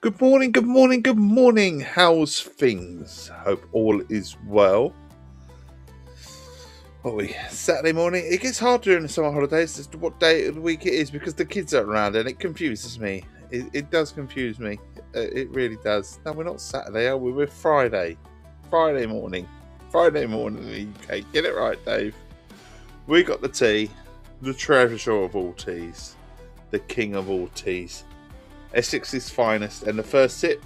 Good morning, good morning, good morning. How's things? Hope all is well. What are we? Saturday morning. It gets hard during the summer holidays as to what day of the week it is because the kids are around and it confuses me. It does confuse me. It really does. No, we're not Saturday, are we? We're Friday. Friday morning. Friday morning in the UK. Get it right, Dave. We got the tea, the treasure of all teas, the king of all teas. Essex's finest, and the first sip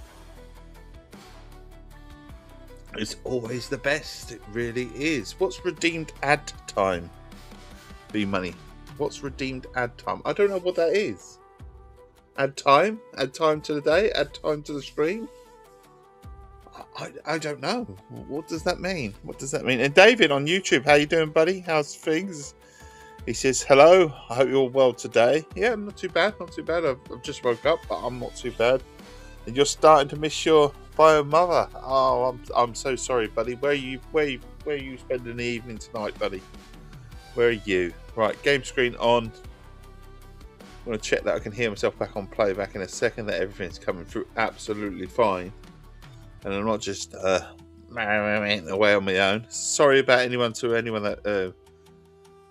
is always the best. It really is. What's redeemed ad time? B Money. What's redeemed ad time? I don't know what that is. Add time? Add time to the day? Add time to the stream? I don't know. What does that mean? What does that mean? And David on YouTube, how you doing, buddy? How's things? He says, hello, I hope you're well today. Yeah, not too bad, not too bad. I've just woke up, but I'm not too bad. And you're starting to miss your bio mother. Oh, I'm so sorry, buddy. Where are you spending the evening tonight, buddy? Where are you? Right, game screen on. I'm going to check that I can hear myself back on playback in a second, that everything's coming through absolutely fine. And I'm not just away on my own. Sorry about anyone that...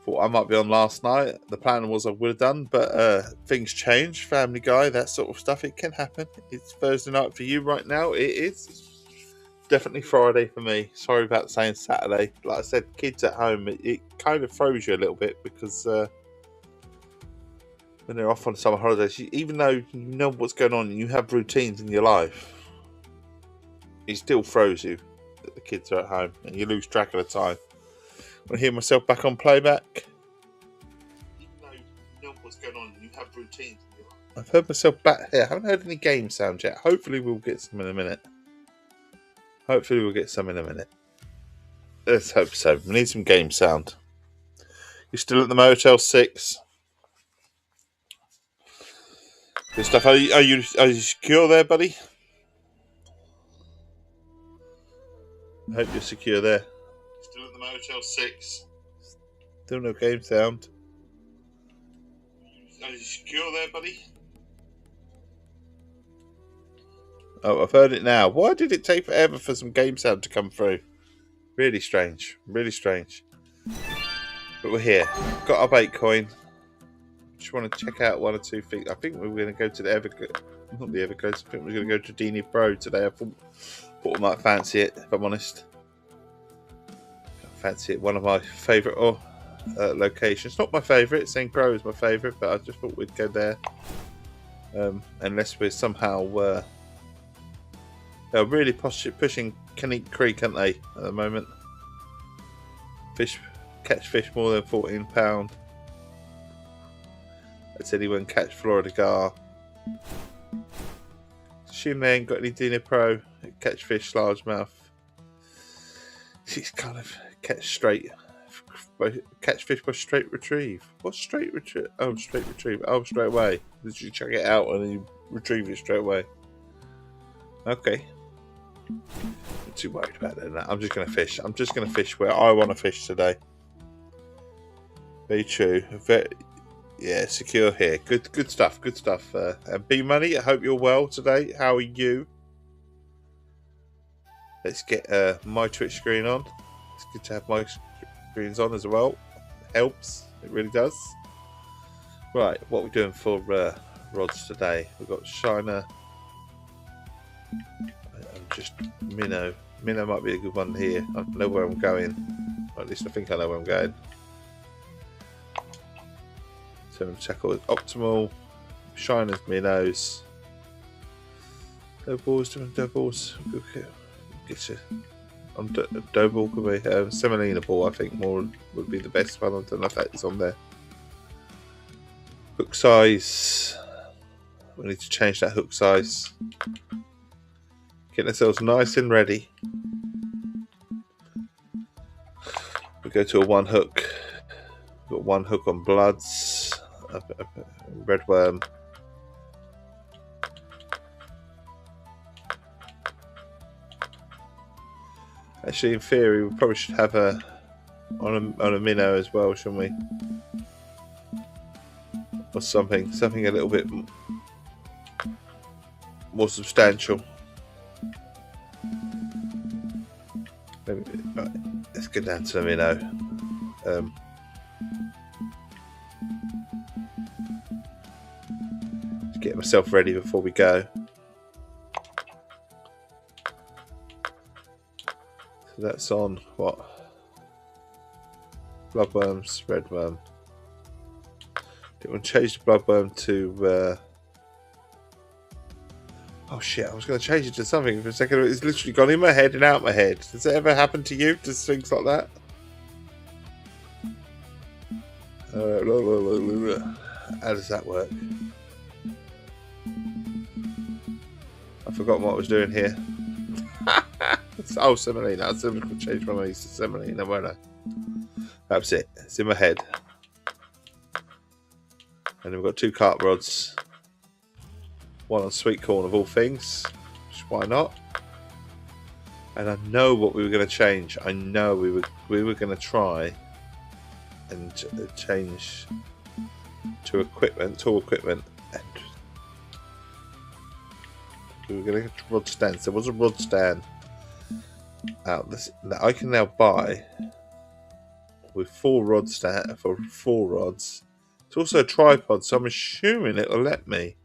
thought I might be on last night. The plan was I would have done, but things change. Family Guy, that sort of stuff. It can happen. It's Thursday night for you right now. It is definitely Friday for me. Sorry about saying Saturday. Like I said, kids at home, it kind of throws you a little bit because when they're off on summer holidays, even though you know what's going on and you have routines in your life, it still throws you that the kids are at home and you lose track of the time. I hear myself back on playback. Even though you know what's going on, you have routines. I've heard myself back here. I haven't heard any game sound yet. Hopefully we'll get some in a minute. Let's hope so. We need some game sound. You're still at the Motel 6. Good stuff. Are you secure there, buddy? I hope you're secure there. Still at the Motel 6. Still no game sound. Are you secure there, buddy? Oh, I've heard it now. Why did it take forever for some game sound to come through? Really strange. Really strange. But we're here. Got our Bitcoin. Just want to check out one or two things. I think we were going to go to the Everglades. Not the Everglades. I think we were going to go to Dini Pro today. I thought I might fancy it, if I'm honest. Fancy it. One of my favourite locations. Not my favourite. St. Crow is my favourite, but I just thought we'd go there. Unless we're somehow they're really pushing Canneat Creek, aren't they, at the moment? Catch fish more than £14. That's anyone catch Florida gar. Assume they ain't got any Dini Pro. Catch fish largemouth. She's kind of catch fish by straight retrieve. What's straight retrieve? Oh, straight retrieve. Oh, straight away. Did you check it out and then you retrieve it straight away? Okay. Not too worried about that. I'm just going to fish. I'm just going to fish where I want to fish today. Very true. Yeah, secure here. Good stuff. Good stuff. And B Money, I hope you're well today. How are you? Let's get my Twitch screen on. It's good to have my screens on as well. It helps. It really does. Right, what are we doing for rods today? We've got Shiner. And just Minnow. Minnow might be a good one here. I know where I'm going. Or at least I think I know where I'm going. So I'm going to tackle Optimal. Shiners, Minnows. Doubles. Okay. Get you on dough ball could be semolina ball. I think more would be the best one. I don't know if that is on there. Hook size. We need to change that hook size. Getting ourselves nice and ready. We go to a one hook. We've got one hook on bloods. A red worm. Actually, in theory, we probably should have a on a minnow as well, shouldn't we? Or something a little bit more substantial. Maybe, right, let's go down to the minnow. To get myself ready before we go. So that's on what? Bloodworms, redworm. Didn't want to change the bloodworm to. Oh shit! I was going to change it to something for a second. It's literally gone in my head and out my head. Does it ever happen to you? Does things like that? How does that work? I forgot what I was doing here. Oh, semolina. I'm going to change my name to semolina, won't I? That's it. It's in my head. And then we've got 2 carp rods. One on sweet corn of all things. Which, why not? And I know what we were going to change. I know we were going to try and change to equipment, tool equipment, and we were going to get rod stands. There was a rod stand out that I can now buy with 4 rod stand for 4 rods. It's also a tripod, so I'm assuming it'll let me.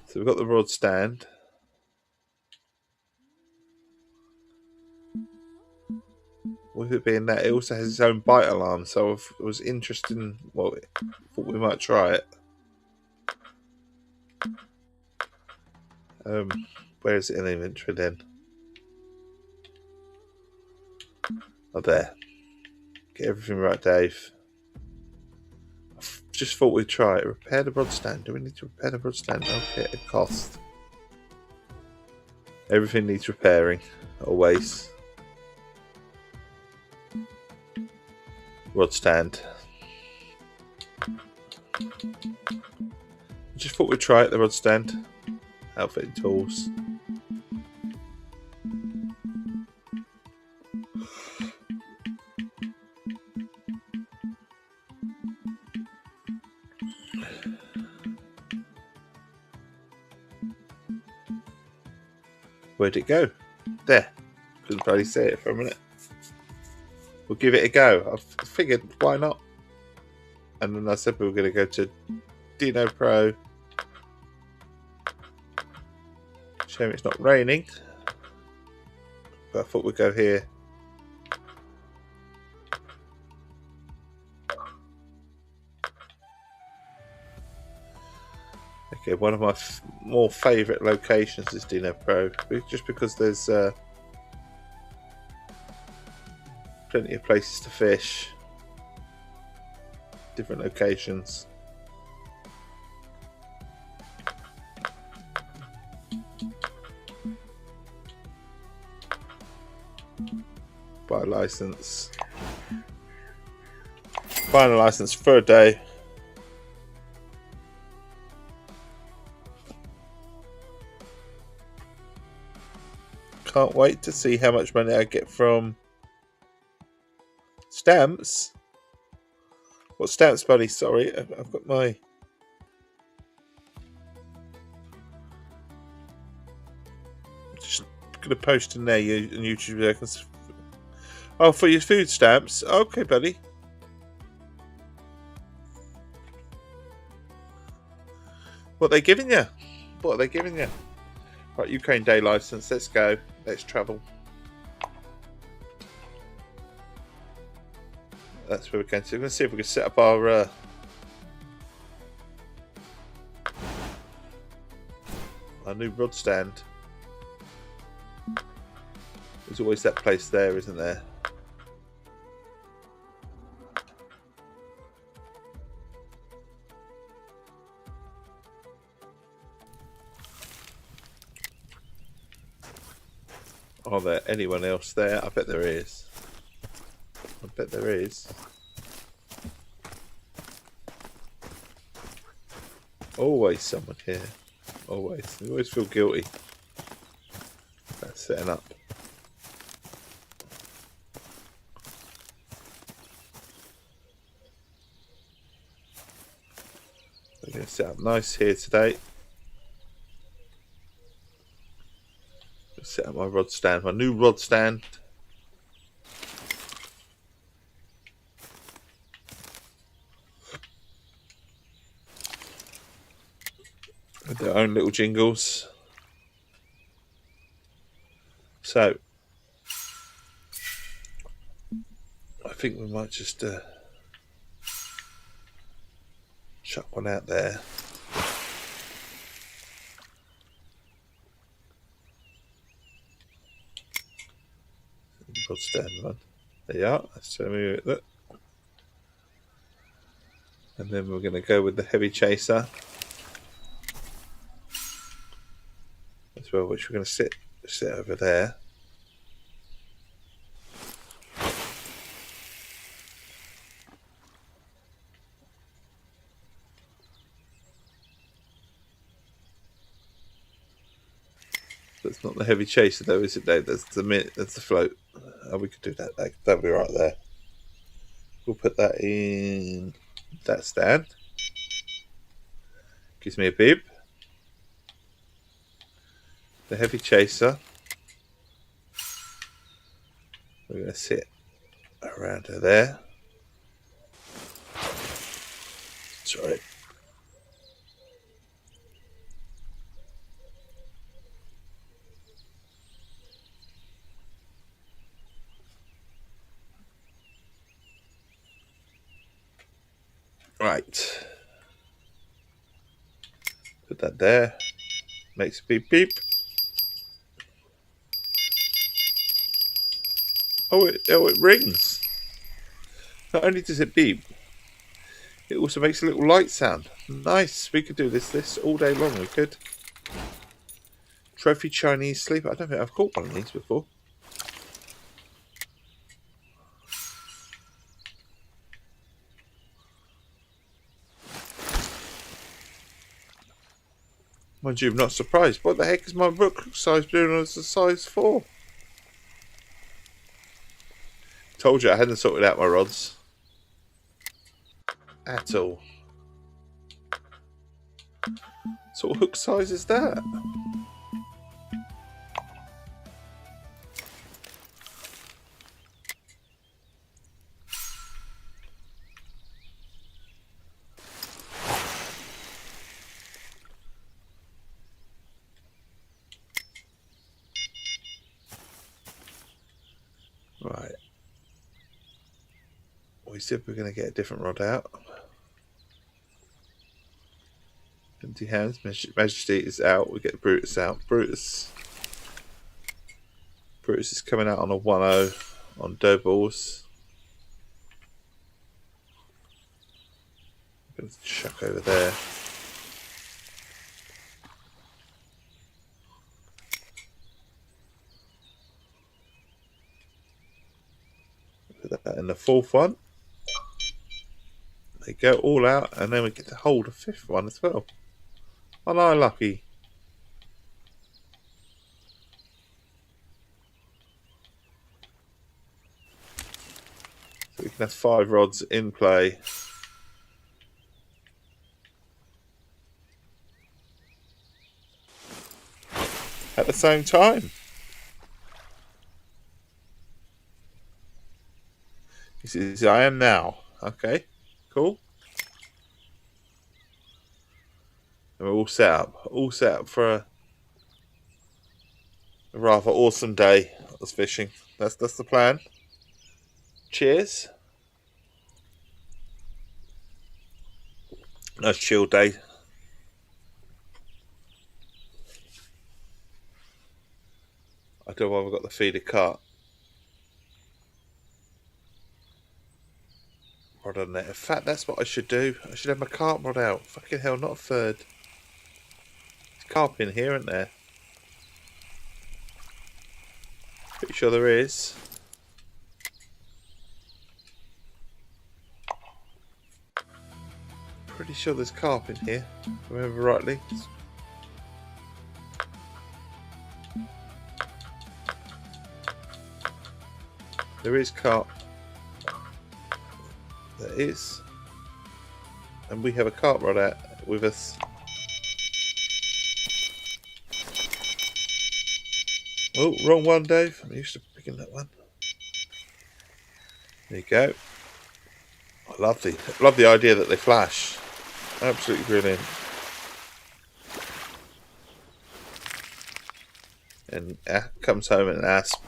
So we've got the rod stand. With it being that, it also has its own bite alarm, so it was interesting. Well, I thought we might try it. Where is it in the inventory then? Oh, there. Get everything right, Dave. I just thought we'd try it. Repair the rod stand. Do we need to repair the rod stand? Okay, it costs. Everything needs repairing, always. Rod stand. I just thought we'd try it, the rod stand. Outfitting tools. Where'd it go? There. Couldn't barely see it for a minute. We'll give it a go. I figured, why not? And then I said we were going to go to Dino Pro. Shame it's not raining. But I thought we'd go here. Okay, one of my more favourite locations is Dino Pro. Just because there's plenty of places to fish. Different locations. Buy a license. Buying a license for a day. Can't wait to see how much money I get from stamps. What stamps, buddy? Sorry, I've got my... Just gonna post in there on YouTube. Oh, for your food stamps. Okay, buddy. What are they giving you? What are they giving you? Right, Ukraine Day license. Let's go. Let's travel. That's where we're going to. We're going to see if we can set up our new rod stand. There's always that place there, isn't there? Are there anyone else there? I bet there is. I bet there is. Always someone here. Always. I always feel guilty about setting up. We're going to set up nice here today. Set up my rod stand, my new rod stand. With their own little jingles. So, I think we might just chuck one out there. Rod stand one. There you are. So look. And then we're going to go with the heavy chaser as well, which we're going to sit over there. That's not the heavy chaser though, is it, Dave? That's the float. Oh, we could do that. That'll be right there. We'll put that in that stand. Gives me a bib. The heavy chaser. We're going to sit around her there. Sorry. Right. Put that there. Makes a beep beep. Oh, it rings. Not only does it beep, it also makes a little light sound. Nice. We could do this all day long. We could. Trophy Chinese sleeper. I don't think I've caught one of these before. Mind you, I'm not surprised. What the heck is my book size doing as a size 4? Told you I hadn't sorted out my rods. At all. What sort of hook size is that? Right. We said we're going to get a different rod out. Empty hands. Majesty is out. We get Brutus out. Brutus is coming out on a 1-0 on dough balls. I'm going to chuck over there. Put that in the 4th one. They go all out, and then we get to hold a 5th one as well. Aren't I lucky? So we can have 5 rods in play. At the same time. He says, I am now. Okay, cool. And we're all set up for a rather awesome day of fishing. That's the plan. Cheers. Nice chill day. I don't know why we've got the feeder cart rod on there. In fact, that's what I should do. I should have my cart rod out. Fucking hell, not a third. There's carp in here, isn't there? Pretty sure there is. Pretty sure there's carp in here, if I remember rightly. There is carp. There is. And we have a carp rod out with us. Oh, wrong one, Dave. I'm used to picking that one. There you go. I love the idea that they flash. Absolutely brilliant. And comes home in an asp.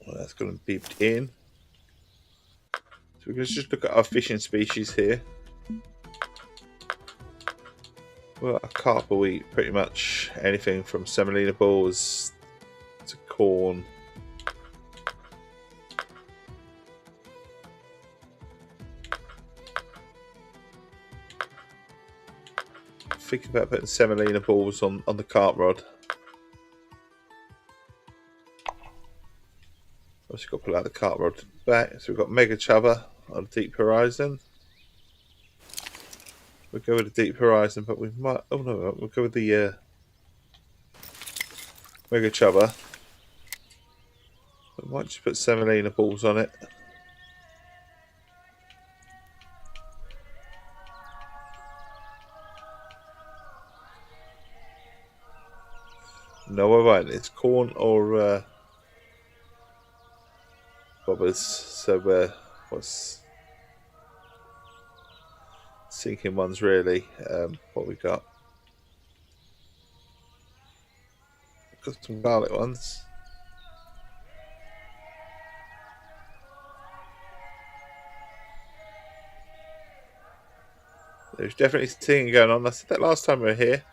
Well, that's going to be beeped in. So we're going to just look at our fishing species here. Well, a carp will eat pretty much anything from semolina balls to corn. Thinking about putting semolina balls on the carp rod. Obviously got to pull out the carp rod back. So we've got Mega Chubba on Deep Horizon. We'll go with the Deep Horizon, but we might... Oh no, we'll go with the Mega Chubba. We might just put semolina balls on it. No, I won't. It's corn or bobbers. So what's sinking ones really? What we got? Got some garlic ones. There's definitely singing going on. I said that last time we were here.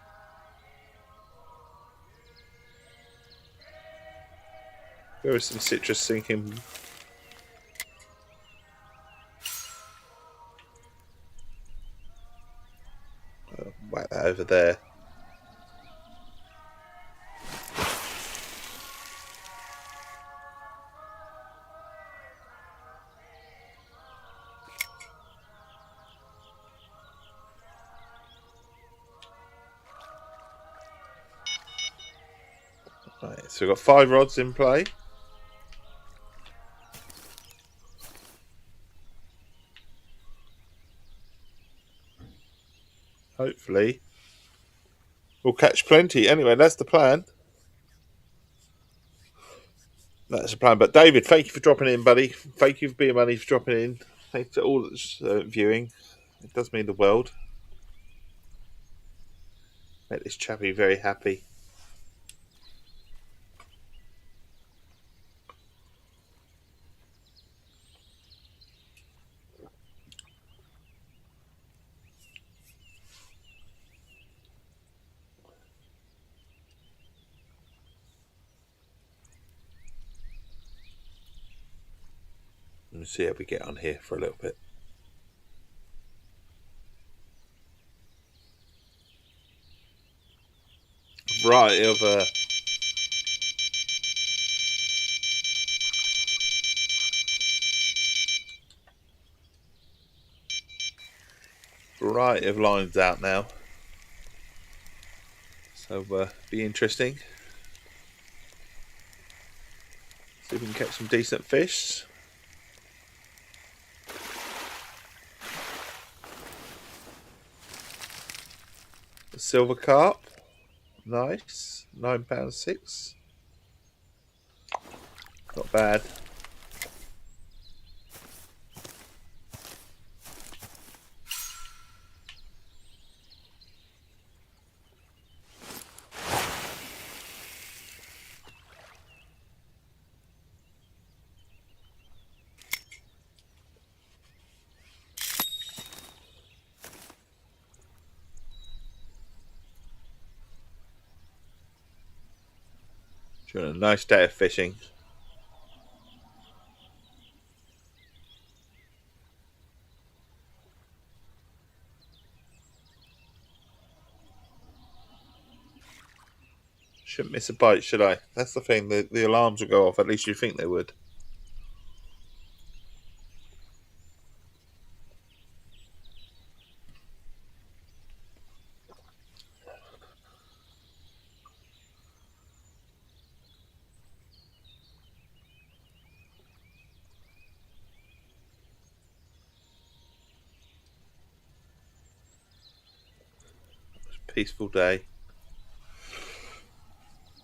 There was some citrus sinking. Whack that over there. Right, so we've got 5 rods in play. Hopefully we'll catch plenty. Anyway, that's the plan. That's the plan. But David, thank you for dropping in, buddy. Thank you for being money for dropping in. Thanks to all that's viewing. It does mean the world. Make this chappy very happy. Let me see how we get on here for a little bit. Variety of lines out now, so be interesting. See if we can catch some decent fish. The silver carp, nice, £9.6. Not bad. A nice day of fishing. Shouldn't miss a bite, should I? That's the thing. The alarms will go off. At least you think they would. peaceful day.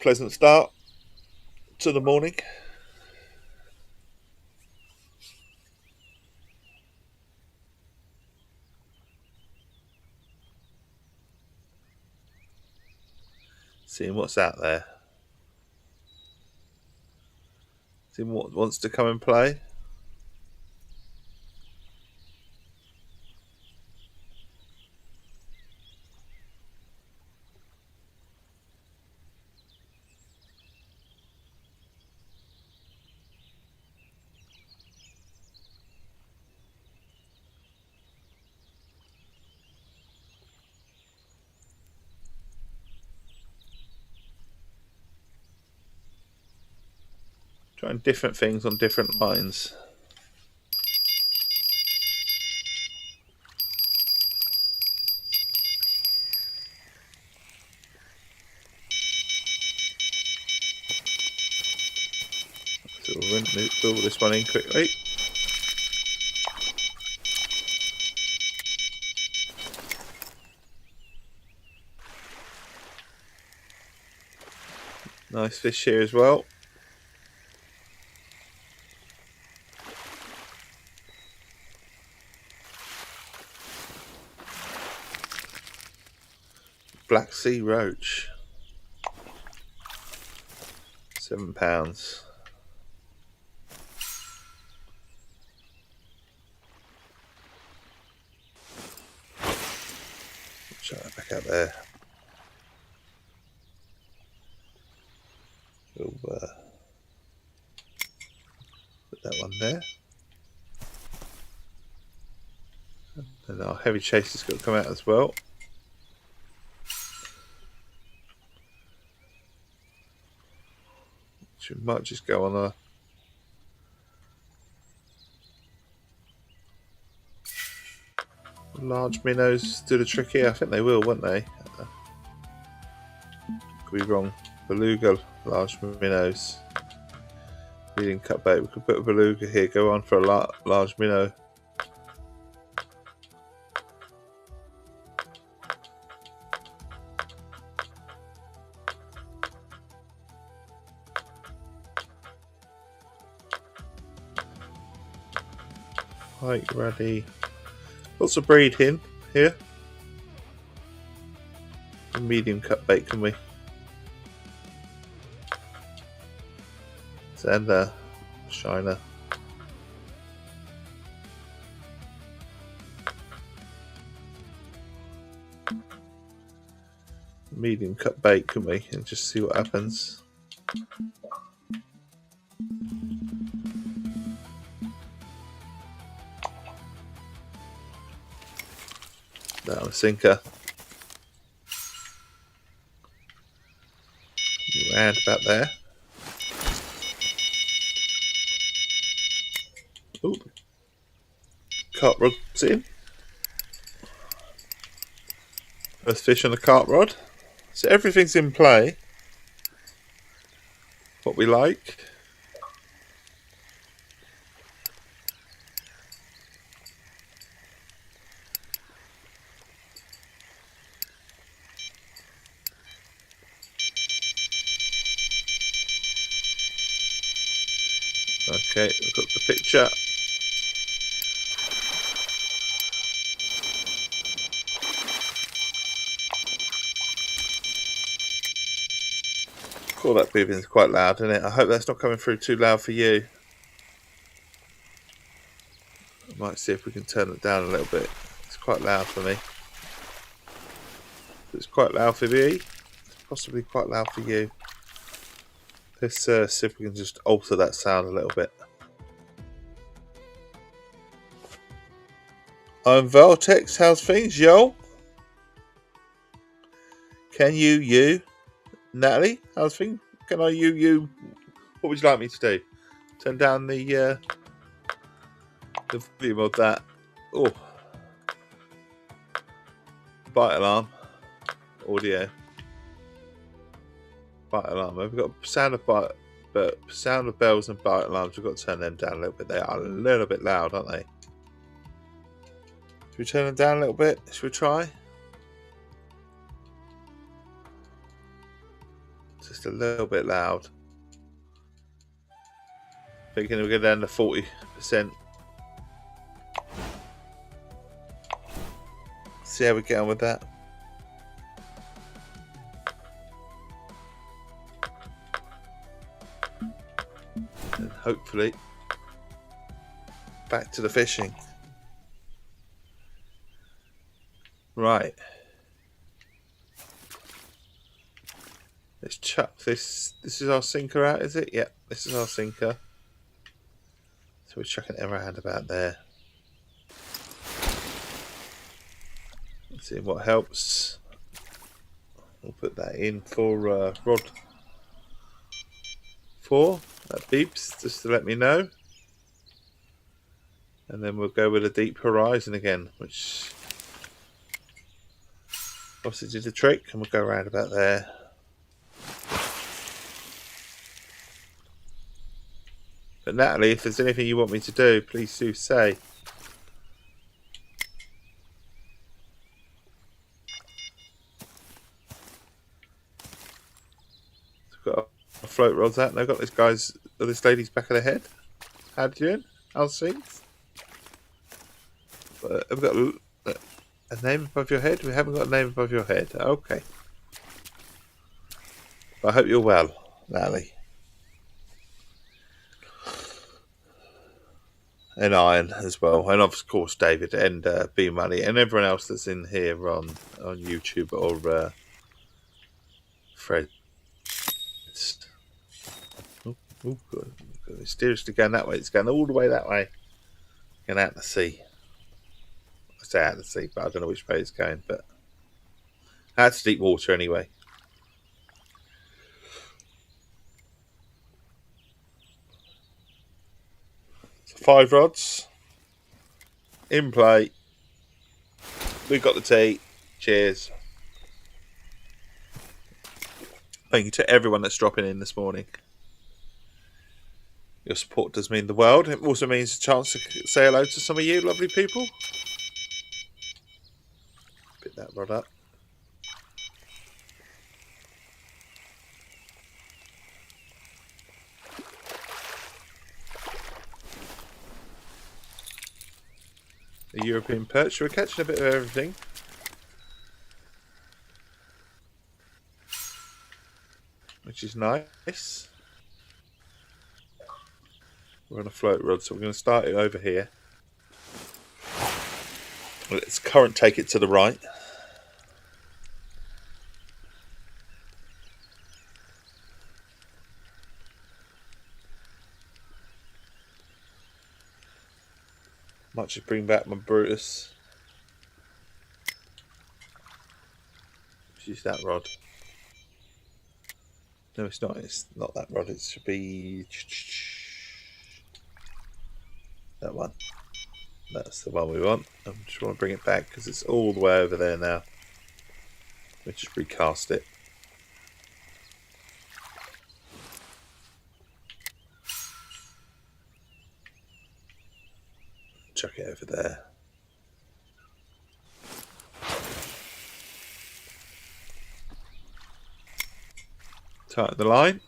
Pleasant start to the morning. Seeing what's out there. Seeing what wants to come and play. Trying different things on different lines. So we'll fill this one in quickly. Nice fish here as well. Black Sea Roach. £7. Shut that back out there. We'll put that one there. And our heavy chase has got to come out as well. We might just go on a large minnows do the trick here. I think they will, won't they? Could be wrong. Beluga, large minnows. Medium cut bait. We could put a beluga here. Go on for a large minnow. Pike, ready. Lots of breeding here. A medium cut bait, can we? Zander, shiner. Medium cut bait, can we? And just see what happens. Down a sinker. Round about there. Ooh. Carp rod's in. First fish on the carp rod. So everything's in play. What we like. Okay, we've got the picture. Cool, that beeping's quite loud, isn't it? I hope that's not coming through too loud for you. I might see if we can turn it down a little bit. It's quite loud for me. It's quite loud for me. It's possibly quite loud for you. Let's see if we can just alter that sound a little bit. I'm Vortex, how's things, yo? Can you? Natalie, how's things? Can I you? What would you like me to do? Turn down the volume of that. Oh, bite alarm, audio. Bite alarm. We've got sound of bells and bite alarms. We've got to turn them down a little bit. They are a little bit loud, aren't they? Should we turn them down a little bit? Should we try? Just a little bit loud. Thinking we'll go down to 40%. See how we get on with that. And hopefully back to the fishing. Right. Let's chuck this. This is our sinker out, is it? Yep, this is our sinker. So we're chucking it around about there. Let's see what helps. We'll put that in for rod 4. That beeps just to let me know. And then we'll go with a deep horizon again, which obviously did the trick. And we'll go around about there. But Natalie, if there's anything you want me to do, please do say. I've got our float rods out, and I've got this lady's back of the head. How you doing? How's things? Have we got a name above your head? We haven't got a name above your head. Okay. I hope you're well, Natalie. And Iron as well, and of course David and B Money and everyone else that's in here on YouTube or Fred. Oh, good. It's seriously going that way. It's going all the way that way. Going out to sea. I say out to sea, but I don't know which way it's going. But out to deep water anyway. So 5 rods in play. We've got the tea. Cheers. Thank you to everyone that's dropping in this morning. Your support does mean the world. It also means a chance to say hello to some of you lovely people. Pick that rod up. A European perch. We're catching a bit of everything. Which is nice. We're on a float rod, so we're going to start it over here. Let's current take it to the right. Might just bring back my Brutus. Let's use that rod. No, it's not. It's not that rod. It should be that one. That's the one we want. I just want to bring it back because it's all the way over there now. We just recast it. Chuck it over there. Tighten the line.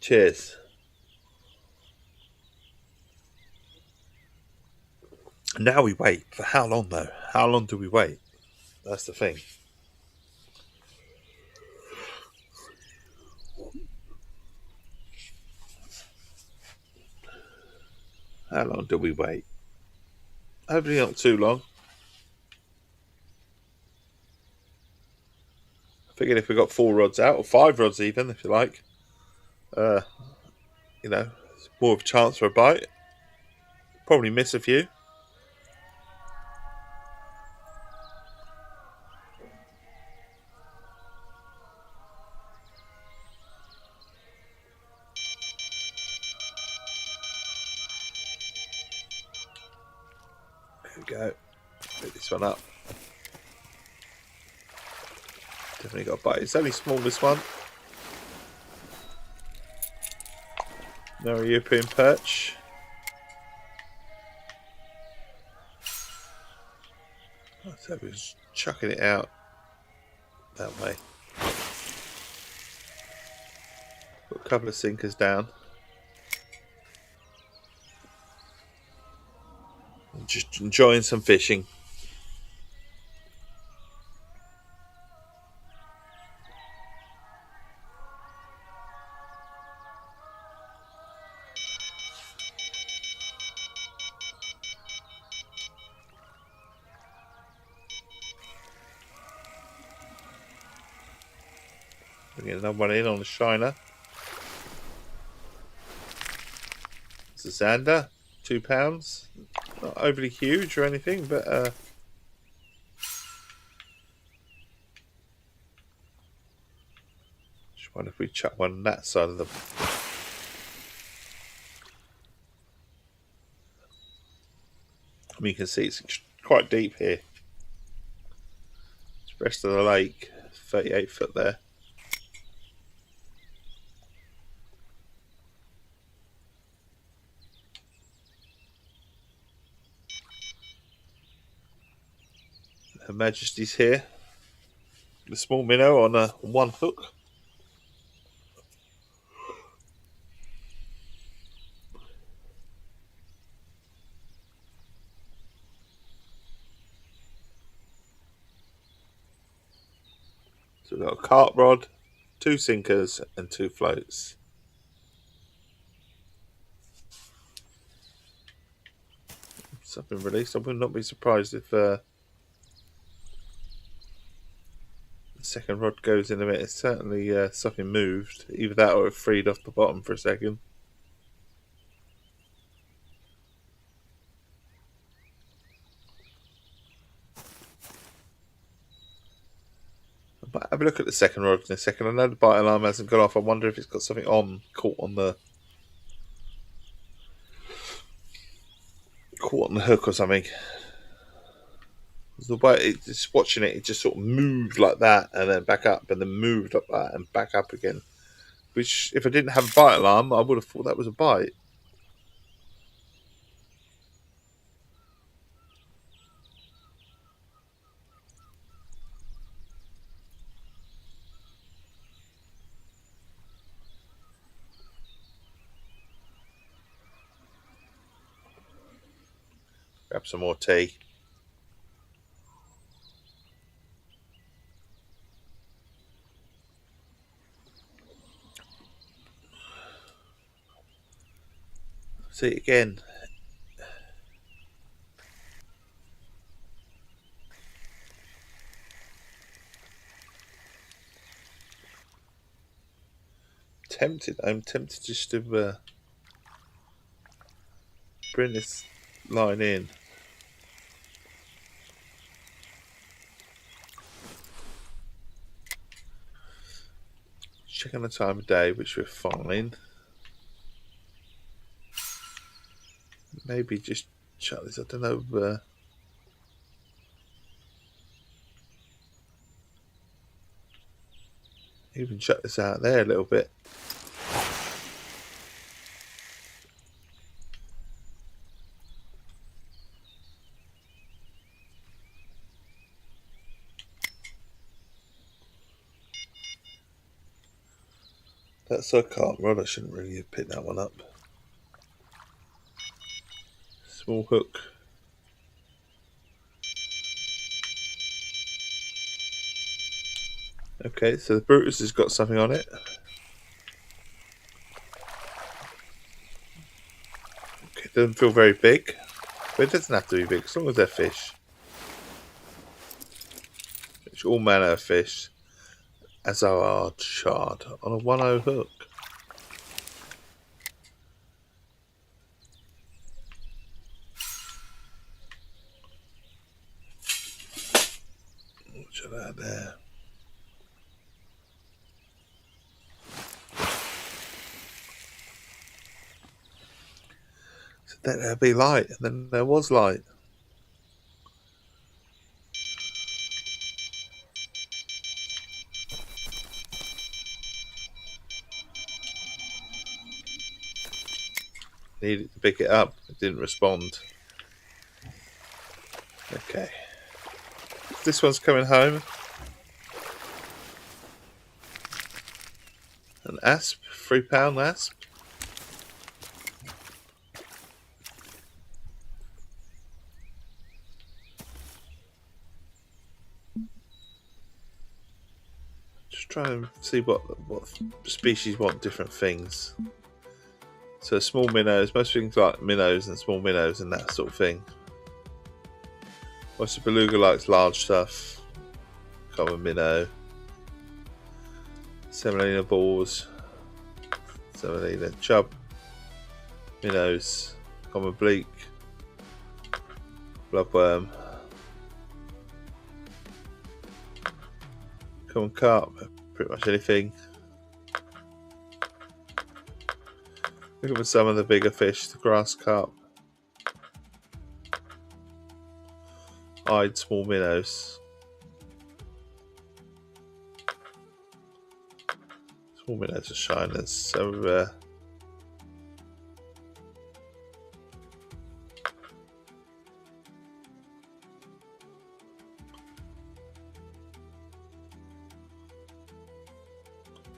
Cheers. Now we wait. For how long though? How long do we wait? That's the thing. How long do we wait? Hopefully not too long. I figured if we got 4 rods out, or 5 rods even, if you like, you know, it's more of a chance for a bite. Probably miss a few. There we go. Pick this one up. Definitely got a bite. It's only small, this one. No European perch. So we're just chucking it out that way. Put a couple of sinkers down. And just enjoying some fishing. Bring another one in on the shiner. It's a Zander, £2. Not overly huge or anything, but just wonder if we chuck one on that side of the. I mean, you can see it's quite deep here. It's the rest of the lake, 38 foot there. Her Majesty's here. The small minnow on one hook. So we've got a carp rod, 2 sinkers, and 2 floats. Something released. I would not be surprised if the second rod goes in a bit. It's certainly something moved. Either that or it freed off the bottom for a second. I might have a look at the second rod in a second. I know the bite alarm hasn't gone off. I wonder if it's got something caught on the hook or something. The way just watching it just sort of moved like that and then back up and then moved like that and back up again. Which, if I didn't have a bite alarm, I would have thought that was a bite. Grab some more tea. See it again. I'm tempted just to bring this line in. Checking the time of day, which we're fine. Maybe just shut this. I don't know. Even shut this out there a little bit. That's a carp rod. I shouldn't really have picked that one up. Small hook. Okay, so the Brutus has got something on it. Okay, it doesn't feel very big, but it doesn't have to be big as long as they're fish. It's all manner of fish. As our shard on a 1-0 hook. Watch that there. So then there'll be light, and then there was light. Needed to pick it up. It didn't respond. Okay. This one's coming home. An asp, £3 asp. Just try and see what species want different things. So small minnows, most things like minnows and small minnows and that sort of thing. Oyster beluga likes large stuff. Common minnow. Semolina balls. Semolina chub. Minnows. Common bleak. Bloodworm. Common carp. Pretty much anything. Looking for some of the bigger fish. The grass carp. Eyed small minnows. Small minnows are shiners. So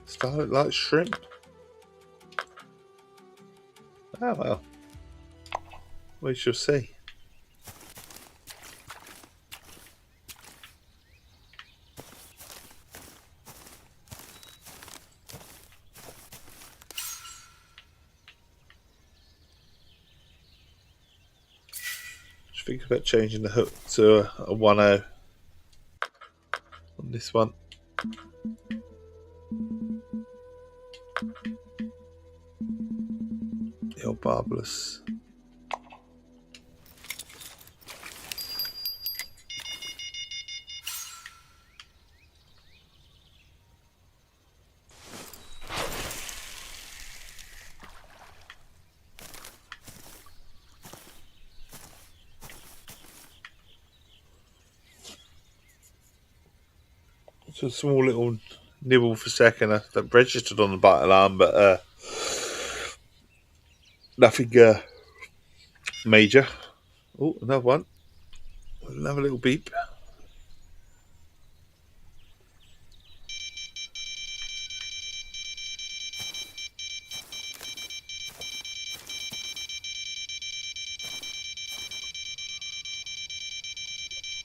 Starlight like shrimp. Oh well. We shall see. Just think about changing the hook to a 1.0 on this one. The old barbless. It's a small little nibble for a second. That registered on the bite alarm, but nothing major. Oh, another one. Another little beep.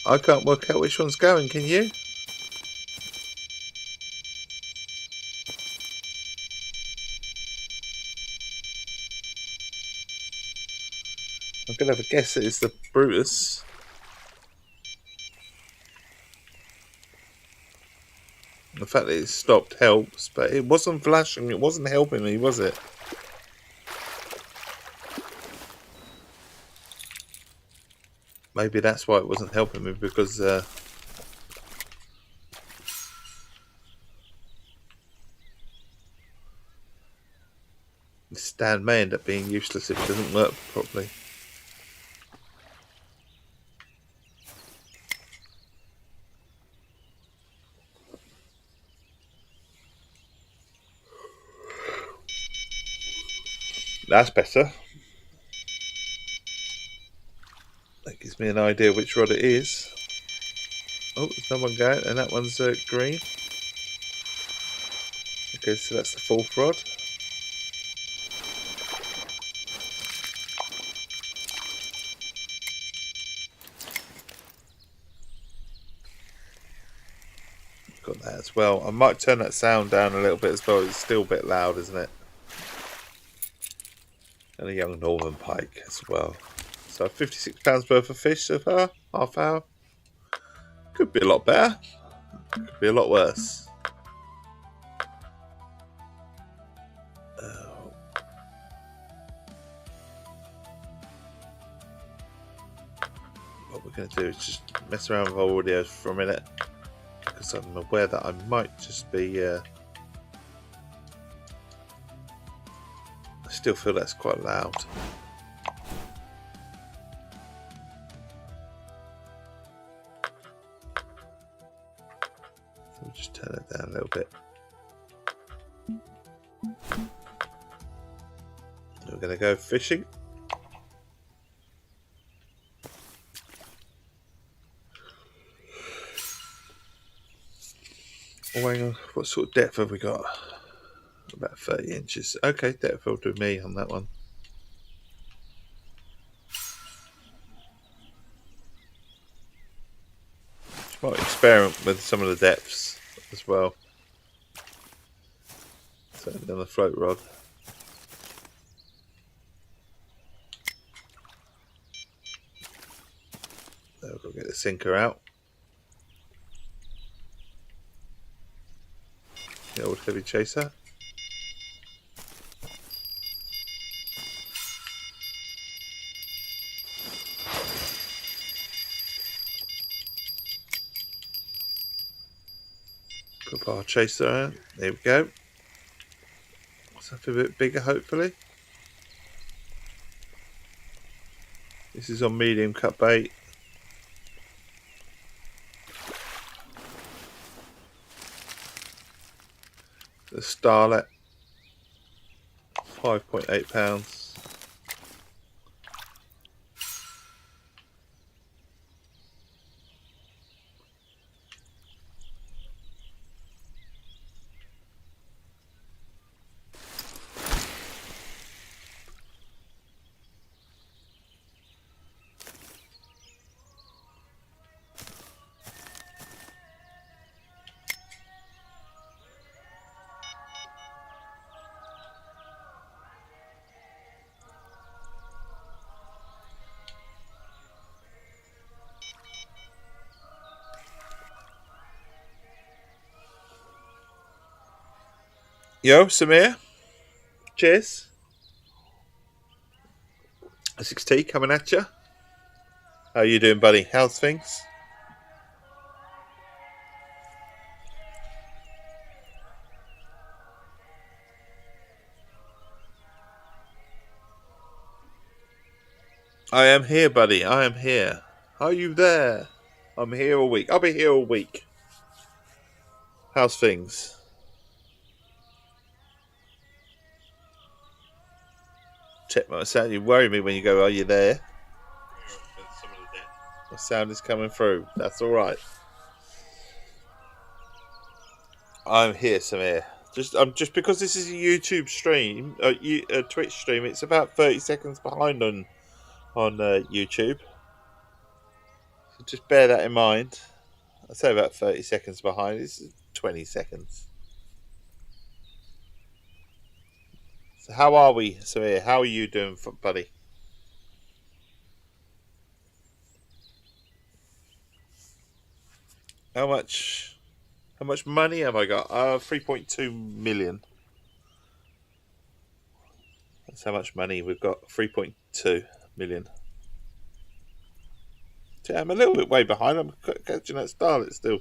I can't work out which one's going, can you? I'm going to have a guess that it's the Brutus. The fact that it stopped helps, but it wasn't flashing, it wasn't helping me, was it? Maybe that's why it wasn't helping me, because the stand may end up being useless if it doesn't work properly. That's better. That gives me an idea which rod it is. Oh, there's another one going, and that one's green. Okay, so that's the fourth rod. Got that as well. I might turn that sound down a little bit as well. It's still a bit loud, isn't it? And a young northern pike as well. So £56 worth of fish so far. Half hour. Could be a lot better. Could be a lot worse. What we're going to do is just mess around with our audio for a minute, because I'm aware that I might just be I still feel that's quite loud. So we'll just turn it down a little bit. We're going to go fishing. Oh, hang on. What sort of depth have we got? About 30 inches. Okay, depth will do me on that one. Might experiment with some of the depths as well. Certainly on the float rod. There, we'll get the sinker out. The old heavy chaser. Cuppa chaser. There we go. Something a bit bigger, hopefully. This is on medium cut bait. The Starlet. 5.8 pounds. Yo, Samir. Cheers. Essex Tea coming at you. How you doing, buddy? How's things? I am here, buddy. I am here. Are you there? I'm here all week. I'll be here all week. How's things? Check my sound. You worry me when you go, are you there? The sound is coming through. That's alright. I'm here, Samir. Just because this is a YouTube stream, a Twitch stream, it's about 30 seconds behind on YouTube. So just bear that in mind. I say about 30 seconds behind. This is 20 seconds. So how are we, Samir? How are you doing, buddy? How much money have I got? 3.2 million. That's how much money we've got. 3.2 million. Yeah, I'm a little bit way behind. I'm catching that Starlet still.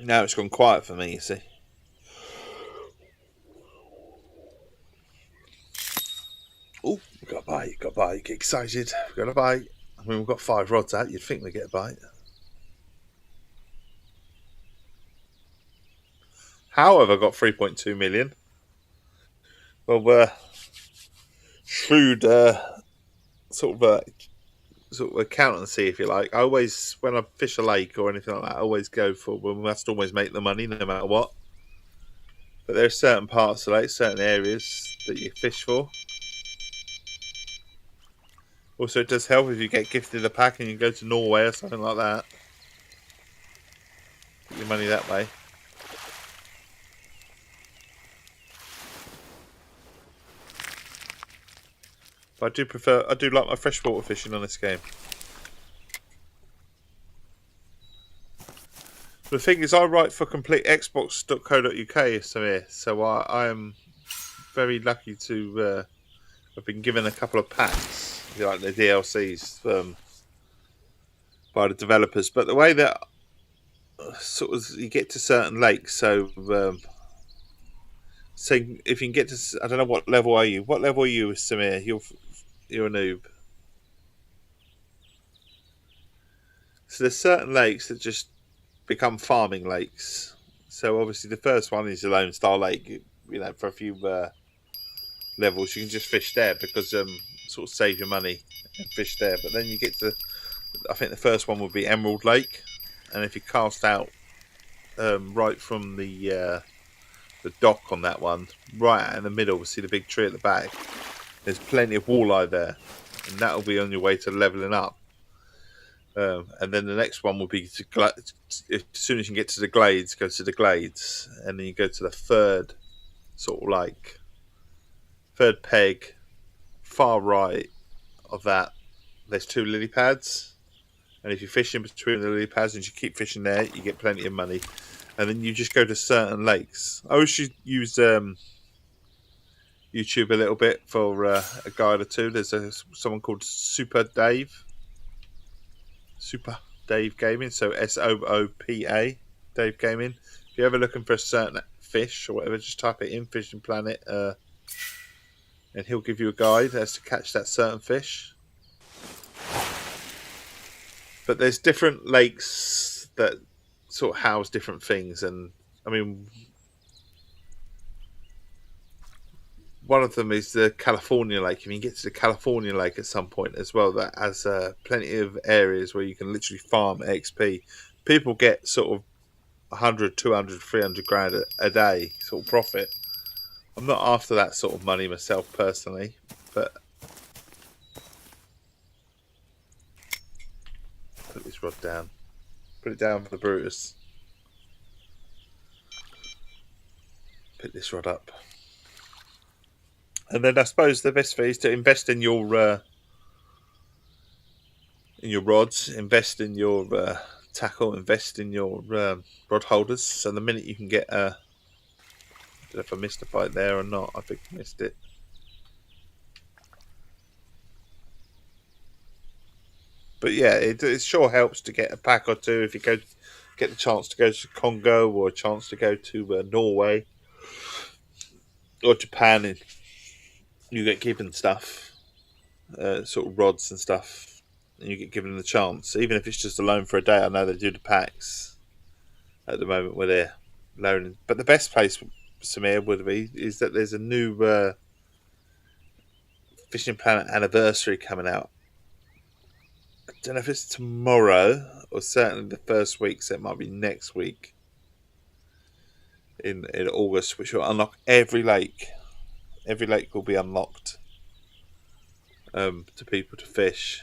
Now it's gone quiet for me, you see. Oh, we've got a bite, Get excited. We've got a bite. I mean, we've got 5 rods out. You'd think we get a bite. How have I got 3.2 million? Well, shrewd sort of accountancy, if you like. I always, when I fish a lake or anything like that, I always go for, we must always make the money no matter what. But there are certain parts of lake, certain areas that you fish for. Also, it does help if you get gifted a pack and you go to Norway or something like that. Get your money that way. But I do like my freshwater fishing on this game. The thing is, I write for completexbox.co.uk, Samir, so I am very lucky to have been given a couple of packs, like the DLCs, by the developers. But the way that sort of you get to certain lakes, so if you can get to, I don't know what level are you? What level are you, Samir? You're a noob. So there's certain lakes that just become farming lakes. So obviously the first one is the Lone Star Lake. You know, for a few levels, you can just fish there because sort of save your money and fish there. But then you get to, I think the first one would be Emerald Lake, and if you cast out right from the dock on that one, right out in the middle, we see the big tree at the back. There's plenty of walleye there, and that'll be on your way to leveling up. And then the next one will be as soon as you get to the glades, go to the glades, and then you go to the third sort of like third peg, far right of that. There's 2 lily pads, and if you fish in between the lily pads and you keep fishing there, you get plenty of money. And then you just go to certain lakes. I wish you'd use YouTube a little bit for a guide or two. There's someone called Super Dave Gaming, so SOOPA Dave Gaming. If you're ever looking for a certain fish or whatever, just type it in Fishing Planet, and he'll give you a guide as to catch that certain fish. But there's different lakes that sort of house different things, and I mean, one of them is the California Lake. If you can get to the California Lake at some point as well, that has plenty of areas where you can literally farm XP. People get sort of 100, 200, 300 grand a day sort of profit. I'm not after that sort of money myself personally, but put this rod down. Put it down for the Brutus. Pick this rod up. And then I suppose the best thing is to invest in your rods, invest in your tackle, invest in your rod holders. So the minute you can get I don't know if I missed a bite there or not. I think I missed it. But yeah, it sure helps to get a pack or two if you get the chance to go to Congo or a chance to go to Norway or Japan, and you get given stuff, sort of rods and stuff, and you get given the chance, even if it's just a loan for a day. I know they do the packs at the moment where they're loaning. But the best place, Samir, would be is that there's a new Fishing Planet anniversary coming out. I don't know if it's tomorrow or certainly the first week, so it might be next week in August, which will unlock every lake. Every lake will be unlocked to people to fish.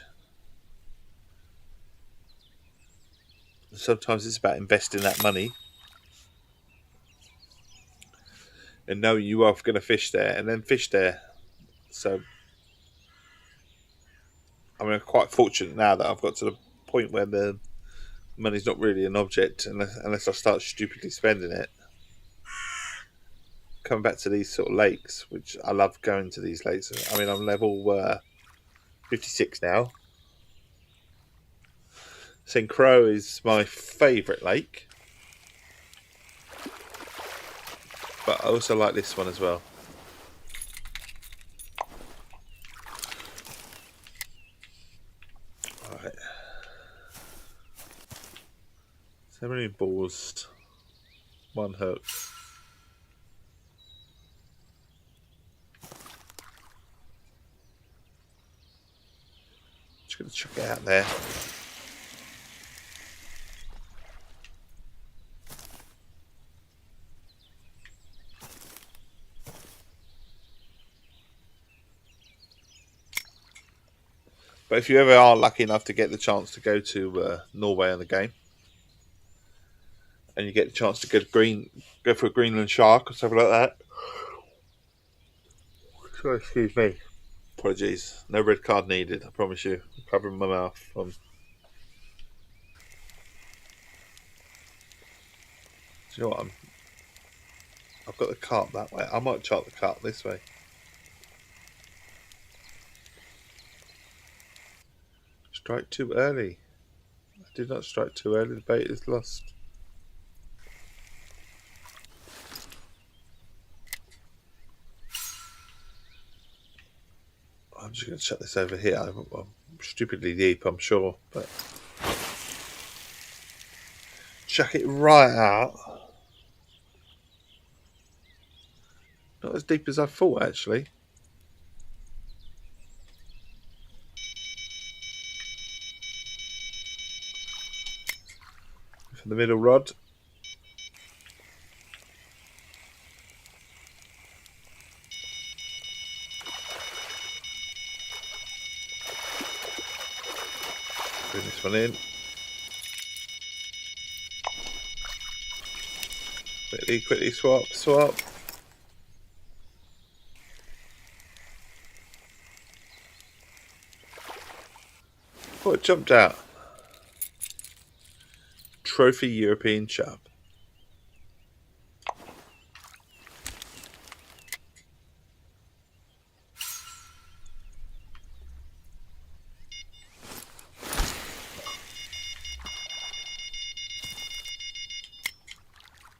Sometimes it's about investing that money and knowing you are going to fish there and then fish there. So I'm quite fortunate now that I've got to the point where the money's not really an object unless I start stupidly spending it. Coming back to these sort of lakes, which I love going to these lakes. I mean, I'm level 56 now. St. Croix is my favourite lake, but I also like this one as well. Alright. So many balls, one hook. Just going to chuck it out there. But if you ever are lucky enough to get the chance to go to Norway on the game, and you get the chance to go for a Greenland shark or something like that. Sorry, excuse me. Apologies. No red card needed, I promise you. I'm covering my mouth. Do you know what? I've got the carp that way. I might chart the carp this way. Strike too early. I did not strike too early. The bait is lost. I'm just going to chuck this over here. I'm stupidly deep, I'm sure, but chuck it right out. Not as deep as I thought, actually. for the middle rod. Bring this one in. Quickly swap. Oh, it jumped out. Trophy European Chub.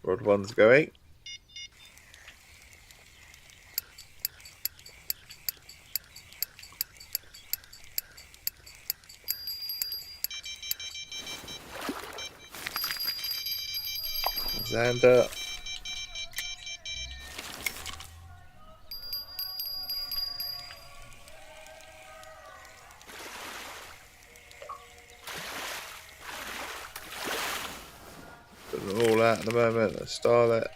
Rod 1's going. Xander. Putting them all out at the moment. Let's style it.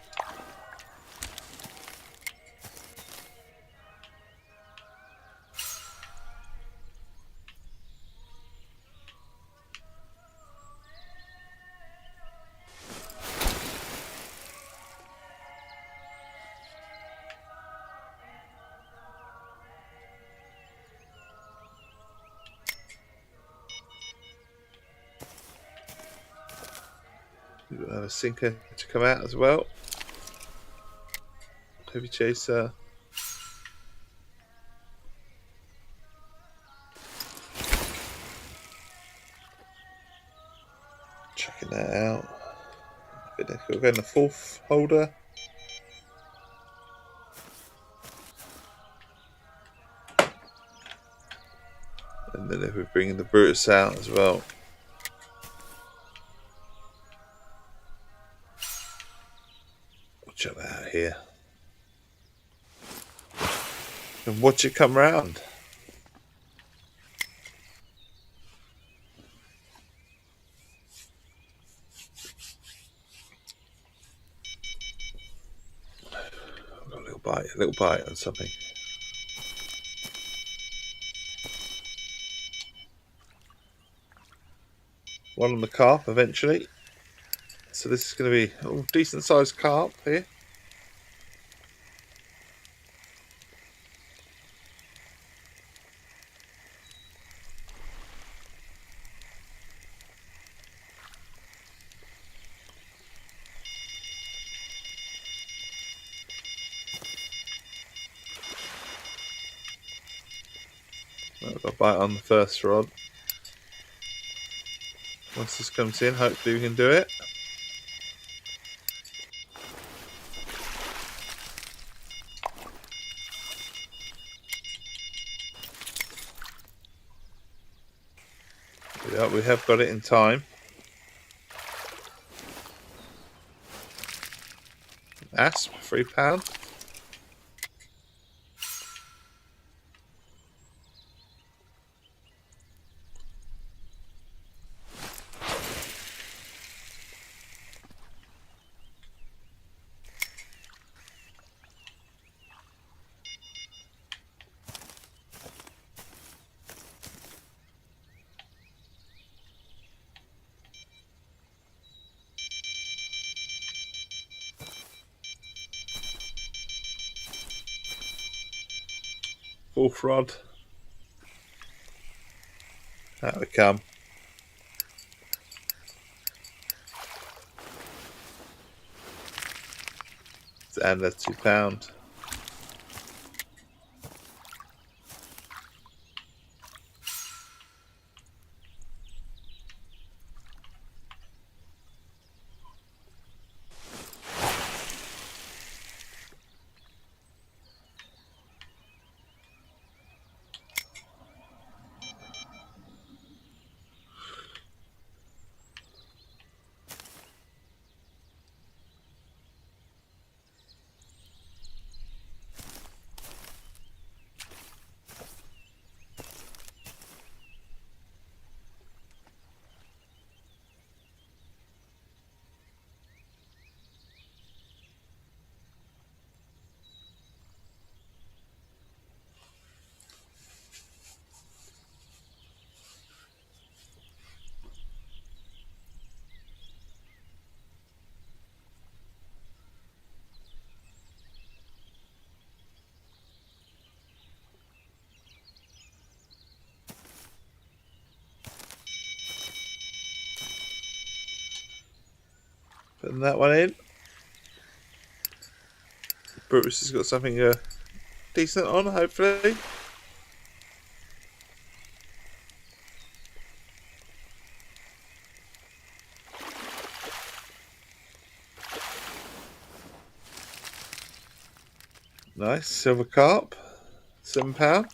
We've got a sinker to come out as well. Heavy chaser. Checking that out. We're going the 4th holder. And then if we're bringing the Brutus out as well. Watch that out here. And watch it come round. I've got a little bite on something. One on the carp eventually. So this is going to be a decent sized carp here. I've got a bite on the first rod. Once this comes in, hopefully we can do it. Yeah, we have got it in time. Asp, £3. Fourth rod. Out we come. And that's £2. Putting that one in. Bruce has got something decent on, hopefully. Nice, silver carp, £7.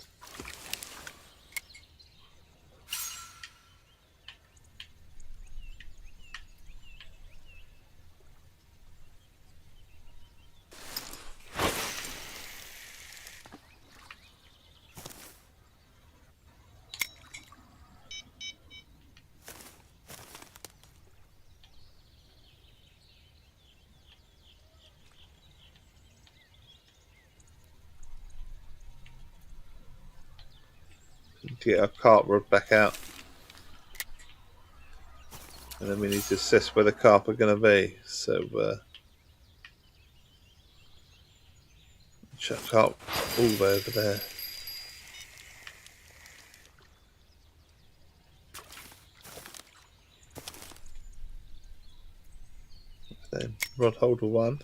To get our carp rod back out. And then we need to assess where the carp are going to be. So, chuck carp all the way over there. Then rod holder 1.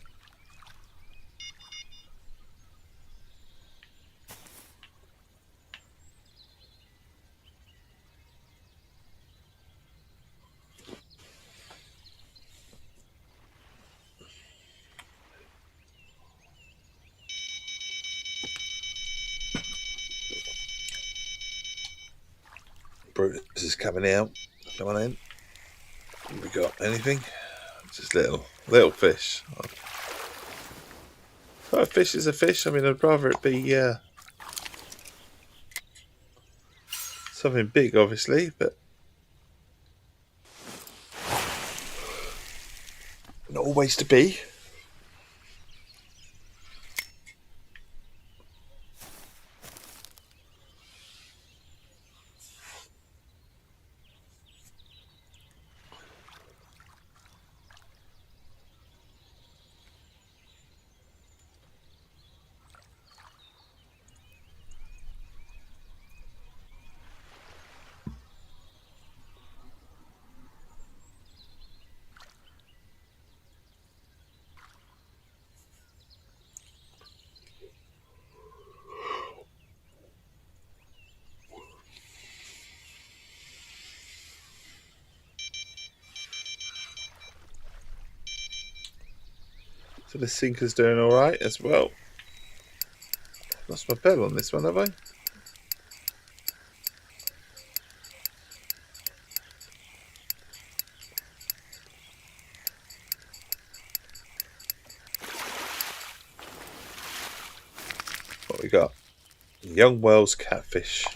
Brutus is coming out. Come on in. Have we got anything? Just little fish. Oh, a fish is a fish. I mean, I'd rather it be something big, obviously, but not always to be. So the sinker's doing all right as well. Lost my bell on this one, have I? What we got? Young Wells catfish.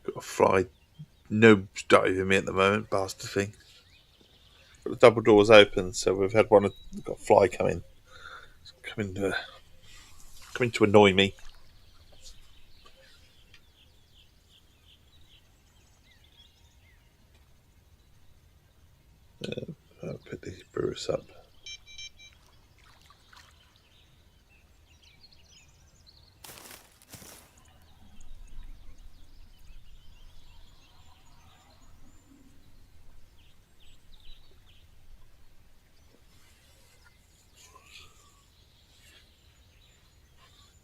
Got a fly nose diving me at the moment, bastard thing. Got the double doors open, so we've had got a fly coming to annoy me. I'll put these brewers up.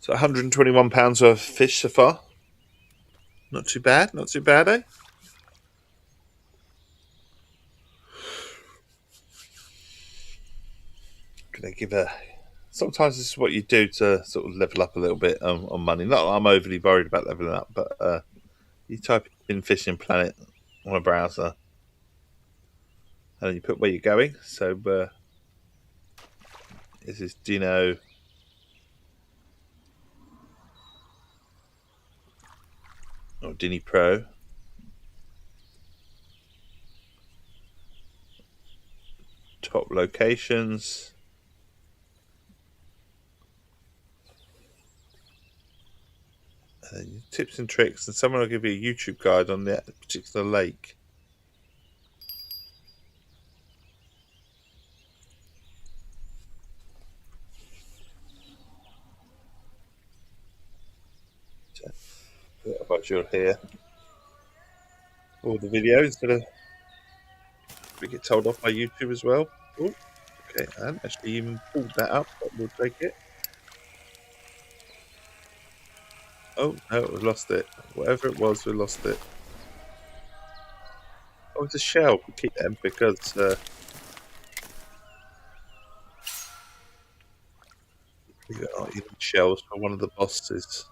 So £121 worth of fish so far. Not too bad, eh? Gonna give a. Sometimes this is what you do to sort of level up a little bit on money. Not that I'm overly worried about leveling up, but you type in Fishing Planet on a browser and then you put where you're going. So this is Dino Dinny Pro. Top locations. Tips and tricks, and someone will give you a YouTube guide on that particular lake. About you'll hear all the videos that we get told off by YouTube as well. Oh, okay, I hadn't actually even pulled that up, but we'll take it. Oh no, we lost it. Whatever it was, we lost it. Oh, it's a shell. We keep them because we got even shells for one of the bosses.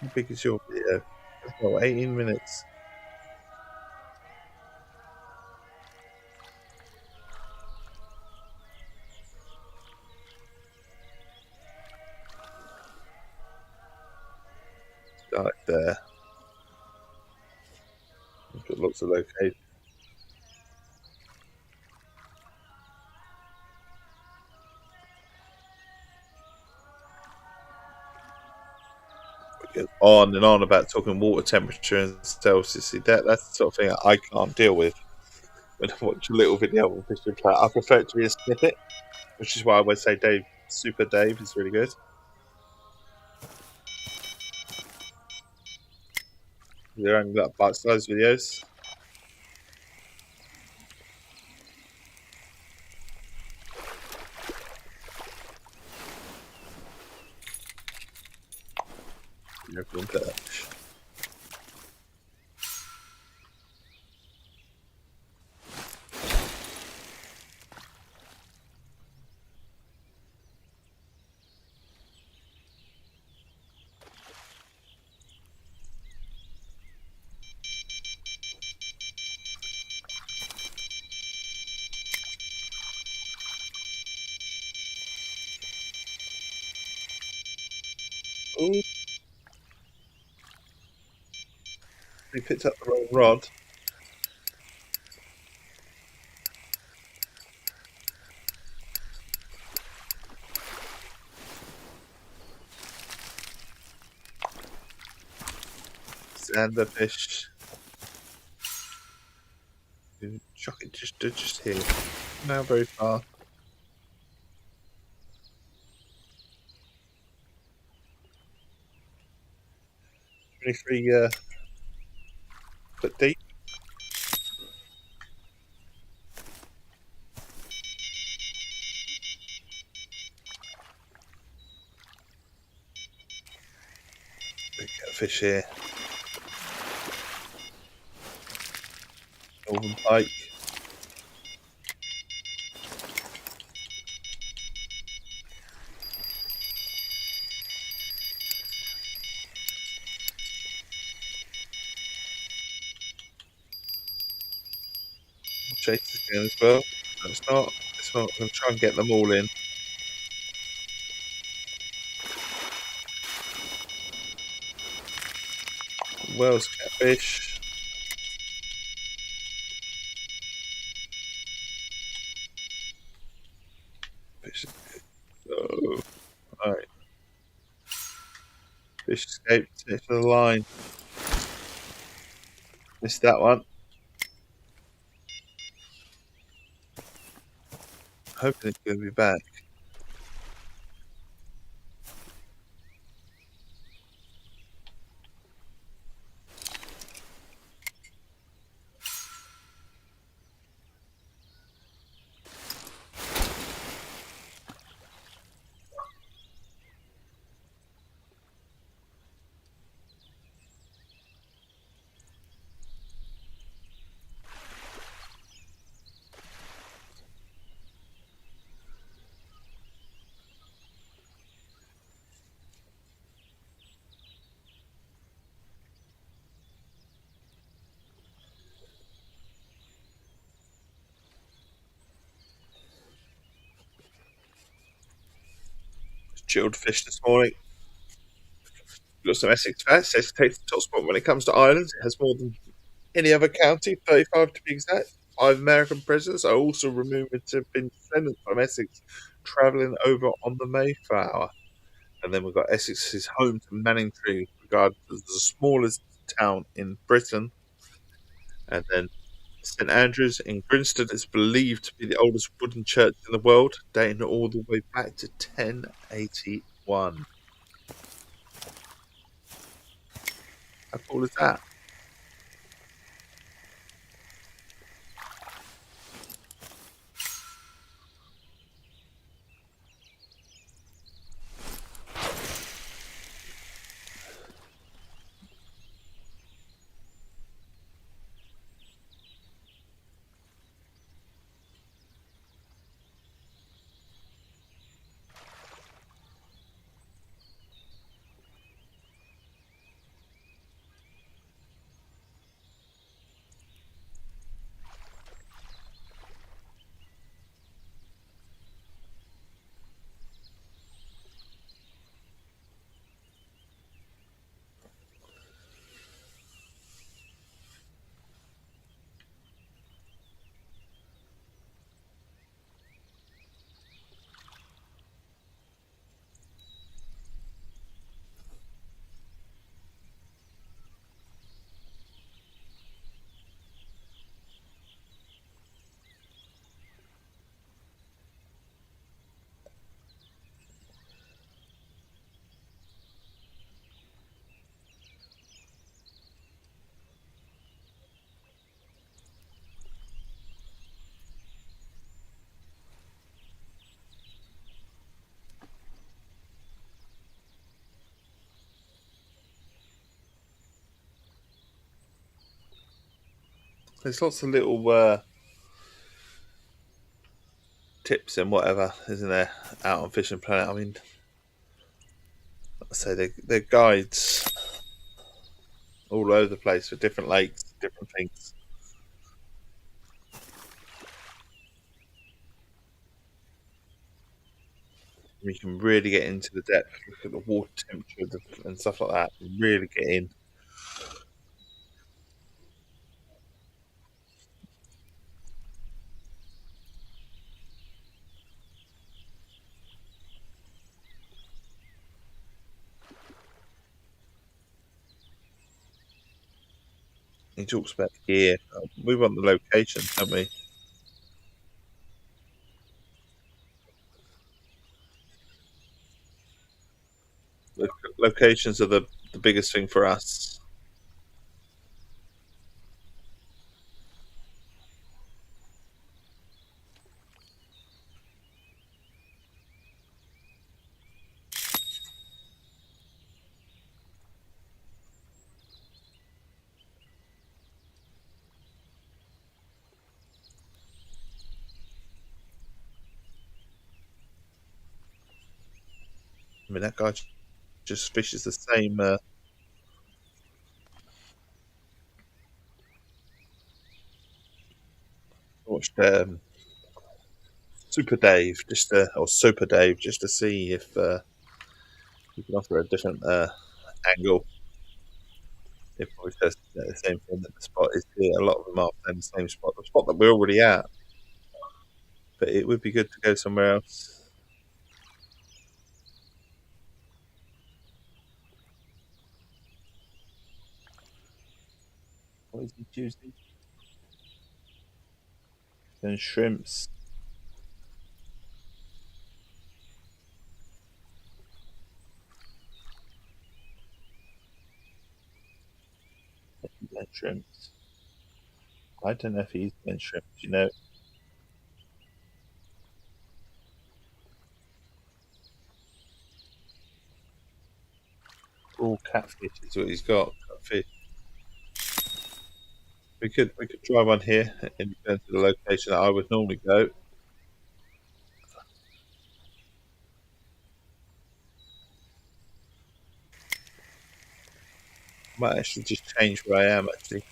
How big is your video? Oh, 18 minutes. Start there. We've got lots of locations. On and on about talking water temperature and Celsius. See, that's the sort of thing I can't deal with when I watch a little video of a fishing play. I prefer it to be a snippet, which is why I would say Super Dave is really good. They're only like bite-sized videos. Everyone touch. Ooh, we picked up the wrong rod. Sander fish. Chuck it just here. Now very far. 23 foot deep. We get a fish here. Northern pike. Chase this again as well. No, it's not. It's not. I'm going to try and get them all in. Whales, catfish. Fish. Oh, alright. Fish escaped. Take to the line. Missed that one. Hoping it's going to be back. Chilled fish this morning. We've got some Essex facts. Essex takes the top spot when it comes to islands. It has more than any other county, 35 to be exact. 5 American prisoners are also rumored to have been descendants from Essex travelling over on the Mayflower. And then we've got Essex is home to Manningtree, regarded as the smallest town in Britain. And then St Andrews in Grinstead is believed to be the oldest wooden church in the world, dating all the way back to 1081. How cool is that? There's lots of little tips and whatever, isn't there, out on Fishing Planet? I mean, I say they're guides all over the place for different lakes, different things. You can really get into the depth, look at the water temperature and stuff like that. Really get in. He talks about gear. We want the location, don't we? Locations are the biggest thing for us. I mean, that guy just fishes the same. Watched Super Dave or Super Dave just to see if you can offer a different angle. If we test the same thing that the spot is here, a lot of them are saying the same spot, the spot that we're already at. But it would be good to go somewhere else. What is it, Tuesday? And shrimps. And shrimps. I don't know if he's been shrimps, you know. All catfish is what he's got. Catfish. We could try one here and go to the location that I would normally go. Might actually just change where I am actually.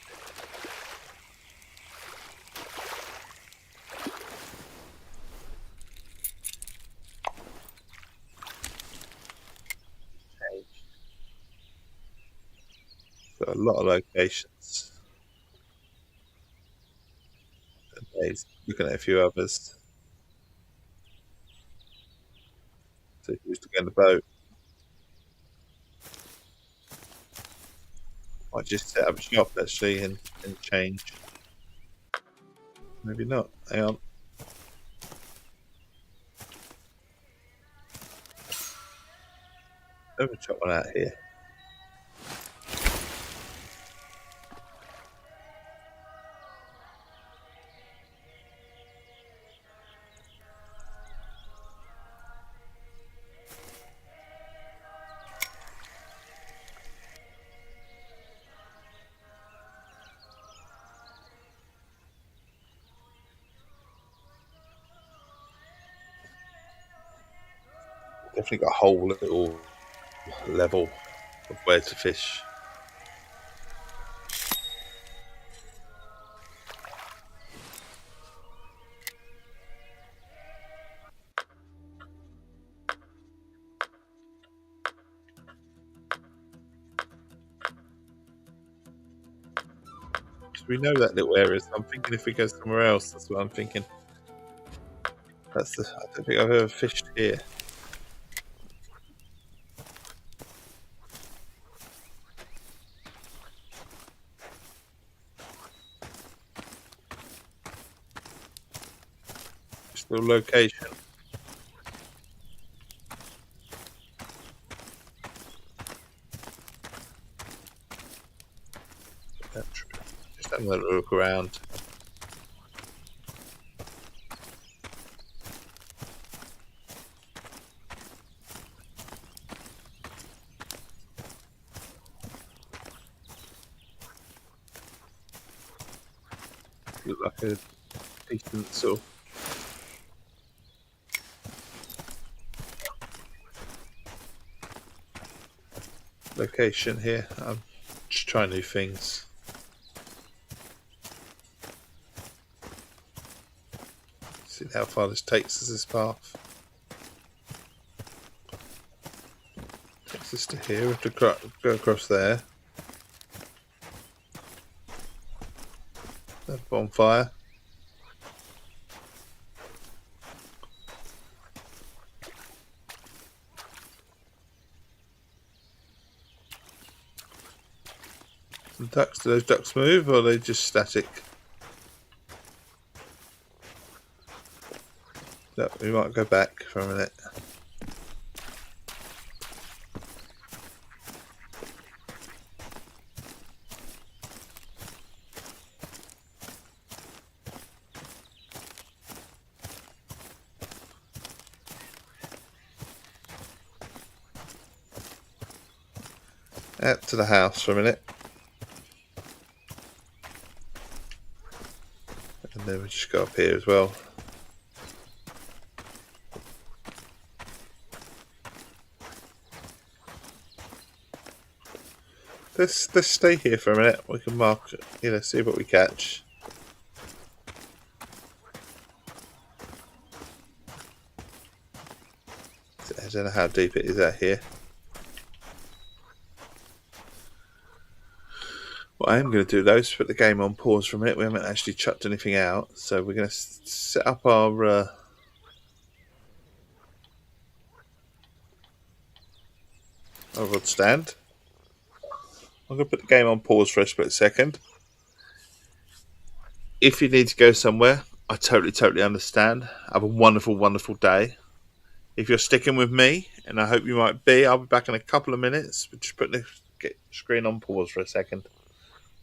Change. lot of locations. He's looking at a few others. So he used to go on the boat. Might just set up shop actually and change. Maybe not. Hang on. Let me chop one out here. Definitely got a whole little level of where to fish. So we know that little area, so I'm thinking if we go somewhere else, that's what I'm thinking. I don't think I've ever fished here. Just a little location. Just having a little look around. Look like a decent sort of location here. I'm just trying new things. See how far this takes us, this path. Takes us to here. We have to go across there. That bonfire. Some ducks. Do those ducks move or are they just static? No, we might go back for a minute. Out to the house for a minute. And then we just go up here as well. Let's stay here for a minute. We can mark, see what we catch. I don't know how deep it is out here. What I am going to do though is put the game on pause for a minute. We haven't actually chucked anything out, so we're going to set up our rod stand. I'm going to put the game on pause for a split second. If you need to go somewhere, I totally understand. Have a wonderful, wonderful day. If you're sticking with me, and I hope you might be, I'll be back in a couple of minutes. Just put the screen on pause for a second.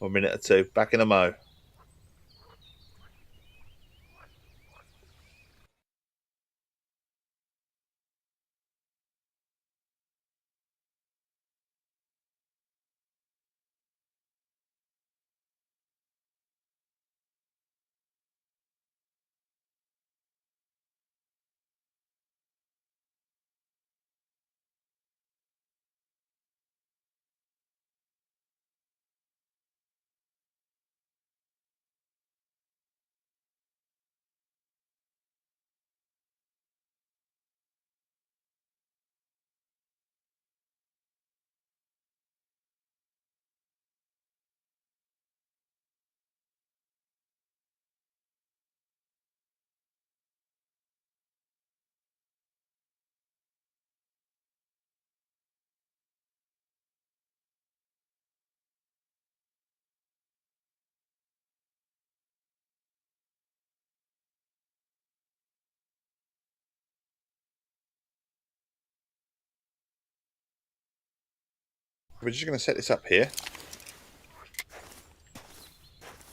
Or a minute or two. Back in a mo. We're just going to set this up here.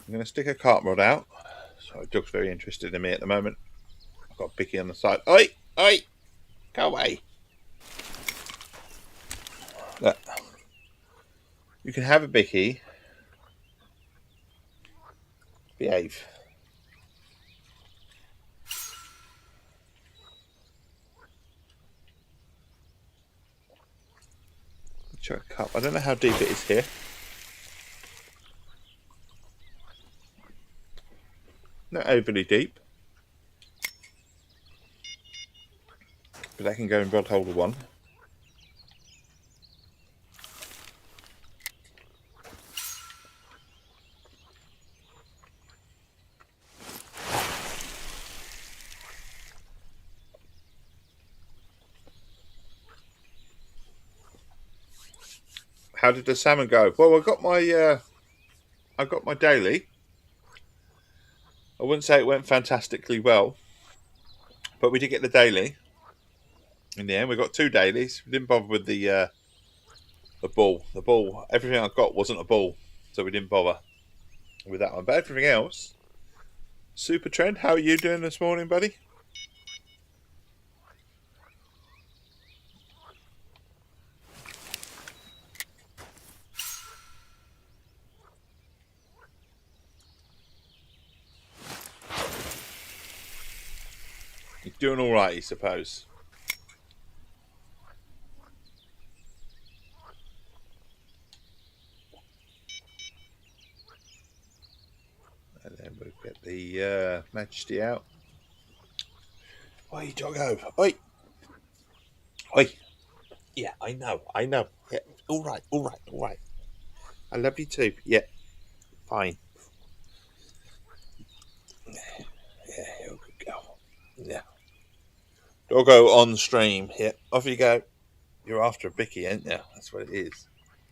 I'm going to stick a carp rod out. Sorry, dog's very interested in me at the moment. I've got a bicky on the side. Oi! Oi! Go away! Look. You can have a bicky. Behave. Try a cup. I don't know how deep it is here. Not overly deep. But that can go in rod holder 1. How did the salmon go? Well, I got my daily. I wouldn't say it went fantastically well, but we did get the daily. In the end, we got 2 dailies. We didn't bother with the ball. The ball, everything I got wasn't a ball, so we didn't bother with that one. But everything else, super trend. How are you doing this morning, buddy? You're doing all right, I suppose. And then we'll get the Majesty out. Oi, doggo. Oi. Oi. Yeah, I know. Yeah, all right. I love you too. Yeah, fine. Yeah, you're a good girl. Yeah. Doggo on stream. Yeah, off you go. You're after a bicky, ain't you? That's what it is.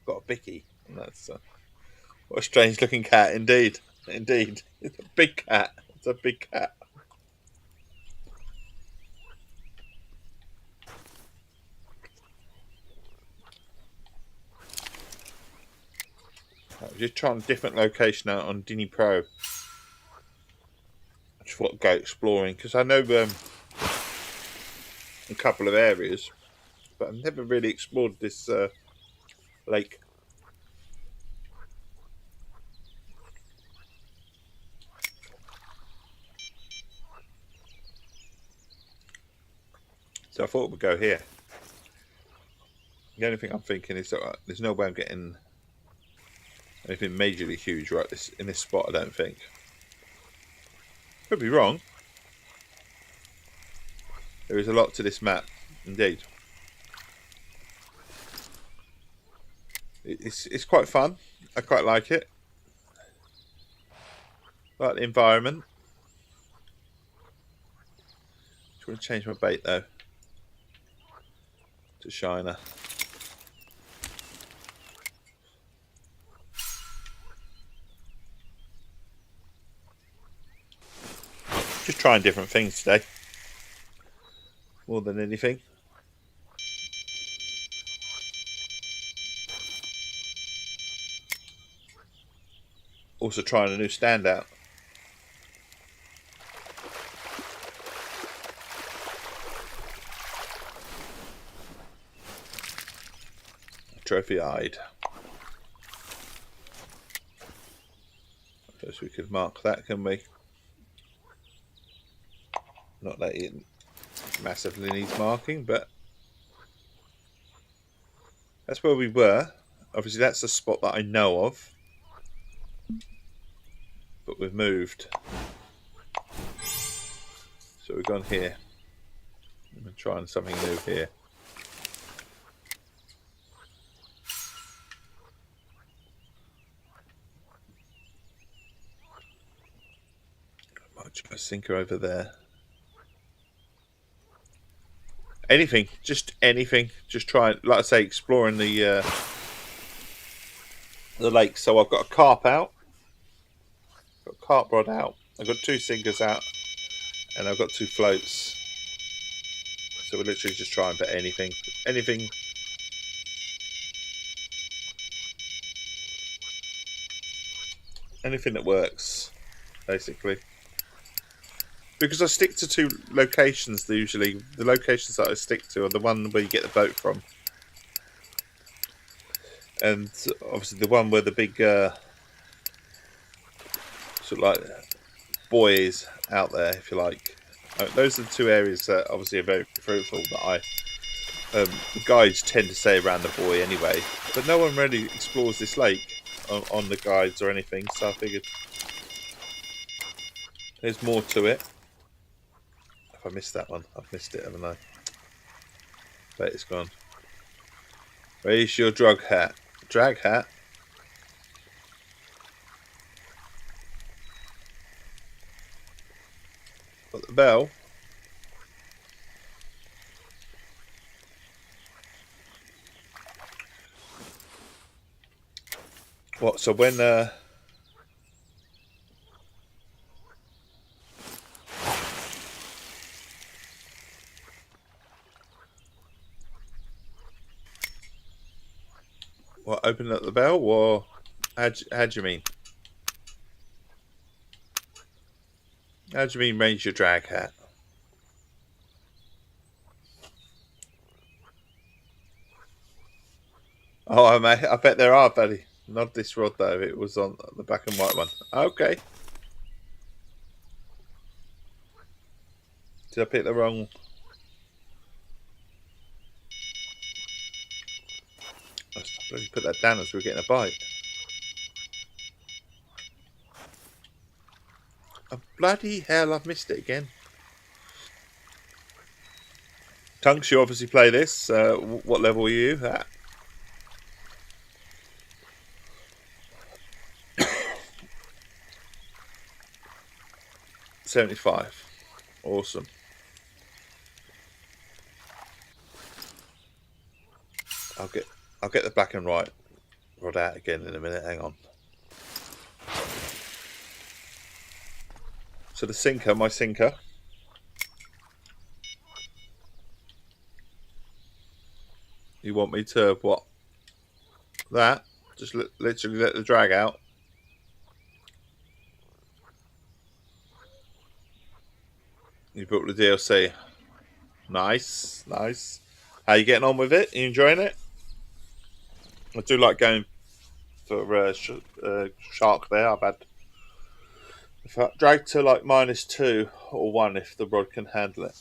Got a bicky. And that's what a strange looking cat, indeed. Indeed. It's a big cat. It's a big cat. I was just trying a different location out on Dinny Pro. I just thought I'd go exploring because I know a couple of areas, but I've never really explored this lake. So I thought we'd go here. The only thing I'm thinking is that there's no way I'm getting anything majorly huge right in this spot, I don't think. Could be wrong. There is a lot to this map, indeed. It's quite fun. I quite like it. I like the environment. Just want to change my bait though to shiner. Just trying different things today, more than anything. Also trying a new standout. Trophy-eyed. I suppose we could mark that, can we? Not that it massively needs marking, but that's where we were. Obviously, that's the spot that I know of, but we've moved. So we've gone here. I'm trying something new here. I might try a sinker over there. Anything, just anything. Just try, like I say, exploring the lake. So I've got a carp out, got a carp rod out. I've got 2 sinkers out, and I've got 2 floats. So we're literally just trying for anything. Anything that works, basically. Because I stick to 2 locations usually. The locations that I stick to are the one where you get the boat from. And obviously the one where the big sort of like buoy is out there, if you like. Those are the 2 areas that obviously are very fruitful that the guides tend to stay around the buoy anyway. But no one really explores this lake on the guides or anything, so I figured there's more to it. If I missed that one, I've missed it, haven't I? Bet it's gone. Where's your drug hat? Drag hat? Got the bell? What, so when what, open up the bell, or how do you mean? How do you mean raise your drag hat? Oh, I bet there are, buddy. Not this rod though. It was on the black and white one. Okay. Did I pick the wrong? I bloody put that down as we were getting a bite. Oh, bloody hell! I've missed it again. Tunks, you obviously play this. What level are you at? $75. Awesome. I'll get the black and white rod out again in a minute. Hang on. So the sinker, my sinker. You want me to what? That? Just literally let the drag out. You built the DLC. Nice, nice. How you getting on with it? You enjoying it? I do like going for shark there. I've had if I drag to like -2 or 1 if the rod can handle it.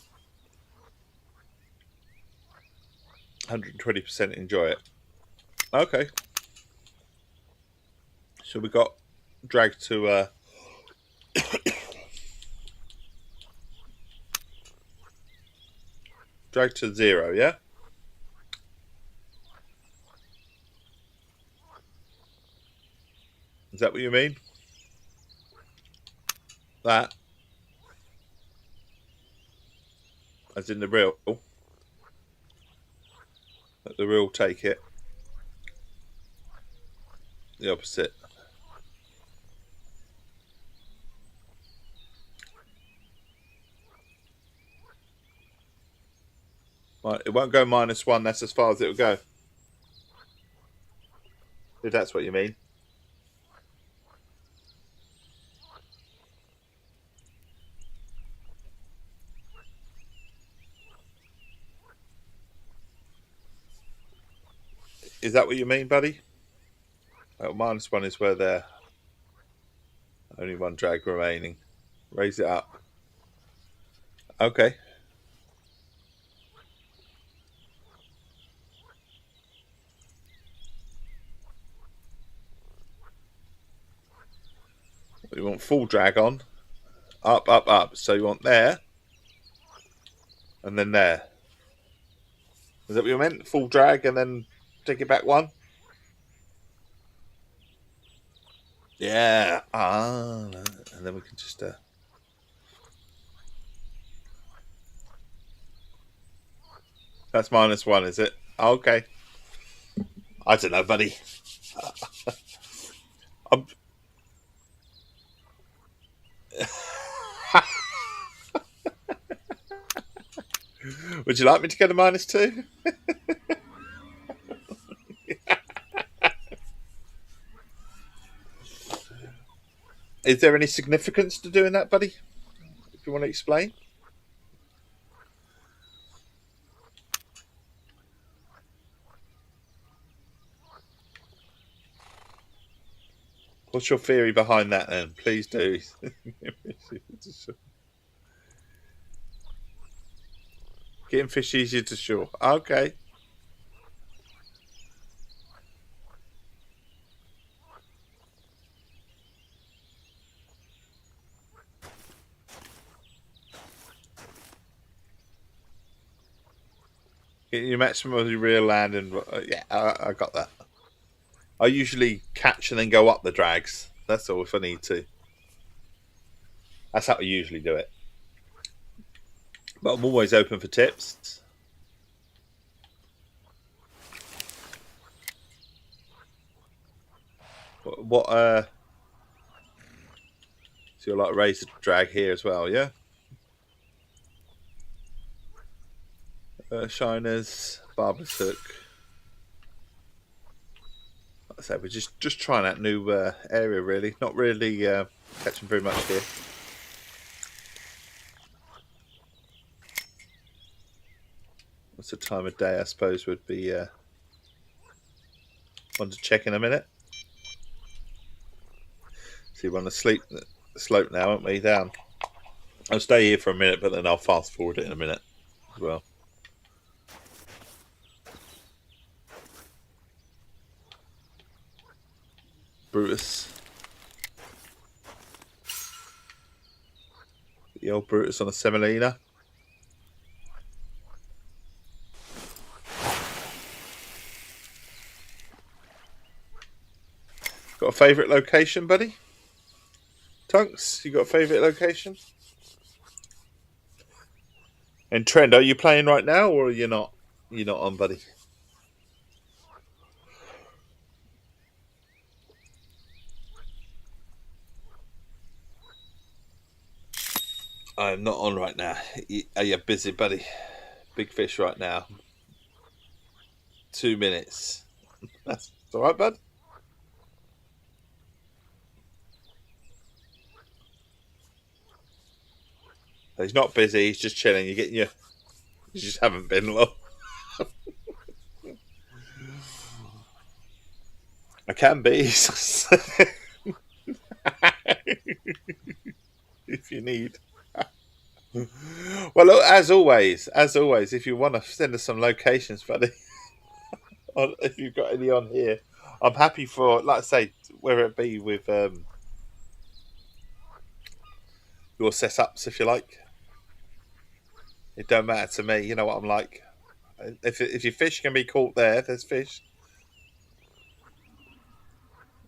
120% enjoy it. Okay. So we got drag to drag to 0, yeah? Is that what you mean? That? As in the reel? Let the reel take it. The opposite. Right, it won't go -1, that's as far as it'll go. If that's what you mean. Is that what you mean, buddy? -1 is where there only 1 drag remaining. Raise it up. Okay. You want full drag on. Up, up, up. So you want there. And then there. Is that what you meant? Full drag and then take it back 1? Yeah. And then we can just... That's -1, is it? Okay. I don't know, buddy. Would you like me to go to -2? Is there any significance to doing that, buddy? If you want to explain. What's your theory behind that then? Please do. Getting fish easier to shore. Okay. Getting your maximum of your real land and yeah, I got that. I usually catch and then go up the drags. That's all if I need to. That's how I usually do it. But I'm always open for tips. So you're like razor drag here as well, yeah? Shiners, barber's hook. Like I said, we're just trying that new area really. Not really catching very much here. What's the time of day? I suppose would be one to check in a minute. See, we're on the slope now, aren't we? Down. I'll stay here for a minute, but then I'll fast forward it in a minute as well. Brutus. The old Brutus on a semolina. Got a favourite location, buddy? Tunks, you got a favourite location? And Trend, are you playing right now or are you not? You're not on, buddy. I'm not on right now. Are you busy, buddy? Big fish right now. 2 minutes. That's all right, bud. He's not busy. He's just chilling. You're getting your. You just haven't been long. I can be. If you need. Well, look, as always, if you want to send us some locations, buddy, if you've got any on here, I'm happy for, like I say, whether it be with your setups, if you like. It don't matter to me. You know what I'm like. If your fish can be caught there, there's fish.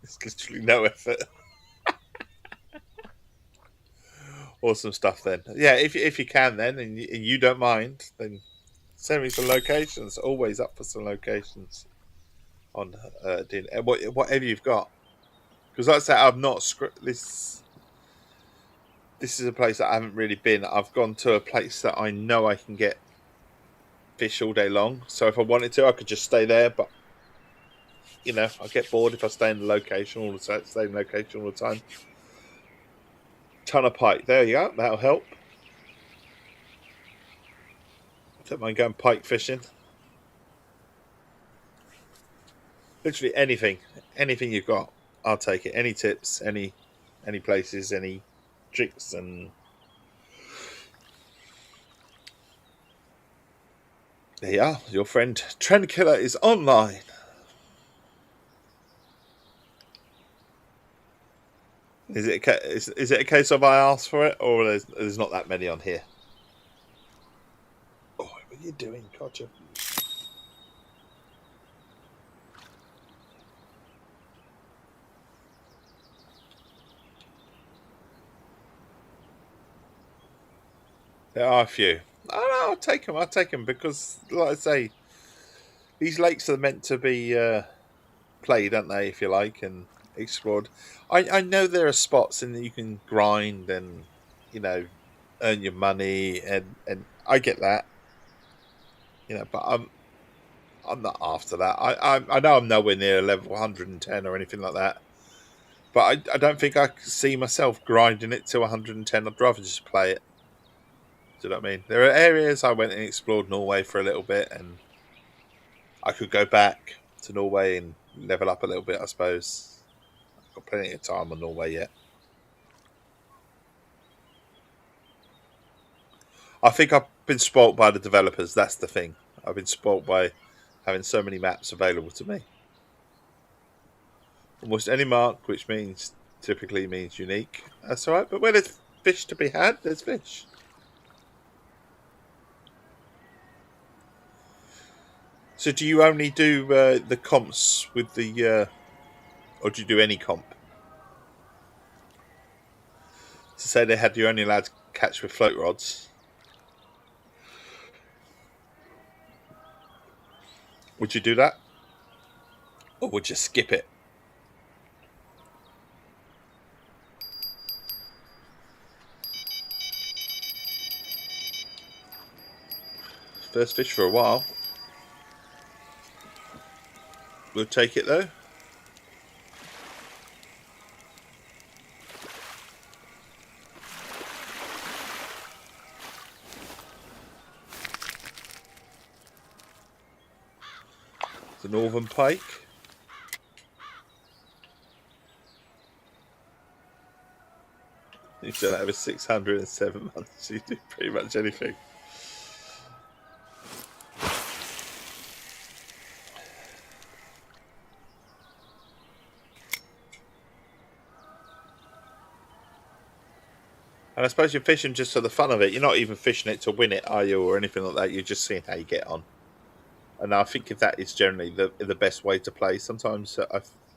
It's literally no effort. Awesome stuff then. Yeah, if you can then, and you don't mind, then send me some locations. Always up for some locations on whatever you've got. Because like I say, I've not this. This is a place that I haven't really been. I've gone to a place that I know I can get fish all day long. So if I wanted to, I could just stay there. But you know, I get bored if I stay in the location all the same location all the time. Ton of pike. There you go. That'll help. Don't mind going pike fishing. Literally anything you've got, I'll take it. Any tips, any places, any tricks, and there you are. Your friend Trend Killer is online. Is it a case of I asked for it, or there's not that many on here? Oh, what are you doing, Gotcha? There are a few. I'll take them. I'll take them because, like I say, these lakes are meant to be played, aren't they? If you like, and explored. I know there are spots in that you can grind and earn your money, and I get that, but I'm not after that. I know I'm nowhere near level 110 or anything like that. But I don't think I see myself grinding it to 110. I'd rather just play it. Do you know what I mean? There are areas I went and explored Norway for a little bit, and I could go back to Norway and level up a little bit, I suppose. I've got plenty of time on Norway yet. I think I've been spoilt by the developers. That's the thing. I've been spoilt by having so many maps available to me. Almost any mark, which typically means unique. That's all right. But where there's fish to be had, there's fish. So do you only do the comps with the, or do you do any comp? To say they had you only allowed to catch with float rods. Would you do that? Or would you skip it? First fish for a while. We'll take it though. The northern pike. You said over 607 months. You do pretty much anything. And I suppose you're fishing just for the fun of it. You're not even fishing it to win it, are you, or anything like that? You're just seeing how you get on. And I think if that is generally the best way to play. Sometimes,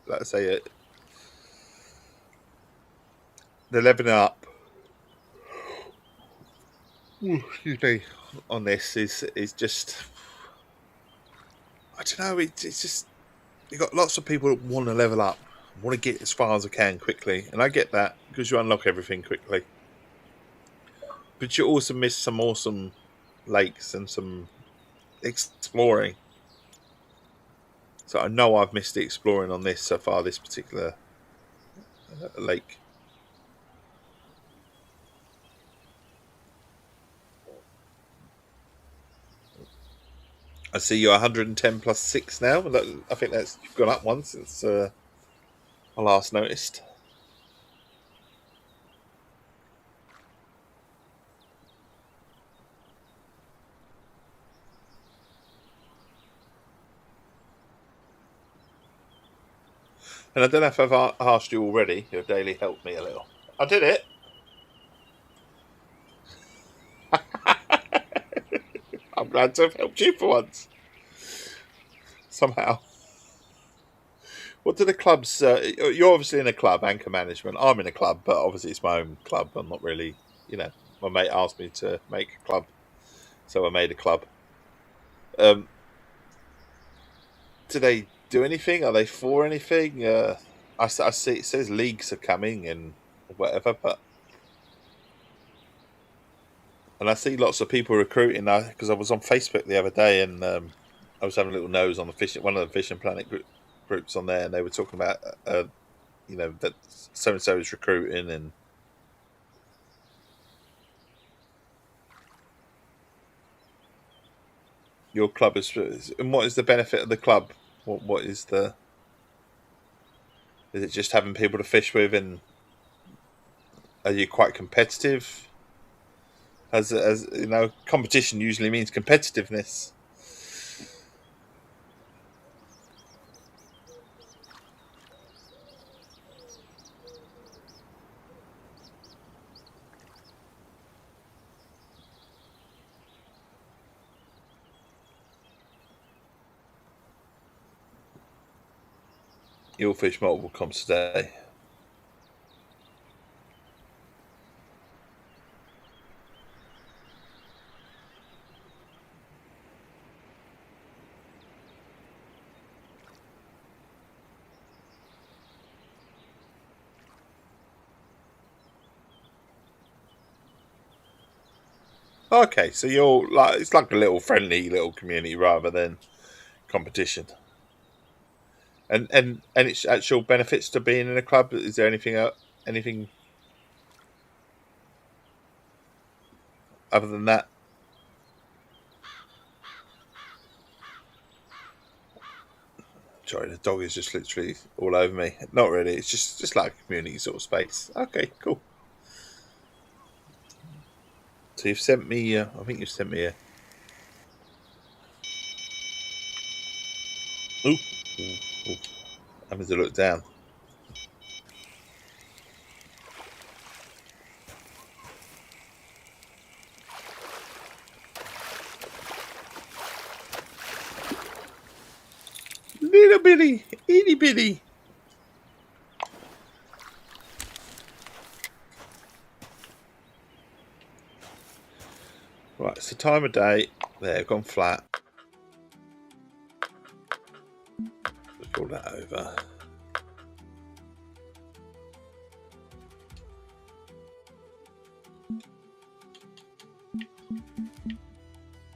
like I say, the leveling up. Excuse me. On this is just, I don't know. It's just, you got lots of people that want to level up, want to get as far as I can quickly, and I get that because you unlock everything quickly. But you also miss some awesome lakes and some exploring. So I know I've missed the exploring on this so far, this particular lake. I see you're 110 plus 6 now. I think that's you've gone up one since I last noticed. And I don't know if I've asked you already. Your daily helped me a little. I did it. I'm glad to have helped you for once. Somehow. What do the clubs... you're obviously in a club, Anchor Management. I'm in a club, but obviously it's my own club. I'm not really... my mate asked me to make a club. So I made a club. Do they do anything? Are they for anything? I see it says leagues are coming and whatever, and I see lots of people recruiting now because I was on Facebook the other day and I was having a little nose on one of the Fishing Planet groups on there, and they were talking about that so and so is recruiting and. Your club is, and what is the benefit of the club? What is the? Is it just having people to fish with, and are you quite competitive? As competition usually means competitiveness. You'll fish multiple comps today. Okay, so you're it's like a little friendly little community rather than competition. And its actual benefits to being in a club. Is there anything other than that? Sorry, the dog is just literally all over me. Not really. It's just like a community sort of space. Okay, cool. So you've sent me. I think you've sent me a. Ooh, ooh, ooh. I'm going to look down. Little bitty, itty bitty. Right, it's the time of day. There, gone flat. Pull that over.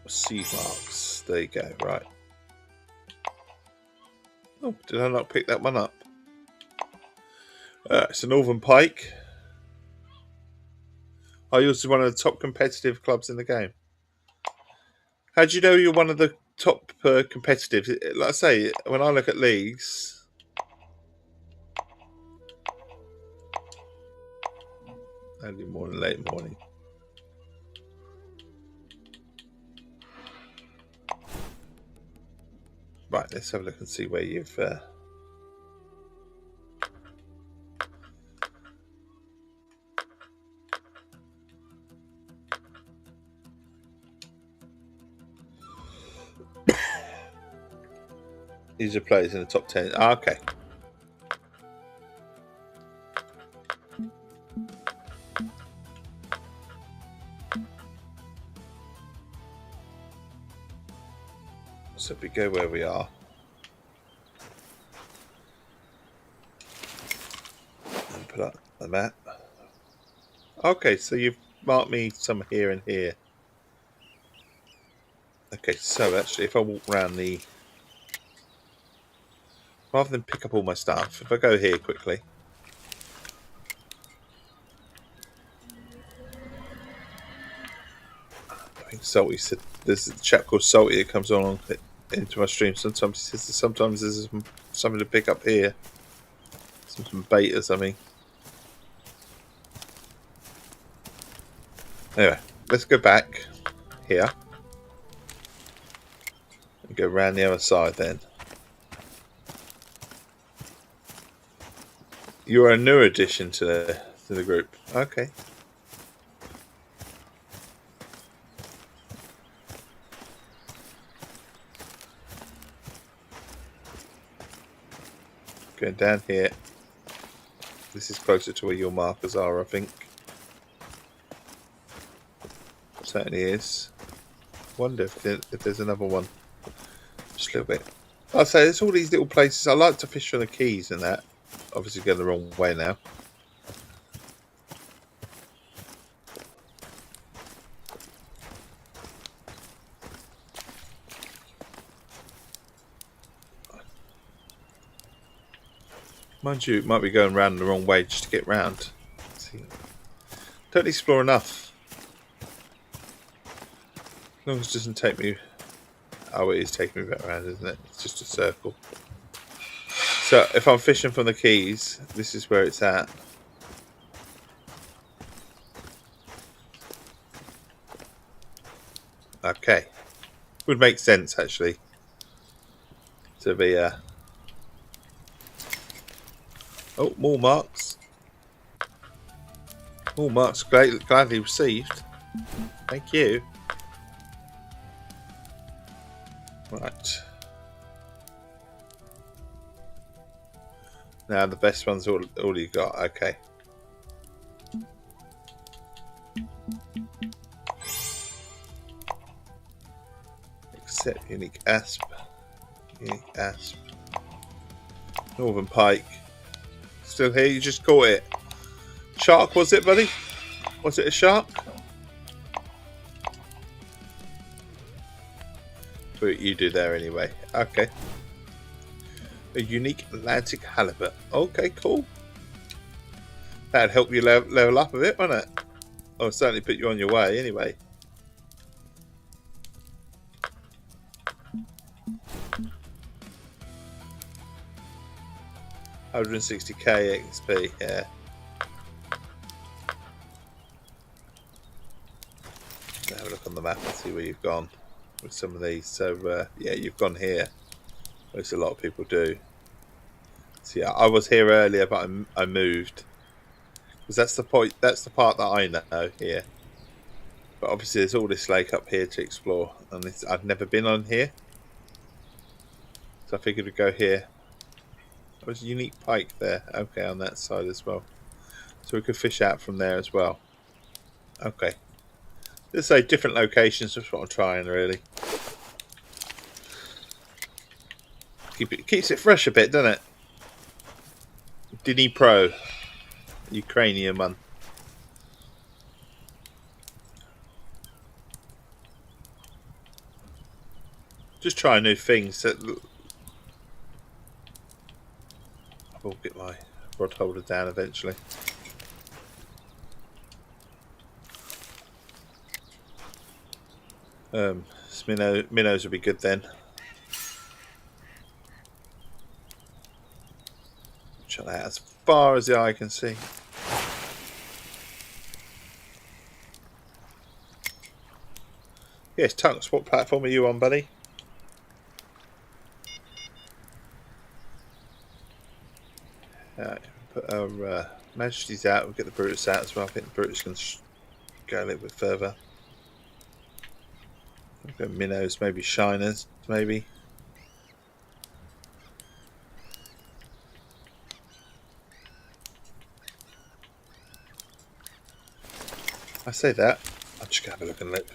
Sea marks. There you go. Right. Oh, did I not pick that one up? It's a Northern Pike. Oh, yours is one of the top competitive clubs in the game. How do you know you're one of the top competitive? Like I say, when I look at leagues, early morning, late morning. Right, let's have a look and see where you've. These are players in the top 10. Ah, okay. So if we go where we are. And put up the map. Okay, so you've marked me some here and here. Okay, so actually if I walk around the... Rather than pick up all my stuff, if I go here quickly. I think Salty said there's a chap called Salty that comes on into my stream. Sometimes there's something to pick up here. Some bait or something. Anyway, let's go back here. And go around the other side then. You're a new addition to the group. Okay. Going down here. This is closer to where your markers are, I think. Certainly is. Wonder if there's another one. Just a little bit. Like I say, there's all these little places. I like to fish for the keys and that. Obviously going the wrong way now. Mind you, it might be going round the wrong way just to get round. See, don't explore enough. As long as it doesn't take me... Oh, it is taking me back around, isn't it? It's just a circle. So, if I'm fishing from the keys, this is where it's at. Okay. Would make sense, actually. To be... Oh, more marks. More marks gladly received. Thank you. Right. Now the best one's all you got. Okay. Accept unique asp. Unique asp. Northern Pike. Still here? You just caught it. Shark, was it, buddy? Was it a shark? What you do there anyway. Okay. A unique Atlantic halibut. Okay, cool. That'd help you level up a bit, wouldn't it? Or certainly put you on your way anyway. $160k XP, yeah. Have a look on the map and see where you've gone with some of these. So yeah, you've gone here, which a lot of people do. So yeah, I was here earlier, but I moved because that's the point. That's the part that I know here. But obviously, there's all this lake up here to explore, and I've never been on here, so I figured we'd go here. There's a unique pike there. Okay, on that side as well, so we could fish out from there as well. Okay, let's say different locations. That's what I'm trying really. Keeps it fresh a bit, doesn't it? Dnipro, Ukrainian one. Just try new things. I will get my rod holder down eventually. Minnows would be good then. Shut out as far as the eye can see. Yes, Tunks, what platform are you on, buddy? Put our Majesty's out. We'll get the Brutus out as well. I think the Brutus can go a little bit further. We'll go minnows, maybe shiners, maybe. I say that. I'm just going to have a look and look.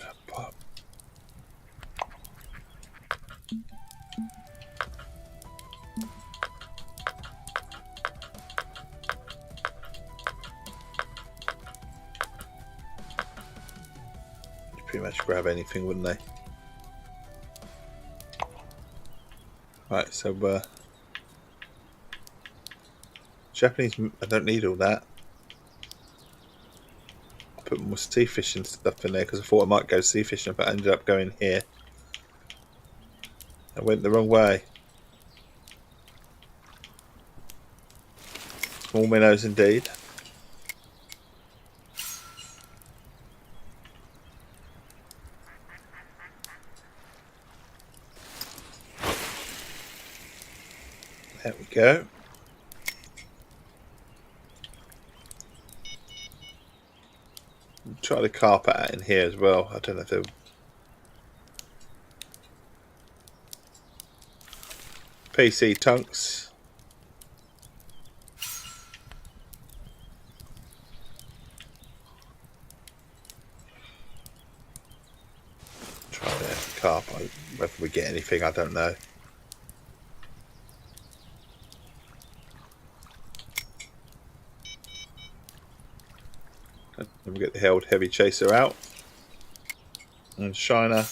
Pretty much grab anything, wouldn't they? Right, so Japanese, I don't need all that. I put more sea fishing stuff in there because I thought I might go sea fishing, but I ended up going here. I went the wrong way. Small minnows indeed. There we go. Try the carpet out in here as well. I don't know if they'll... PC Tunks. Try the carpet. Whether we get anything, I don't know. Then we get the held heavy chaser out. And shiner.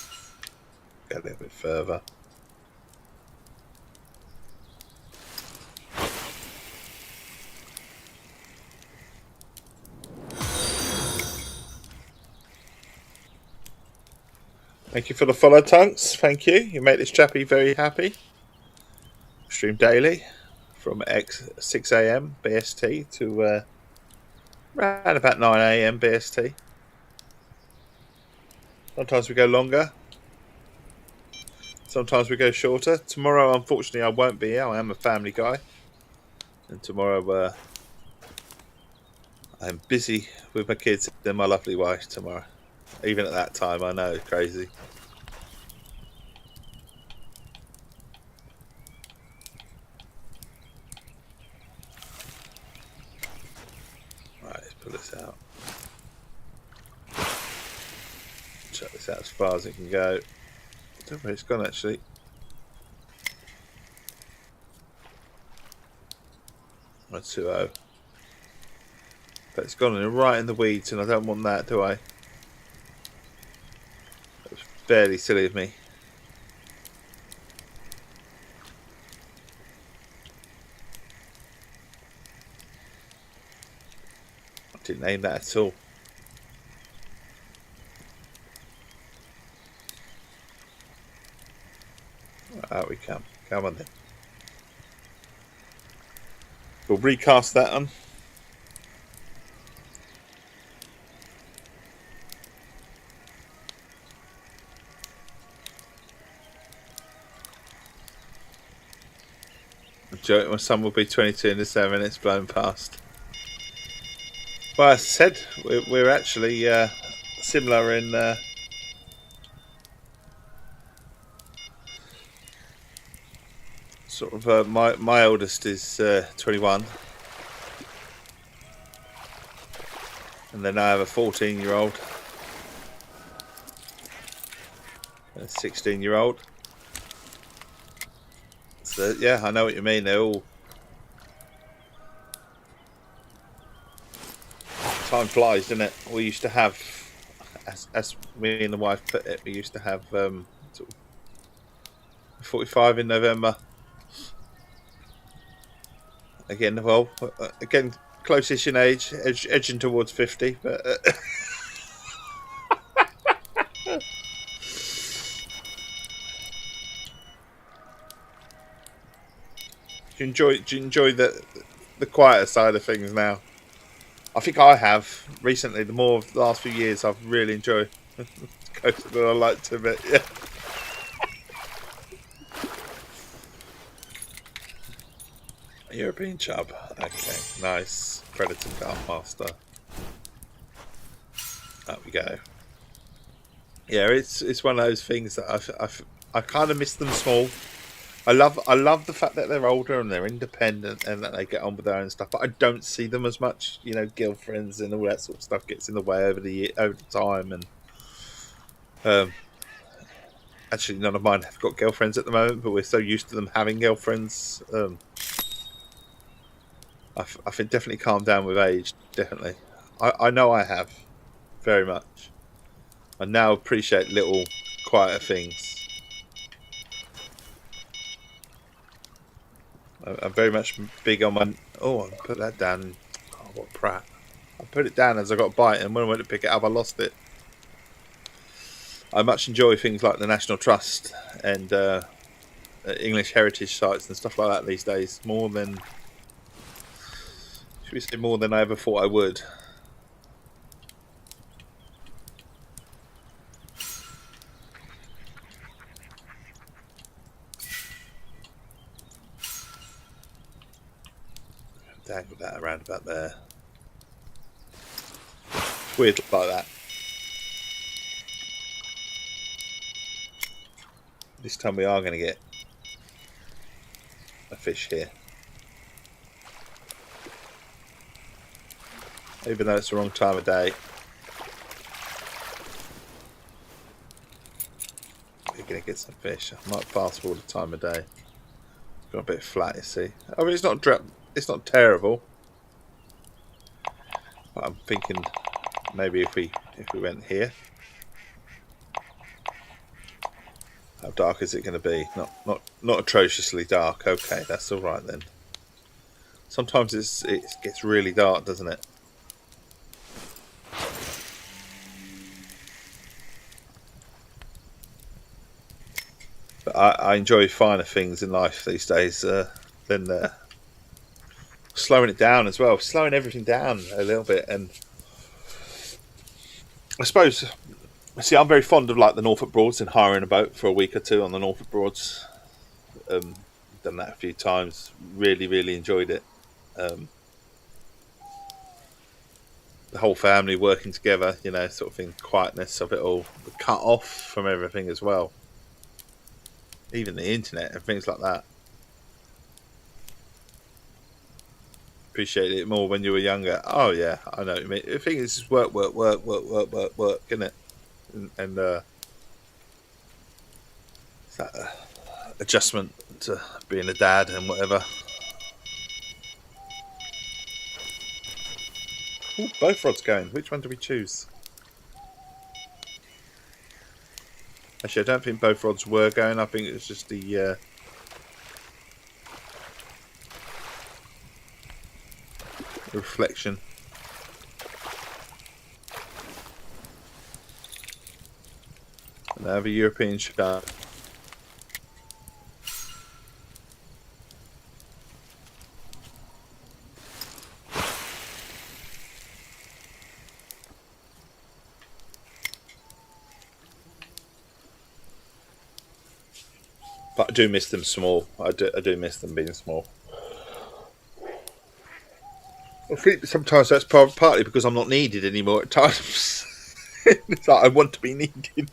Go a little bit further. Thank you for the follow, Tunks. Thank you. You make this chappy very happy. Stream daily from 6 AM BST to around about 9 AM BST. Sometimes we go longer. Sometimes we go shorter. Tomorrow, unfortunately, I won't be here. I am a family guy. And tomorrow, I'm busy with my kids and my lovely wife tomorrow. Even at that time, I know, crazy. Right, let's pull this out. Check this out as far as it can go. I don't know where it's gone actually. Oh, 2-0. But it's gone right in the weeds, and I don't want that, do I? That's fairly silly of me. Didn't aim that at all. Out we come. Come on then. We'll recast that on. Joke, my son will be 22 in the 7 minutes blown past. Well, as I said, we're actually similar in sort of. My eldest is 21, and then I have a 14-year-old, a 16-year-old. So yeah, I know what you mean. They're all time flies, doesn't it? We used to have, as me and the wife put it, we used to have sort of 45 in November. Again, well, again, close-ish in age, edging towards 50, but. Do you enjoy the quieter side of things now? I think I have recently. The more of the last few years, I've really enjoyed closer than I like to admit. Yeah. European chub. Okay, nice. Predator Craftmaster. Up we go. Yeah, it's one of those things that I kind of miss them small. I love the fact that they're older and they're independent and that they get on with their own stuff. But I don't see them as much. You know, girlfriends and all that sort of stuff gets in the way over the time. And actually, none of mine have got girlfriends at the moment, but we're so used to them having girlfriends. I think definitely calmed down with age. Definitely, I know I have very much. I now appreciate little quieter things. I'm very much big on my. Oh, I put that down. Oh, what prat! I put it down as I got a bite, and when I went to pick it up, I lost it. I much enjoy things like the National Trust and English heritage sites and stuff like that these days, more than. Should we say more than I ever thought I would? Dangle that around about there. Weird like that. This time we are going to get a fish here. Even though it's the wrong time of day. We're going to get some fish. I might fast forward the time of day. Got a bit flat, you see. I mean, it's not terrible. But I'm thinking maybe if we went here. How dark is it going to be? Not atrociously dark. Okay, that's all right then. Sometimes it gets really dark, doesn't it? But I enjoy finer things in life these days than slowing it down as well. Slowing everything down a little bit. And I suppose, see, I'm very fond of like the Norfolk Broads and hiring a boat for a week or two on the Norfolk Broads. Done that a few times. Really, really enjoyed it. The whole family working together, you know, sort of thing. Quietness of it all. Cut off from everything as well. Even the internet and things like that. Appreciated it more when you were younger. Oh yeah, I know what you mean. The thing is just work, isn't it? And it's that adjustment to being a dad and whatever. Ooh, both rods going. Which one do we choose? Actually, I don't think both rods were going. I think it was just the reflection. And have a European shove. But I do miss them small. I do miss them being small. I think sometimes that's partly because I'm not needed anymore at times. It's like I want to be needed.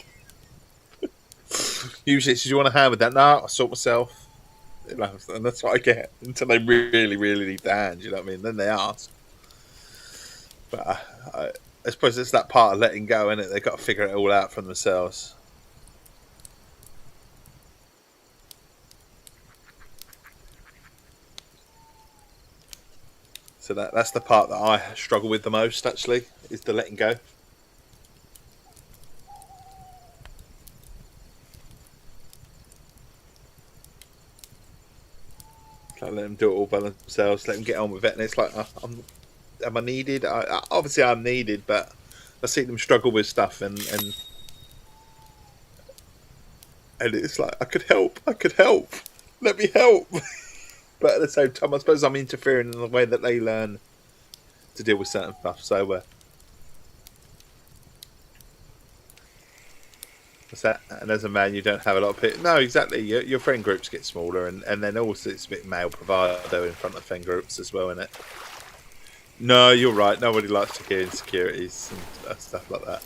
Usually it's, do you want a hand with that? No, I sort myself. You know, and that's what I get until they really, really need the hand. You know what I mean? Then they ask. But I suppose it's that part of letting go, isn't it? They've got to figure it all out for themselves. So that's the part that I struggle with the most, actually, is the letting go. Try to let them do it all by themselves, let them get on with it, and it's like, am I needed? Obviously, I'm needed, but I see them struggle with stuff, and it's like I could help, let me help. But at the same time, I suppose I'm interfering in the way that they learn to deal with certain stuff. So, what's that? And as a man, you don't have a lot of people. No, exactly. Your friend groups get smaller, and then also it's a bit male bravado in front of friend groups as well, isn't it? No, you're right. Nobody likes to hear insecurities and stuff like that.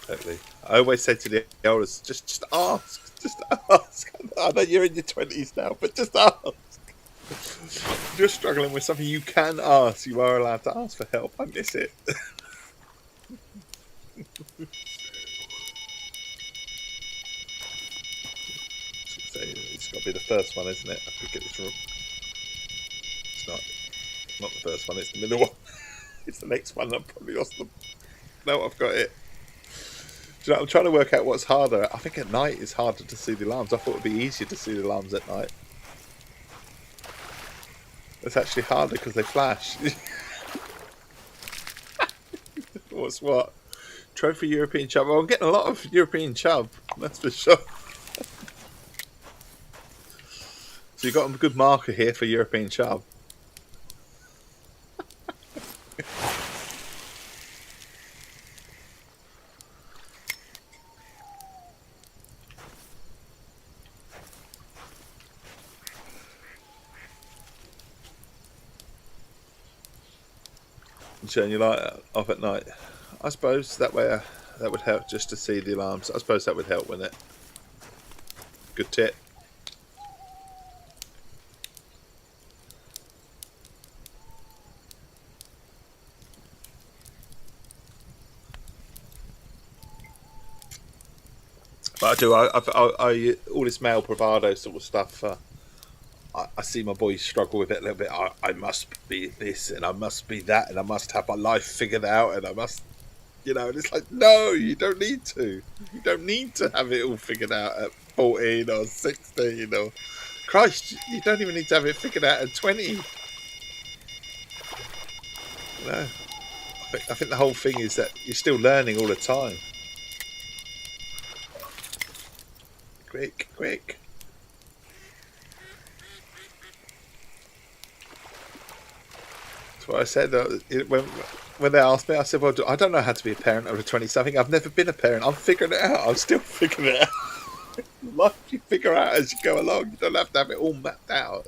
Totally. I always say to the elders, just ask. Just ask. I know you're in your 20s now, but just ask. If you're struggling with something, you can ask. You are allowed to ask for help. I miss it. It's got to be the first one, isn't it? I could get this wrong. It's not the first one. It's the middle one. It's the next one. I'm probably lost them. No, I've got it. Do you know, I'm trying to work out what's harder. I think at night it's harder to see the alarms. I thought it would be easier to see the alarms at night. It's actually harder because they flash. What's what? Trophy European chub. Well, I'm getting a lot of European chub, that's for sure. So you've got a good marker here for European chub. Turn your light off at night. I suppose that way that would help, just to see the alarms. I suppose that would help, wouldn't it? Good tip. But I do. I all this male bravado sort of stuff. I see my boys struggle with it a little bit. I must be this, and I must be that, and I must have my life figured out, and I must, and it's like, no, you don't need to. You don't need to have it all figured out at 14 or 16 or... Christ, you don't even need to have it figured out at 20. I think the whole thing is that you're still learning all the time. Quick. That's what I said. When they asked me, I said, well, I don't know how to be a parent over 20-something. I've never been a parent. I'm figuring it out. I'm still figuring it out. Life you figure out as you go along. You don't have to have it all mapped out.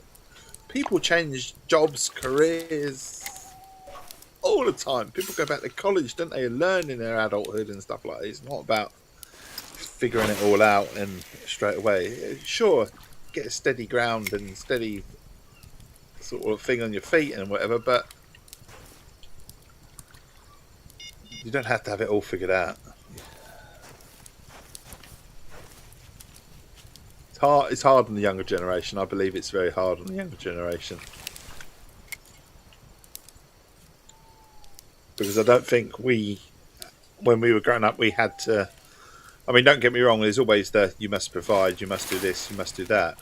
People change jobs, careers, all the time. People go back to college, don't they? Learn in their adulthood and stuff like that. It's not about figuring it all out and straight away. Sure, get a steady ground and steady sort of thing on your feet and whatever, but you don't have to have it all figured out. It's hard on the younger generation. I believe it's very hard on the younger generation. Because I don't think when we were growing up, we had to... I mean, don't get me wrong, there's always you must provide, you must do this, you must do that.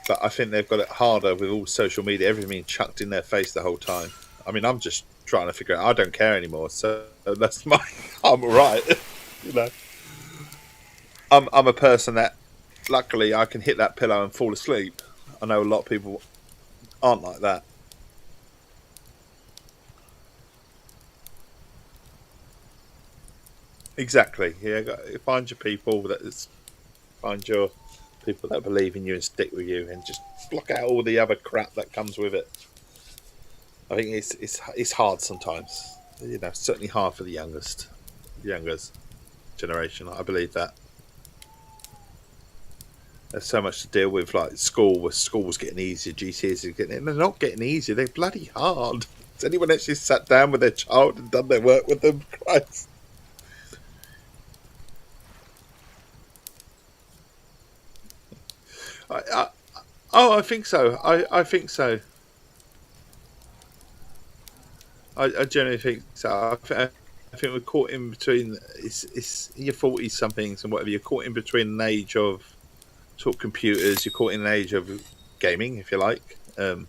But I think they've got it harder with all social media, everything being chucked in their face the whole time. I mean, I'm just trying to figure out. I don't care anymore, so that's my. I'm all right. You know, I'm a person that, luckily, I can hit that pillow and fall asleep. I know a lot of people aren't like that. Exactly. Yeah, find your people find your people that believe in you and stick with you, and just block out all the other crap that comes with it. I think it's hard sometimes. You know, certainly hard for the youngest generation. I believe that there's so much to deal with, like school's getting easier, GCSEs are getting. They're not getting easier. They're bloody hard. Has anyone actually sat down with their child and done their work with them? Christ. I, oh, I think so. I think so. I generally think so. I think we're caught in between. It's in your 40s somethings and whatever. You're caught in between an age of sort of computers. You're caught in an age of gaming, if you like. You're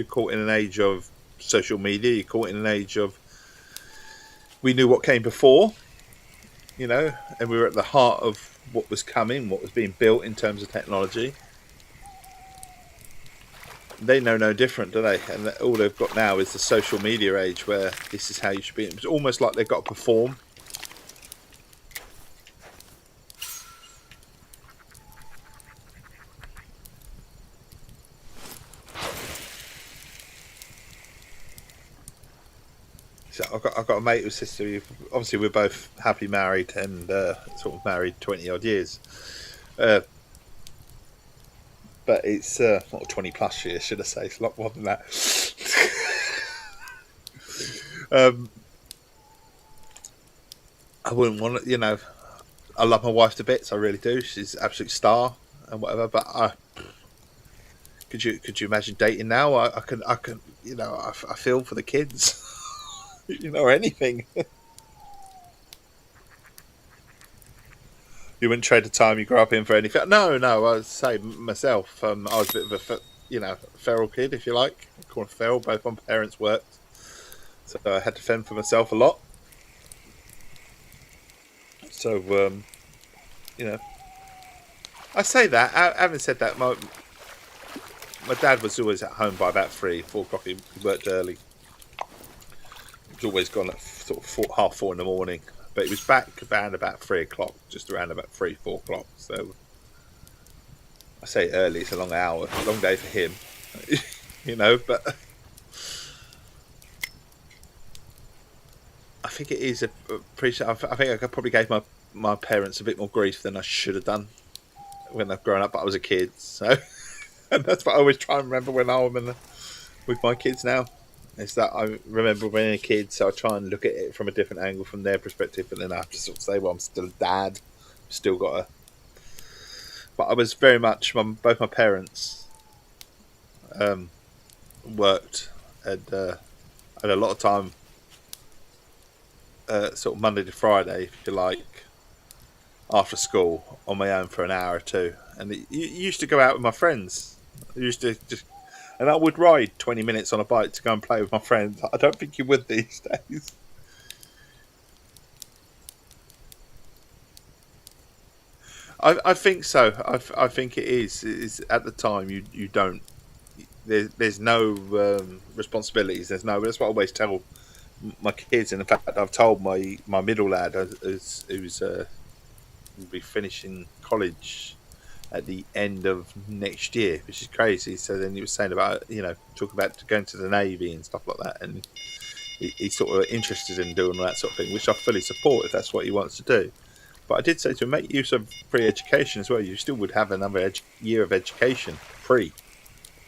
caught in an age of social media. You're caught in an age of we knew what came before, you know, and we were at the heart of what was coming, what was being built in terms of technology. They know no different, do they? And all they've got now is the social media age, where this is how you should be. It's almost like they've got to perform. So I've got a mate with a sister. Obviously, we're both happily married and sort of married 20 odd years. But it's not 20 plus years, should I say? It's a lot more than that. I wouldn't want to, you know. I love my wife to bits. I really do. She's an absolute star and whatever. But could you imagine dating now? I can, you know. I feel for the kids, you know, or anything. You wouldn't trade the time you grew up in for anything. No. I'd say myself. I was a bit of a, you know, feral kid, if you like. I call it feral. Both my parents worked, so I had to fend for myself a lot. So, you know, I say that. Having said that, my dad was always at home by about 3, 4 o'clock. He worked early. He was always gone at sort of 4:30 in the morning. But he was back around about 3 o'clock, just around about 3, 4 o'clock. So I say early, it's a long hour, a long day for him, you know. But I think it is appreciate. I think I probably gave my parents a bit more grief than I should have done when I've grown up. But I was a kid, so and that's what I always try and remember when I'm with my kids now. Is that I remember being a kid, so I try and look at it from a different angle from their perspective, but then I have to sort of say, well, I'm still a dad, still got a. But I was very much both my parents worked and had a lot of time, sort of Monday to Friday, if you like, after school on my own for an hour or two, and you used to go out with my friends. I used to just. And I would ride 20 minutes on a bike to go and play with my friends. I don't think you would these days. I think so. I think it is. It is at the time you don't. There's no responsibilities. There's no. That's what I always tell my kids. And in fact, I've told my middle lad who's will be finishing college at the end of next year, which is crazy. So then he was saying about, you know, talk about going to the Navy and stuff like that, and he's sort of interested in doing that sort of thing, which I fully support if that's what he wants to do. But I did say to him, make use of free education as well. You still would have another year of education free.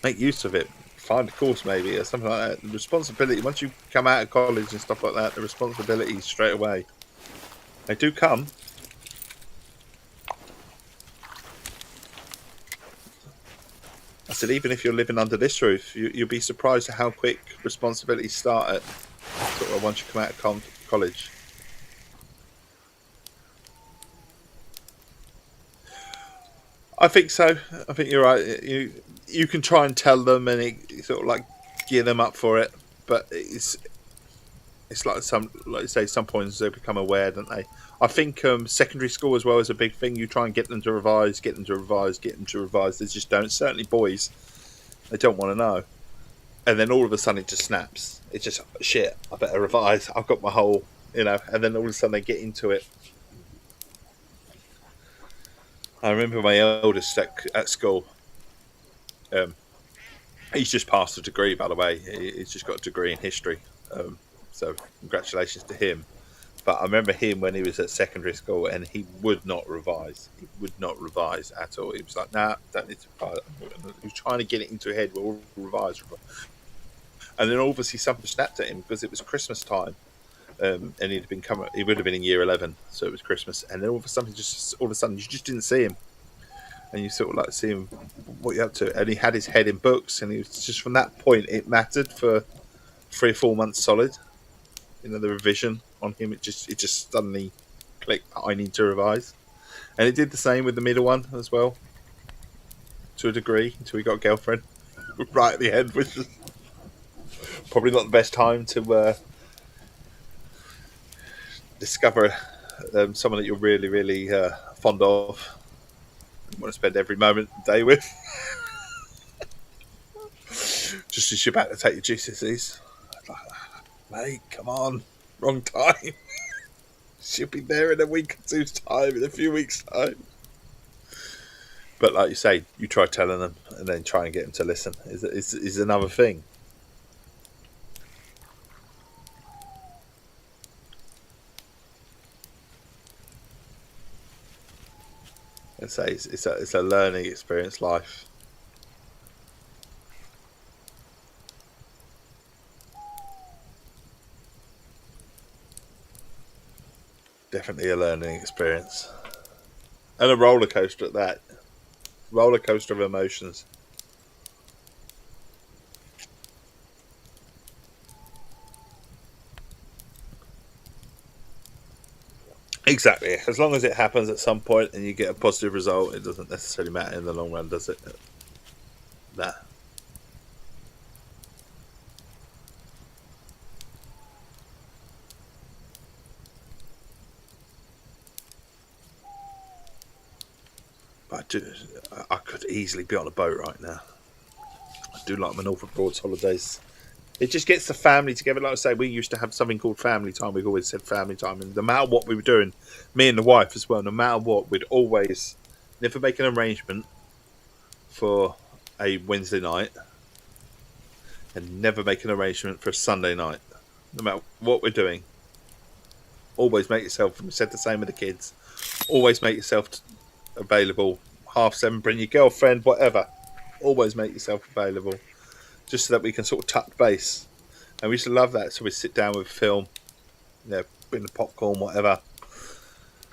Make use of it. Find a course maybe or something like that. The responsibility, once you come out of college and stuff like that, the responsibilities straight away, they do come. I said, even if you're living under this roof, you'll be surprised at how quick responsibilities start at sort of once you come out of college. I think so. I think you're right. You can try and tell them and sort of like gear them up for it, but it's like you say, some points they become aware, don't they? I think secondary school as well is a big thing. You try and get them to revise, get them to revise, get them to revise. They just don't. Certainly boys, they don't want to know. And then all of a sudden it just snaps. It's just, shit, I better revise. I've got my whole, and then all of a sudden they get into it. I remember my eldest at school. He's just passed a degree, by the way. He's just got a degree in history. So congratulations to him. But I remember him when he was at secondary school, and he would not revise. He would not revise at all. He was like, "Nah, don't need to revise." He was trying to get it into his head. We'll revise. And then obviously something snapped at him because it was Christmas time, and he would have been in year 11, so it was Christmas. And then all of a sudden you just didn't see him, and you sort of like see him, what you up to? And he had his head in books, and he was just, from that point it mattered for 3 or 4 months solid. The revision on him, it just suddenly clicked. I need to revise, and it did the same with the middle one as well, to a degree, until he got a girlfriend right at the end, which was probably not the best time to discover someone that you're really, really fond of, and want to spend every moment of the day with. Just as you're about to take your GCSEs. Mate, come on. Wrong time. She'll be there in a week or two's time, in a few weeks' time. But like you say, you try telling them and then try and get them to listen is another thing. And say it's a learning experience, life. Definitely a learning experience. And a roller coaster at that. Roller coaster of emotions. Exactly. As long as it happens at some point and you get a positive result, it doesn't necessarily matter in the long run, does it? Nah. But I could easily be on a boat right now. I do like my Norfolk Broads holidays. It just gets the family together. Like I say, we used to have something called family time. We've always said family time. And no matter what we were doing, me and the wife as well, no matter what, we'd always never make an arrangement for a Wednesday night and never make an arrangement for a Sunday night. No matter what we're doing, always make yourself, we said the same with the kids, always make yourself available. 7:30, bring your girlfriend, whatever. Always make yourself available, just so that we can sort of touch base. And we used to love that. So we sit down with a film, bring the popcorn, whatever.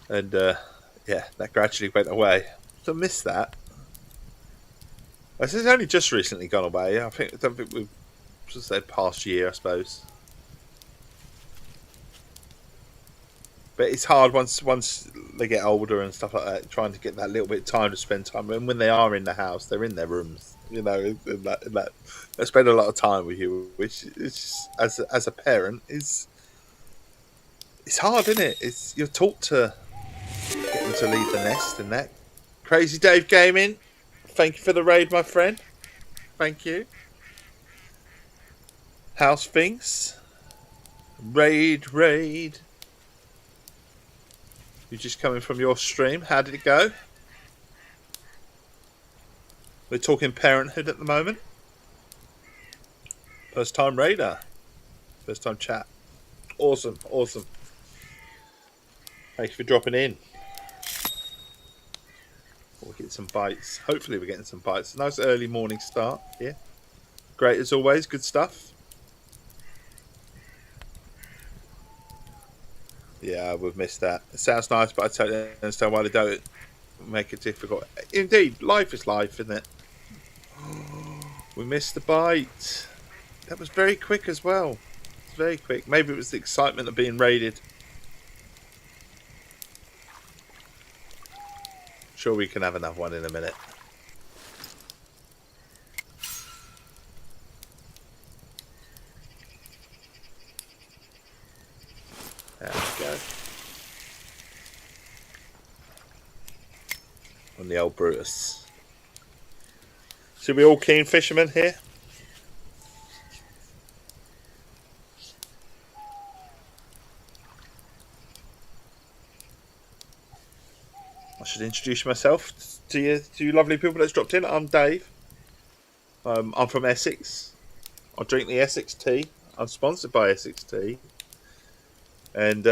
And that gradually went away. So I miss that. It's only just recently gone away. I don't think we've just said past year, I suppose. But it's hard once they get older and stuff like that, trying to get that little bit of time to spend time. And when they are in the house, they're in their rooms, in that they spend a lot of time with you, which is as a parent it's hard, isn't it? You're taught to get them to leave the nest and that. Crazy Dave Gaming, thank you for the raid, my friend. Thank you. House things. Raid. You're just coming from your stream. How did it go? We're talking parenthood at the moment. First time raider. First time chat. Awesome. Thank you for dropping in. We'll get some bites. Hopefully we're getting some bites. Nice early morning start here. Great as always. Good stuff. Yeah, we've missed that. It sounds nice, but I totally understand why they don't make it difficult. Indeed, life is life, isn't it? We missed the bite. That was very quick as well. It's very quick. Maybe it was the excitement of being raided. Sure, we can have another one in a minute. go. On the old Brutus. Should we all keen fishermen here? I should introduce myself to you lovely people that's dropped in. I'm Dave. I'm from Essex. I drink the Essex Tea. I'm sponsored by Essex Tea. And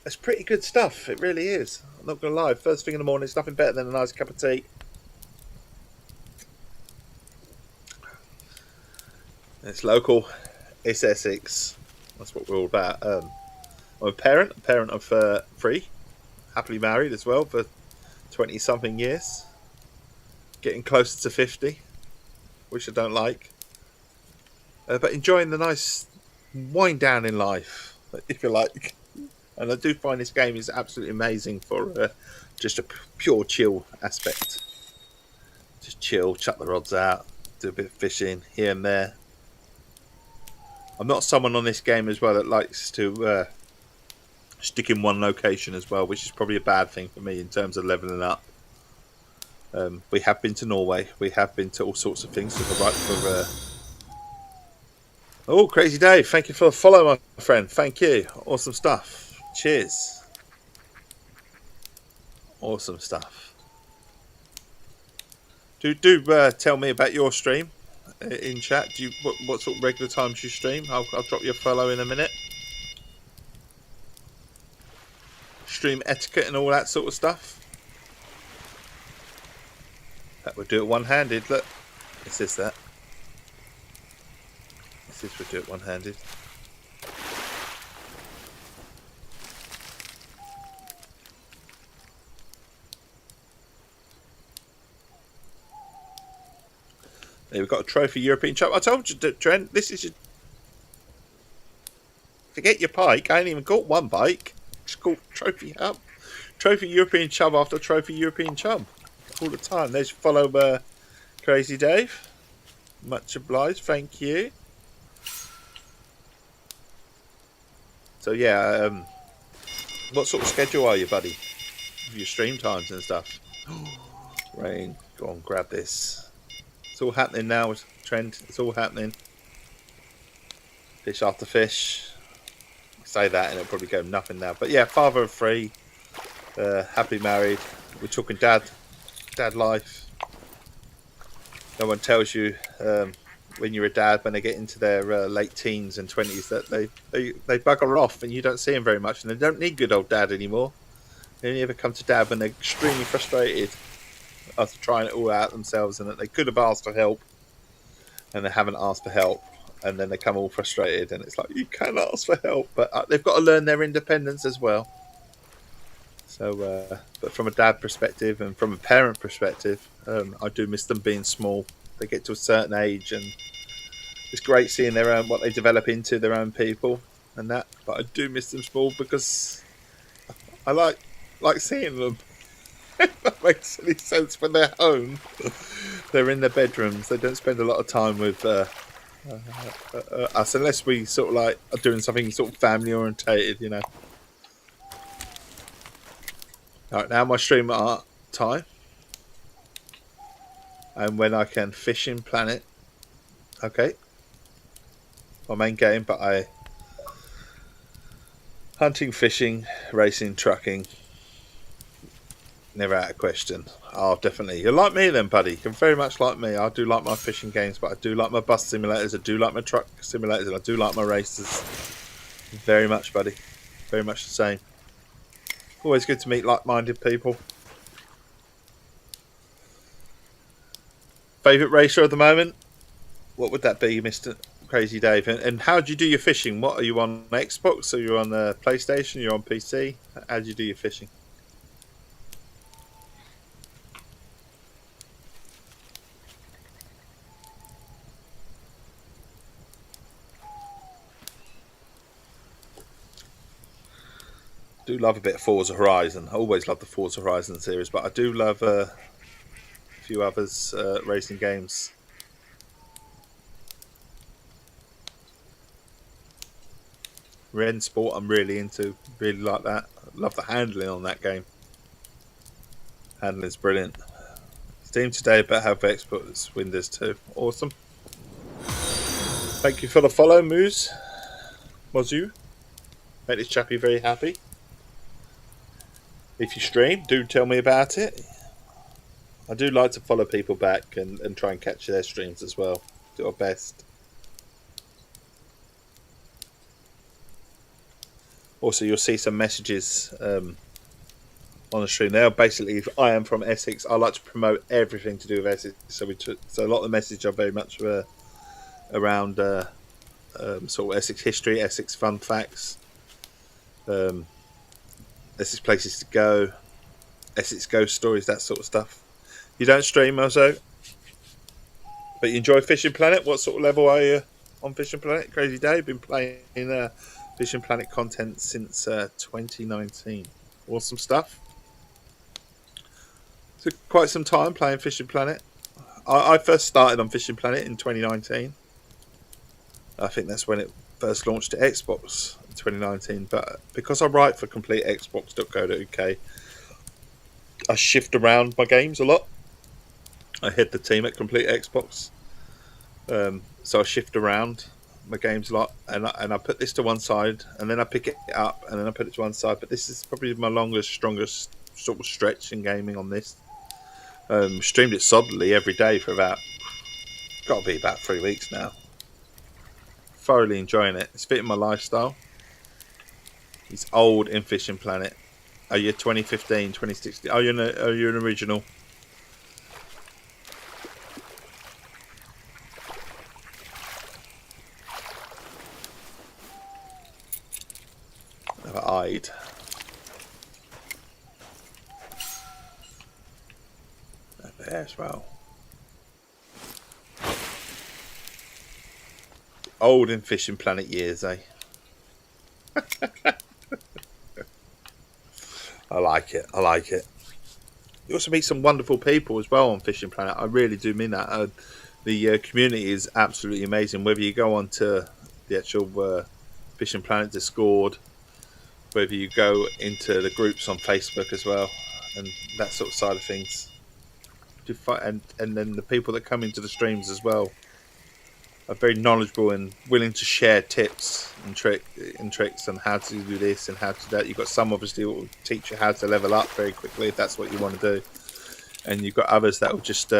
it's pretty good stuff. It really is. I'm not going to lie. First thing in the morning, it's nothing better than a nice cup of tea. It's local. It's Essex. That's what we're all about. I'm a parent of 3. Happily married as well for 20-something years. Getting closer to 50, which I don't like. But enjoying the nice wind down in life, if you like. And I do find this game is absolutely amazing for just a pure chill aspect. Just chill, chuck the rods out, do a bit of fishing here and there. I'm not someone on this game as well that likes to stick in one location as well, which is probably a bad thing for me in terms of leveling up. We have been to Norway. We have been to all sorts of things. Oh, Crazy Dave, thank you for the follow, my friend. Thank you. Awesome stuff. Cheers. Awesome stuff. Do tell me about your stream in chat. What sort of regular times you stream? I'll drop you a follow in a minute. Stream etiquette and all that sort of stuff. That would do it one-handed. Look, it says that. It says we do it one-handed. There, we've got a trophy European Cup. I told you, Trent, this is your... Forget your pike. I ain't even caught one pike. It's called Trophy Hub. Trophy European Chub after Trophy European Chub. All the time. There's follow Crazy Dave. Much obliged. Thank you. So yeah, what sort of schedule are you, buddy? Your stream times and stuff. Rain, go on, grab this. It's all happening now, Trent. It's all happening. Fish after fish. I say that and it'll probably go nothing now. But yeah, father of 3, happily married. We're talking dad life. No one tells you when you're a dad, when they get into their late teens and 20s, that they bugger off and you don't see them very much, and they don't need good old dad anymore. They only ever come to dad when they're extremely frustrated after trying it all out themselves, and that they could have asked for help and they haven't asked for help, and then they come all frustrated, and it's like, you can ask for help, but they've got to learn their independence as well. So, but from a dad perspective and from a parent perspective, I do miss them being small. They get to a certain age, and it's great seeing their own, what they develop into, their own people and that. But I do miss them small because I like seeing them. If that makes any sense. When they're home, they're in their bedrooms. They don't spend a lot of time with us, unless we sort of like are doing something sort of family orientated, you know. Alright, now my stream art time. And when I can fish in Planet. Okay. My main game, but hunting, fishing, racing, trucking. Never out of question. Oh, definitely. You're like me then, buddy. You're very much like me. I do like my fishing games, but I do like my bus simulators. I do like my truck simulators, and I do like my races. Very much, buddy. Very much the same. Always good to meet like-minded people. Favourite racer at the moment? What would that be, Mr. Crazy Dave? And how do you do your fishing? What are you on, Xbox? Are you on the PlayStation? You're on PC? How do you do your fishing? Do love a bit of Forza Horizon. I always love the Forza Horizon series, but I do love a few others racing games. Ren Sport I'm really into. Really like that. Love the handling on that game. Handling's brilliant. Steam today, but have Xbox Windows too. Awesome. Thank you for the follow, Moose. Mozu. Make this chappy very happy. If you stream, do tell me about it. I do like to follow people back and try and catch their streams as well. Do our best. Also, you'll see some messages on the stream there. Basically, if I am from Essex, I like to promote everything to do with Essex. So a lot of the messages are very much around sort of Essex history, Essex fun facts, Essex places to go, Essex ghost stories, that sort of stuff. You don't stream also, but you enjoy Fishing Planet. What sort of level are you on Fishing Planet? Crazy Day. Been playing Fishing Planet content since 2019. Awesome stuff. Took quite some time playing Fishing Planet. I first started on Fishing Planet in 2019. I think that's when it first launched to Xbox in 2019. But because I write for CompleteXbox.co.uk, I shift around my games a lot. I head the team at Complete Xbox, so I shift around my games a lot, and I put this to one side, and then I pick it up, and then I put it to one side. But this is probably my longest, strongest sort of stretch in gaming on this. Streamed it solidly every day for got to be about 3 weeks now. Thoroughly enjoying it. It's fitting my lifestyle. It's old in Fishing Planet. Are you 2015, 2016? Are you an original? Never eyed. There as well. Old in Fishing Planet years, eh? I like it. I like it. You also meet some wonderful people as well on Fishing Planet. I really do mean that. The community is absolutely amazing. Whether you go onto the actual Fishing Planet Discord, whether you go into the groups on Facebook as well, and that sort of side of things. And then the people that come into the streams as well are very knowledgeable and willing to share tips and tricks on how to do this and how to do that. You've got some obviously who will teach you how to level up very quickly if that's what you want to do, and you've got others that will just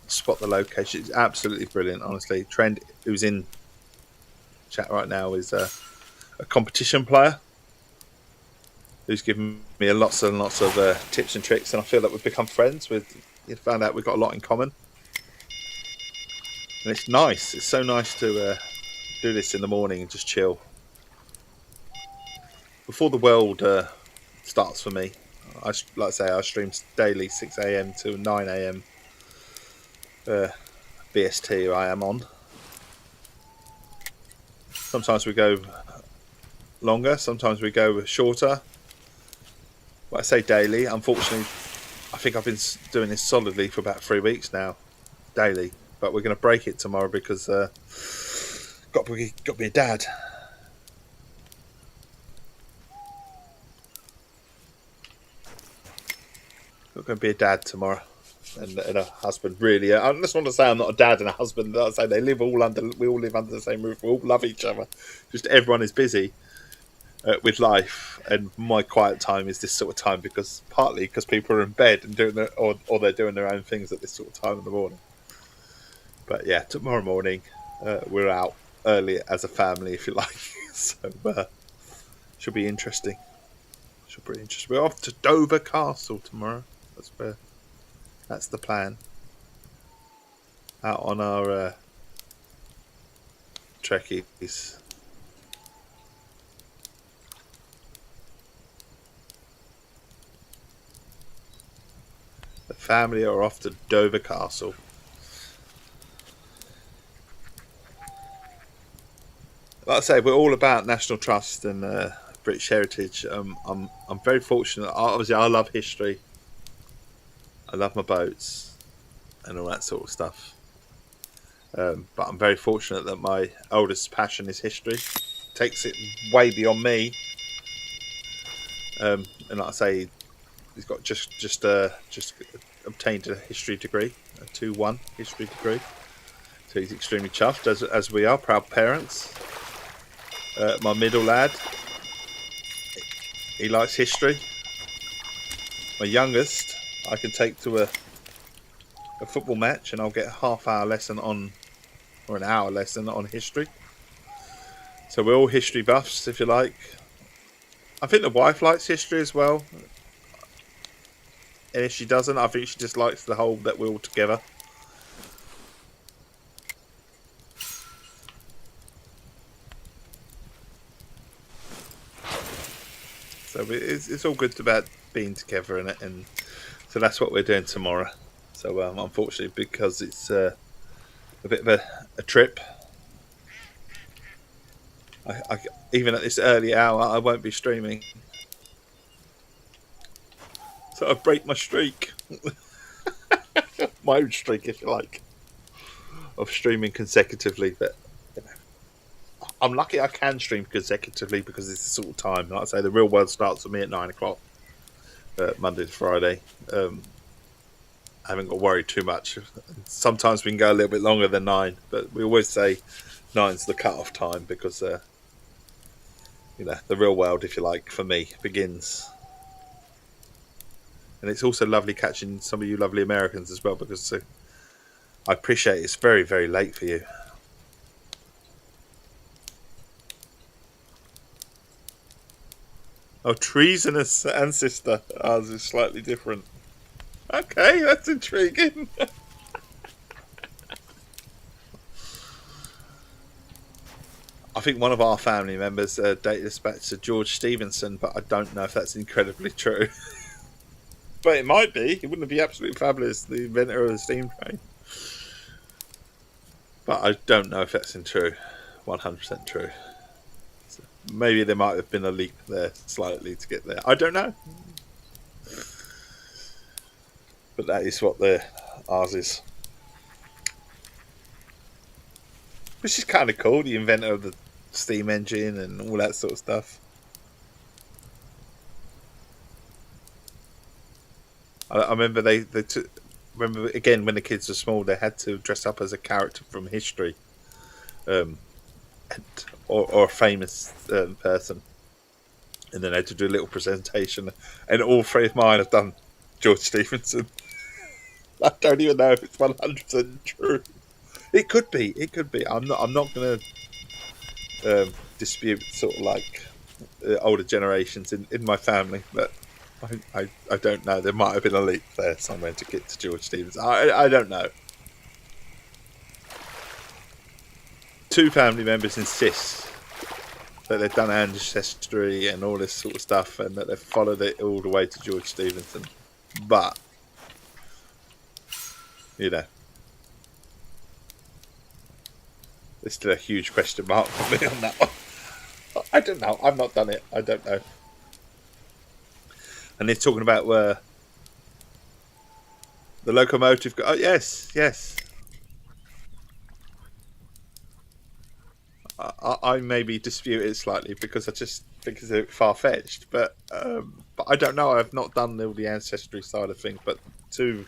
spot the location. It's absolutely brilliant, honestly. Trent, who's in chat right now, is a competition player who's given me lots and lots of tips and tricks, and I feel that we've become friends. You found out we've got a lot in common. And it's nice. It's so nice to do this in the morning and just chill. Before the world starts for me, like I say, I stream daily 6 a.m. to 9 a.m. BST I am on. Sometimes we go longer, sometimes we go shorter. But I say daily. Unfortunately, I think I've been doing this solidly for about 3 weeks now, daily. But we're going to break it tomorrow because got to be a dad. Got to be a dad tomorrow, and a husband. Really, I just want to say I'm not a dad and a husband. I say we all live under the same roof. We all love each other. Just everyone is busy with life, and my quiet time is this sort of time partly because people are in bed and doing or they're doing their own things at this sort of time in the morning. But yeah, tomorrow morning we're out early as a family, if you like. So should be interesting. Should be interesting. We're off to Dover Castle tomorrow. That's the plan. Out on our trekkies. The family are off to Dover Castle. Like I say, we're all about national trust and British heritage. I'm very fortunate. Obviously, I love history. I love my boats and all that sort of stuff. But I'm very fortunate that my oldest passion is history. takes it way beyond me. And like I say, he's got just obtained a history degree, a 2-1 history degree. So he's extremely chuffed, as we are, proud parents. My middle lad, he likes history. My youngest, I can take to a football match and I'll get a half-hour lesson on, or an hour lesson on history. So we're all history buffs, if you like. I think the wife likes history as well. And if she doesn't, I think she just likes the whole that we're all together. So it's all good about being together in it, and so that's what we're doing tomorrow. So unfortunately, because it's a bit of a trip, I even at this early hour, I won't be streaming. So I break my streak, my own streak, if you like, of streaming consecutively. But you know, I'm lucky I can stream consecutively because it's the sort of time. Like I say, the real world starts for me at 9 o'clock, Monday to Friday. I haven't got worried too much. Sometimes we can go a little bit longer than 9, but we always say 9's the cut-off time because, you know, the real world, if you like, for me, begins. And it's also lovely catching some of you lovely Americans as well, because I appreciate it's very, very late for you. Oh, treasonous ancestor. Ours is slightly different. Okay, that's intriguing. I think one of our family members dated us back to George Stevenson, but I don't know if that's incredibly true. But it might be. It wouldn't it be absolutely fabulous, the inventor of the steam train? But I don't know if that's true. 100% true. So maybe there might have been a leap there slightly to get there. I don't know. But that is what ours is. Which is kind of cool, the inventor of the steam engine and all that sort of stuff. I remember remember again when the kids were small, they had to dress up as a character from history, or a famous person, and then they had to do a little presentation. And all three of mine have done George Stevenson. I don't even know if it's 100% true. It could be. It could be. I'm not going to dispute sort of like older generations in my family, but I don't know. There might have been a leap there somewhere to get to George Stevens. I don't know. 2 family members insist that they've done ancestry and all this sort of stuff, and that they've followed it all the way to George Stevenson. But you know, there's still a huge question mark for me on that one. I don't know. I've not done it. I don't know. And they're talking about the locomotive. Oh, yes. I maybe dispute it slightly because I just think it's a bit far-fetched. But I don't know. I've not done all the ancestry side of things. But 2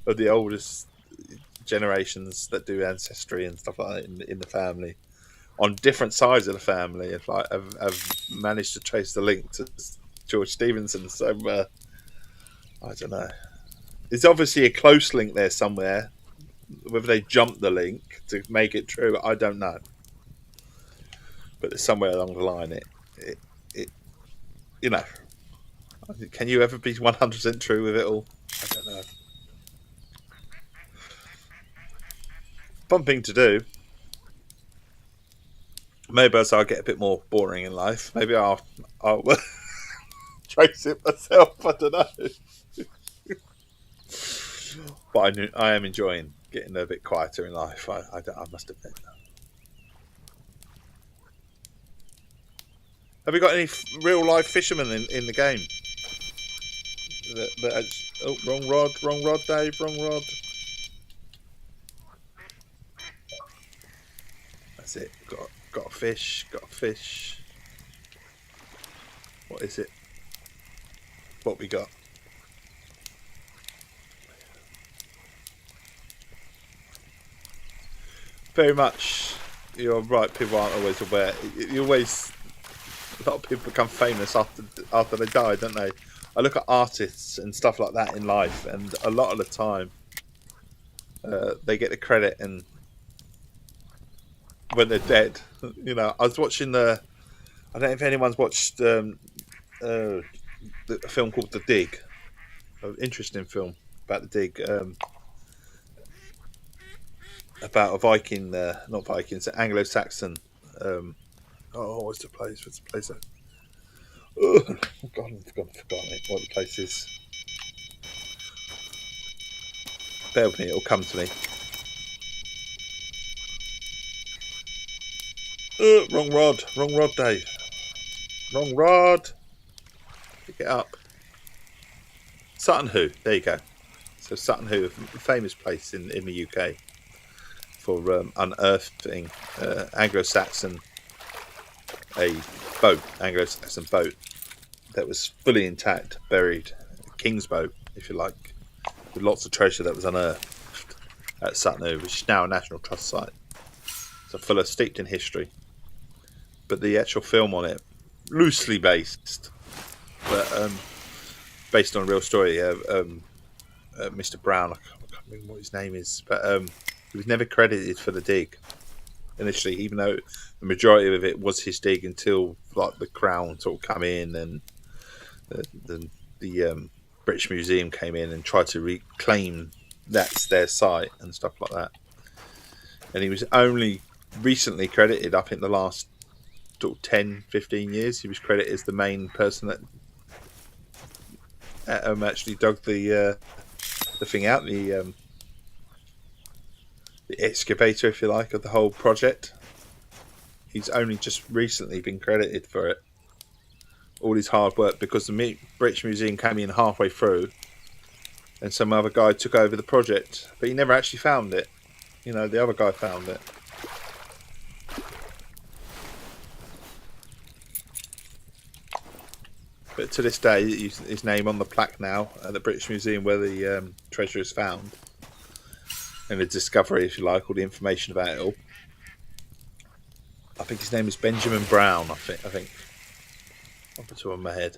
of the oldest generations that do ancestry and stuff like that in the family, on different sides of the family, have managed to trace the link to George Stevenson. So I don't know. There's obviously a close link there somewhere. Whether they jumped the link to make it true, I don't know. But there's somewhere along the line it you know. Can you ever be 100% true with it all? I don't know. Fun thing to do. Maybe as I get a bit more boring in life, maybe I'll trace it myself. I don't know. But I am enjoying getting a bit quieter in life. I must admit. Have we got any real life fishermen in the game? Wrong rod, Dave. Wrong rod. That's it. got a fish. Got a fish. What is it? What we got? Very much. You're right. People aren't always aware. You always. A lot of people become famous after they die, don't they? I look at artists and stuff like that in life, and a lot of the time, they get the credit, and when they're dead, you know. I was watching the. I don't know if anyone's watched a film called The Dig. An interesting film about the Dig. About a Viking, not Vikings, Anglo-Saxon. What's the place? What's the place? Oh God, I've forgotten it. What the place is? Bear with me; it'll come to me. Wrong rod, Dave. Wrong rod. Pick it up. Sutton Hoo. There you go. So Sutton Hoo, a famous place in the UK for unearthing Anglo-Saxon Anglo-Saxon boat that was fully intact, buried, King's boat, if you like, with lots of treasure that was unearthed at Sutton Hoo, which is now a National Trust site. So full of steeped in history. But the actual film on it, loosely based, but based on a real story. Mr. Brown, I can't remember what his name is, but he was never credited for the dig initially, even though the majority of it was his dig until like the Crown sort of come in and the British Museum came in and tried to reclaim that's their site and stuff like that. And he was only recently credited, I think the last 10-15 years, he was credited as the main person that actually dug the thing out, the excavator, if you like, of the whole project. He's only just recently been credited for it, all his hard work, because the British Museum came in halfway through and some other guy took over the project, but he never actually found it. You know, the other guy found it. But to this day, his name on the plaque now at the British Museum where the treasure is found, and the discovery, if you like, all the information about it all. I think his name is Benjamin Brown. I think off the top of my head.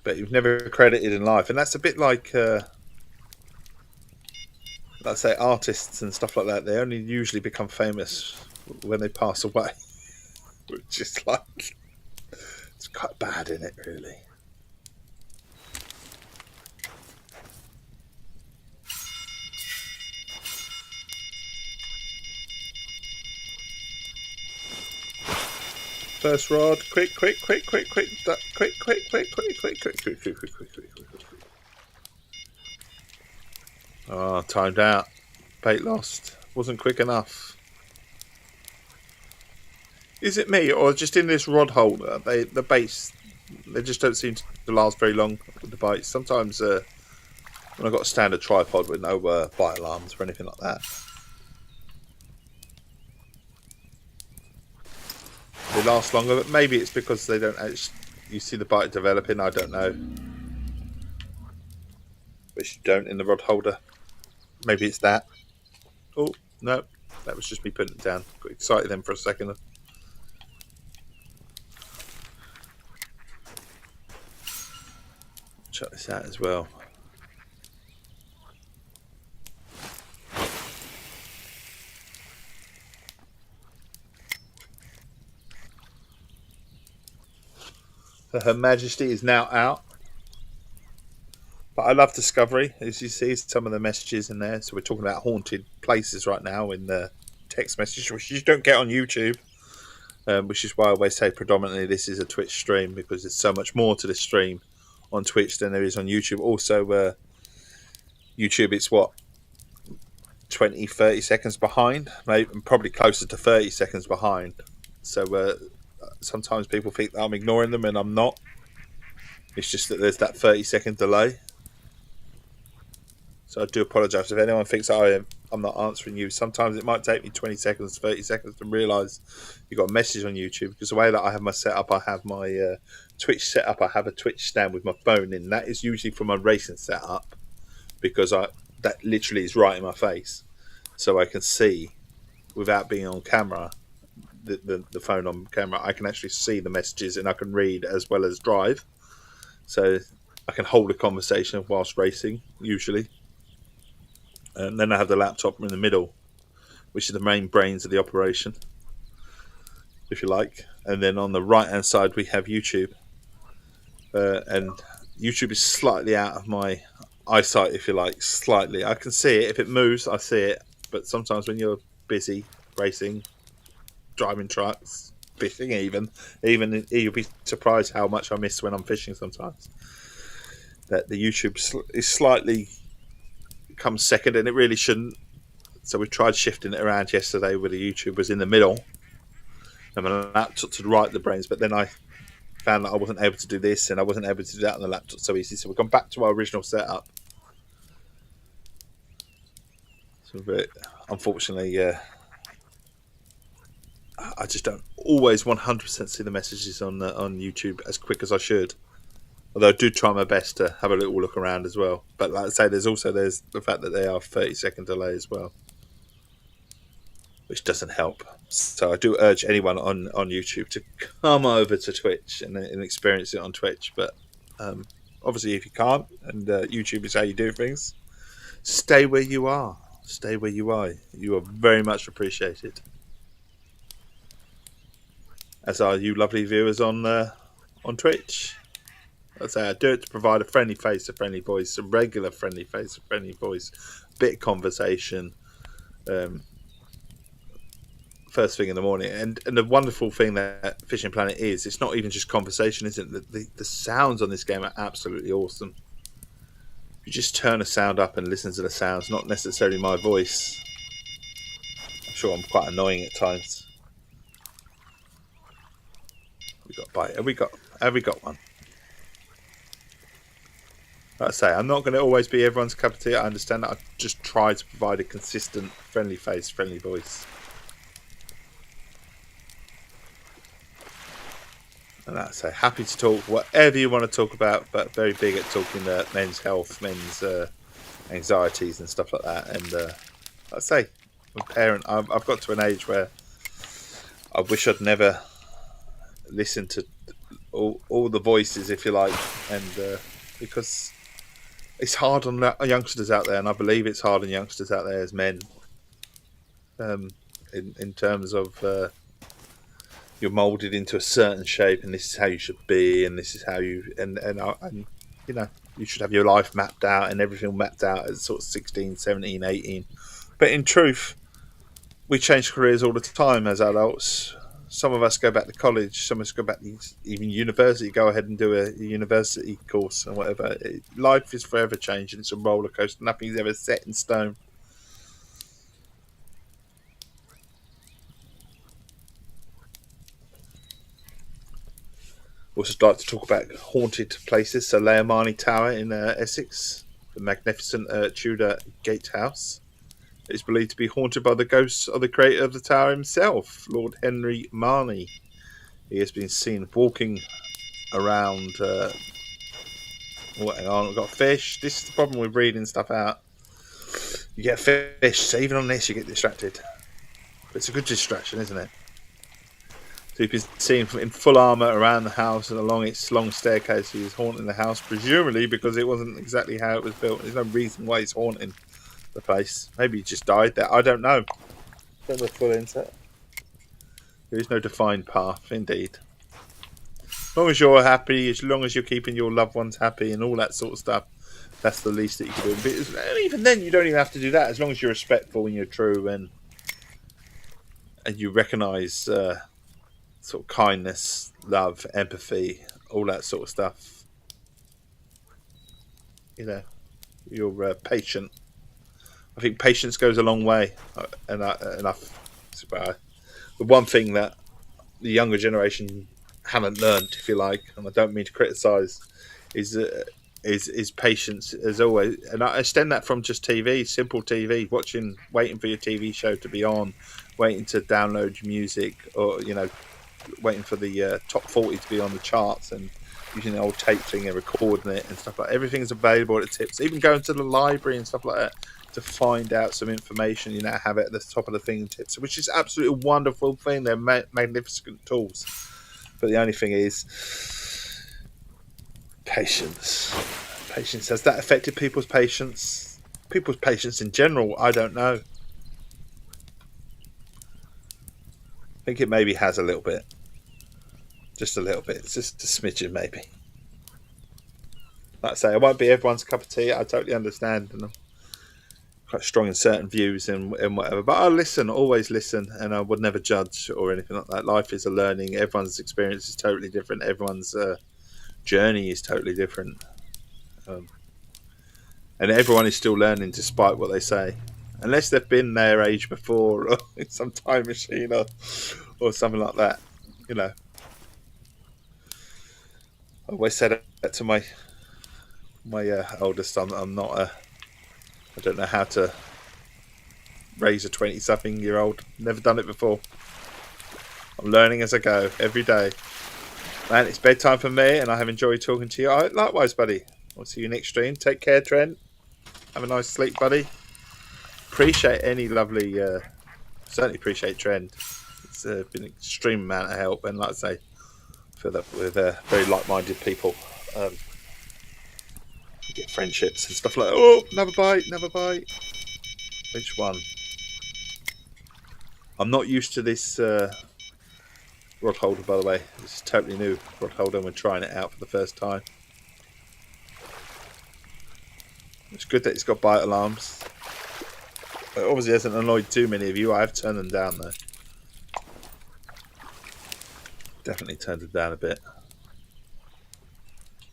But he was never credited in life, and that's a bit like, let's say, artists and stuff like that. They only usually become famous when they pass away. Which is like, it's quite bad, isn't it, really? First rod, quick. Oh, timed out. Bait lost. Wasn't quick enough. Is it me, or just in this rod holder, the baits, they just don't seem to last very long with the bites? Sometimes when I've got a standard tripod with no bite alarms or anything like that, they last longer, but maybe it's because they don't actually, you see the bite developing, I don't know. Which you don't in the rod holder. Maybe it's that. Oh, no, that was just me putting it down. Got excited then for a second. Check this out as well. So Her Majesty is now out. But I love Discovery, as you see some of the messages in there. So we're talking about haunted places right now in the text message, which you don't get on YouTube. Which is why I always say predominantly this is a Twitch stream, because there's so much more to the stream on Twitch than there is on YouTube. Also, YouTube, it's what, 20-30 seconds behind, maybe probably closer to 30 seconds behind. So sometimes people think that I'm ignoring them, and I'm not. It's just that there's that 30-second delay. So I do apologise if anyone thinks I am I'm not answering you. Sometimes it might take me 20 seconds, 30 seconds to realise you got a message on YouTube, because the way that I have my setup, I have my Twitch setup. I have a Twitch stand with my phone in. That is usually for my racing setup, because that literally is right in my face, so I can see without being on camera. The phone on camera, I can actually see the messages and I can read as well as drive, so I can hold a conversation whilst racing usually. And then I have the laptop in the middle, which is the main brains of the operation, if you like. And then on the right hand side we have YouTube, and YouTube is slightly out of my eyesight, if you like. Slightly, I can see it. If it moves, I see it, but sometimes when you're busy racing, driving trucks, fishing, even you'll be surprised how much I miss when I'm fishing sometimes. That the YouTube is slightly comes second, and it really shouldn't. So we tried shifting it around yesterday, where the YouTube was in the middle and my laptop to the right of the brains, but then I found that I wasn't able to do this and I wasn't able to do that on the laptop so easy. So we've gone back to our original setup. So, but unfortunately, I just don't always 100% see the messages on YouTube as quick as I should. Although I do try my best to have a little look around as well. But like I say, there's the fact that they are 30-second delay as well, which doesn't help. So I do urge anyone on YouTube to come over to Twitch and experience it on Twitch. But obviously, if you can't, and YouTube is how you do things, stay where you are. Stay where you are. You are very much appreciated, as are you lovely viewers on Twitch. I say I do it to provide a friendly face, a friendly voice, a regular friendly face, a friendly voice, bit of conversation, first thing in the morning. And the wonderful thing that Fishing Planet is, it's not even just conversation, isn't it? The sounds on this game are absolutely awesome. You just turn a sound up and listen to the sounds, not necessarily my voice. I'm sure I'm quite annoying at times. We got a bite. Have we got one? Like I say, I'm not going to always be everyone's cup of tea. I understand that. I just try to provide a consistent, friendly face, friendly voice. And like I say, happy to talk whatever you want to talk about, but very big at talking men's health, men's anxieties and stuff like that. And like I say, I'm a parent. I've got to an age where I wish I'd never listened to all the voices, if you like, and because it's hard on youngsters out there, and I believe it's hard on youngsters out there as men, in terms of you're moulded into a certain shape, and this is how you should be, and this is how you and you know, you should have your life mapped out and everything mapped out at sort of 16, 17, 18. But in truth, we change careers all the time as adults. Some of us go back to college, some of us go back to even university, go ahead and do a university course and whatever. Life is forever changing. It's a roller coaster. Nothing's ever set in stone. We'll start to talk about haunted places. So Leomani Tower in Essex, the magnificent Tudor gatehouse, is believed to be haunted by the ghosts of the creator of the tower himself, Lord Henry Marney. He has been seen walking around. Oh, hang on, we've got fish. This is the problem with reading stuff out. You get fish, so even on this you get distracted. But it's a good distraction, isn't it? So you've been seen in full armour around the house and along its long staircase. He was haunting the house, presumably because it wasn't exactly how it was built. There's no reason why he's haunting the place. Maybe he just died there. I don't know. Don't know full insight. There is no defined path, indeed. As long as you're happy, as long as you're keeping your loved ones happy and all that sort of stuff, that's the least that you can do. But even then, you don't even have to do that. As long as you're respectful and you're true and you recognise sort of kindness, love, empathy, all that sort of stuff. You know, you're patient. I think patience goes a long way, and the one thing that the younger generation haven't learned, if you like, and I don't mean to criticise, is that is patience as always, and I extend that from just TV, simple TV, waiting for your TV show to be on, waiting to download your music, or waiting for the top 40 to be on the charts, and using the old tape thing and recording it and stuff like that. Everything's available at the tips. Even going to the library and stuff like that to find out some information, you now have it at the top of the fingertips, which is absolutely a wonderful thing. They're magnificent tools, but the only thing is patience. Patience. Has that affected people's patience? People's patience in general, I don't know. I think it maybe has a little bit. Just a little bit. It's just a smidgen, maybe. Like I say, it won't be everyone's cup of tea. I totally understand. And I'm quite strong in certain views and whatever. But I listen, always listen, and I would never judge or anything like that. Life is a learning. Everyone's experience is totally different. Everyone's journey is totally different. And everyone is still learning despite what they say. Unless they've been their age before or in some time machine or something like that. I always said that to my oldest son. I don't know how to raise a 20-something-year-old. Never done it before. I'm learning as I go every day. Man, it's bedtime for me, and I have enjoyed talking to you. Likewise, buddy. I'll see you next stream. Take care, Trent. Have a nice sleep, buddy. Appreciate any lovely... certainly appreciate Trent. It's been an extreme amount of help, and like I say, I feel that with very like-minded people, you get friendships and stuff like that. Oh, another bite. Which one? I'm not used to this rod holder, by the way. This is totally new rod holder, and we're trying it out for the first time. It's good that it's got bite alarms. It obviously hasn't annoyed too many of you. I have turned them down though. Definitely turned them down a bit.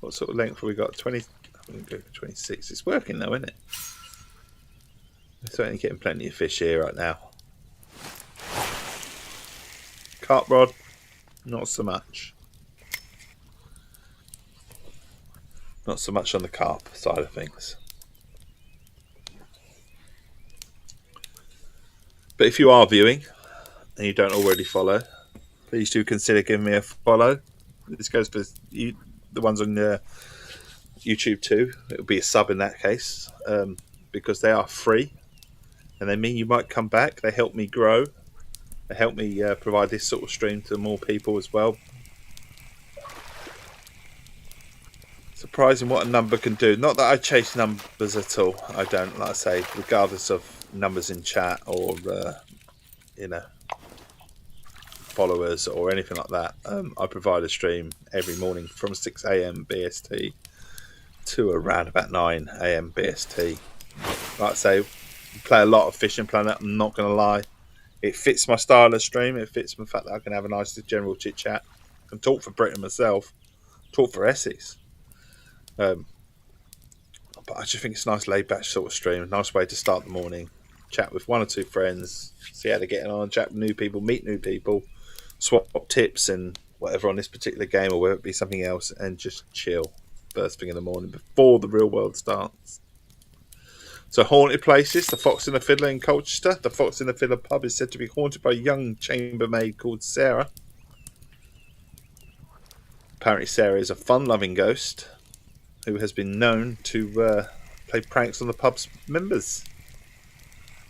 What sort of length have we got? 20. I'm going to go for 26. It's working though, isn't it? We're certainly getting plenty of fish here right now. Carp rod, not so much. Not so much on the carp side of things. But if you are viewing and you don't already follow, please do consider giving me a follow. This goes for the ones on YouTube too. It'll be a sub in that case, because they are free and they mean you might come back. They help me grow. They help me provide this sort of stream to more people as well. Surprising what a number can do. Not that I chase numbers at all. I don't, like I say, regardless of numbers in chat or followers or anything like that. I provide a stream every morning from 6 a.m. BST to around about 9 a.m. BST. Like I say, play a lot of Fishing Planet. I'm not going to lie. It fits my style of stream. It fits the fact that I can have a nice general chit chat. I can talk for Britain myself. Talk for Essex. But I just think it's a nice laid back sort of stream. A nice way to start the morning. Chat with one or two friends. See how they're getting on. Chat with new people. Meet new people. Swap tips and whatever on this particular game or whether it be something else. And just chill. First thing in the morning before the real world starts. So haunted places. The Fox and the Fiddler in Colchester. The Fox and the Fiddler pub is said to be haunted by a young chambermaid called Sarah. Apparently Sarah is a fun-loving ghost who has been known to play pranks on the pub's members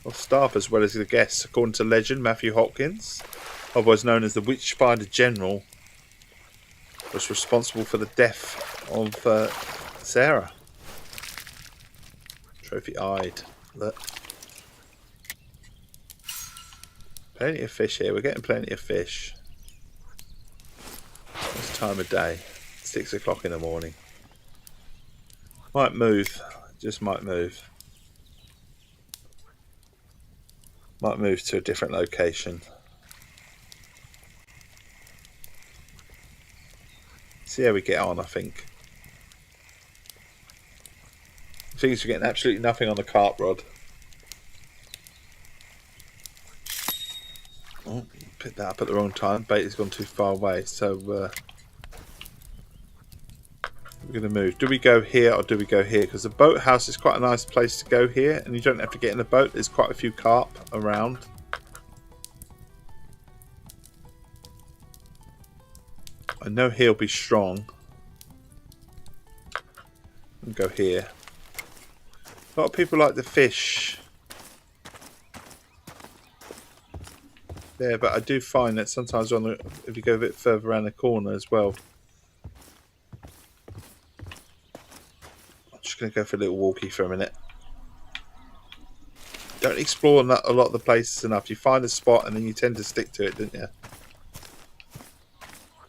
or staff as well as the guests. According to legend, Matthew Hopkins, otherwise known as the Witchfinder General, was responsible for the death of Sarah. Trophy-eyed. Look. Plenty of fish here. We're getting plenty of fish. This time of day. 6 o'clock in the morning. Might move. Just might move. Might move to a different location. See how we get on, I think. Things are getting absolutely nothing on the carp rod. Oh, picked that up at the wrong time. Bait has gone too far away, so We're going to move. Do we go here or do we go here? Because the boathouse is quite a nice place to go here, and you don't have to get in a boat. There's quite a few carp around. I know he'll be strong. And go here. A lot of people like the fish. Yeah, but I do find that sometimes if you go a bit further around the corner as well. I'm just going to go for a little walkie for a minute. Don't explore a lot of the places enough. You find a spot and then you tend to stick to it, don't you?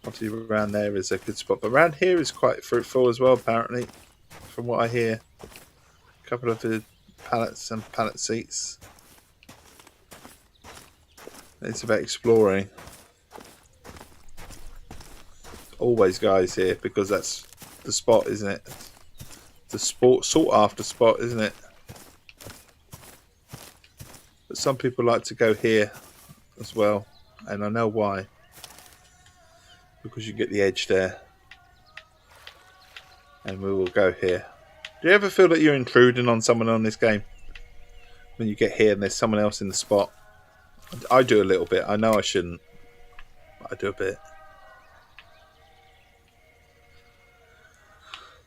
Obviously around there is a good spot. But around here is quite fruitful as well, apparently. From what I hear. A couple of the pallets and pallet seats. It's about exploring. Always guys here because that's the spot, isn't it? The sought after spot, isn't it? But some people like to go here as well, and I know why. Because you get the edge there. And we will go here. Do you ever feel that you're intruding on someone on this game? When you get here and there's someone else in the spot? I do a little bit. I know I shouldn't, but I do a bit.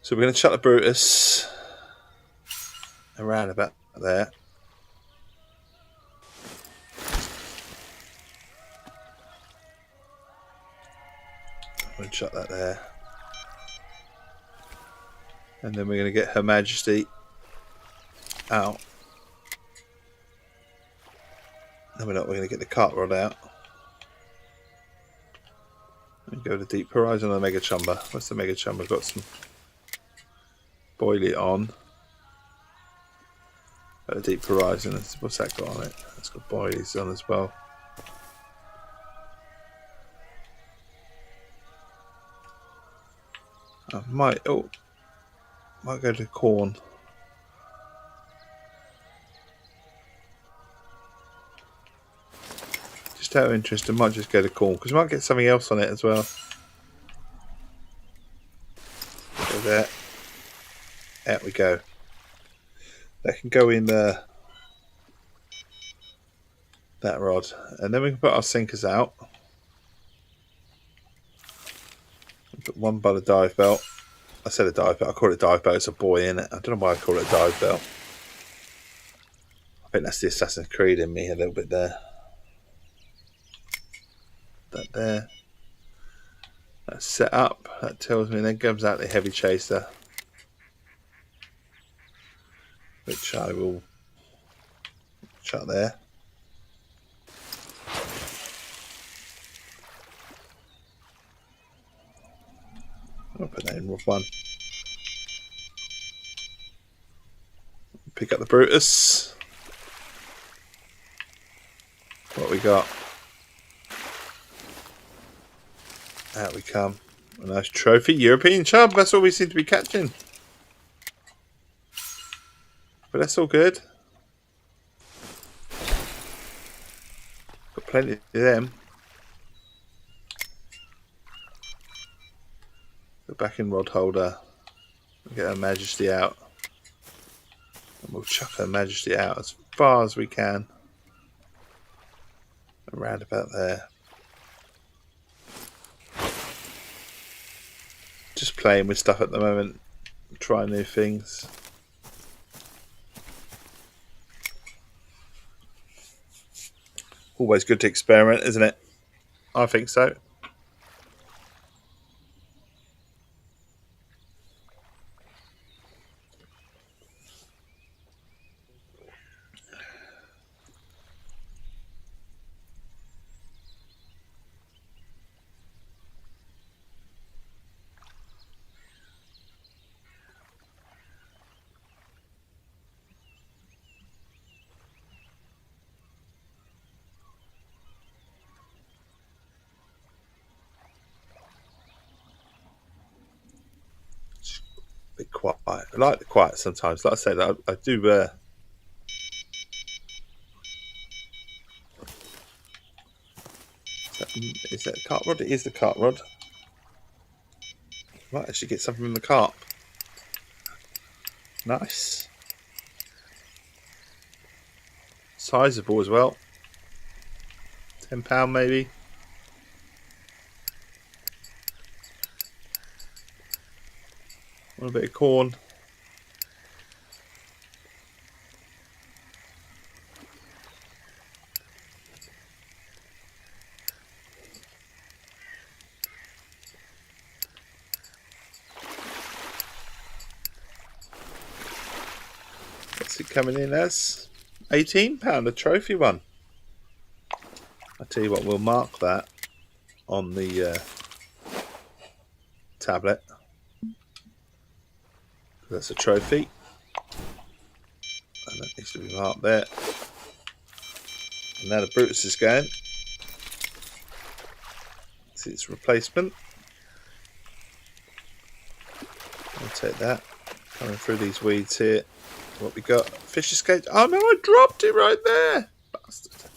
So we're going to chuck the Brutus around about there. I'm going to chuck that there. And then we're going to get Her Majesty out. No, we're not. We're going to get the cart rod out. And go to Deep Horizon on the Mega Chumber. What's the Mega Chumber? Got some boilie on. Got a Deep Horizon. What's that got on it? It's got boilies on as well. I might go to corn. Just out of interest, I might just go to corn because we might get something else on it as well. Go there. Out we go. That can go in there. That rod, and then we can put our sinkers out. Put one by the dive belt. I said a dive belt. I call it a dive belt. It's a buoy in it. I don't know why I call it a dive belt. I think that's the Assassin's Creed in me a little bit there. That there. That's set up. That tells me. Then comes out the heavy chaser, which I will shut there. I'll put that in rod one. Pick up the Brutus. What we got? Out we come. A nice trophy European chub. That's all we seem to be catching. But that's all good. Got plenty of them. The backing rod holder. We'll get Her Majesty out. And we'll chuck Her Majesty out as far as we can. Around about there. Just playing with stuff at the moment. Trying new things. Always good to experiment, isn't it? I think so. Bit quiet. I like the quiet sometimes. Like I said, I do. Is that a cart rod? It is the cart rod. Might actually get something in the carp. Nice. Sizable as well. £10 maybe. Want a bit of corn. What's it coming in as? £18, a trophy one. I tell you what, we'll mark that on the tablet. That's a trophy. And that needs to be marked there. And now the Brutus is going. See its replacement. I'll take that. Coming through these weeds here. What we got? Fish escaped. Oh no, I dropped it right there. Bastard.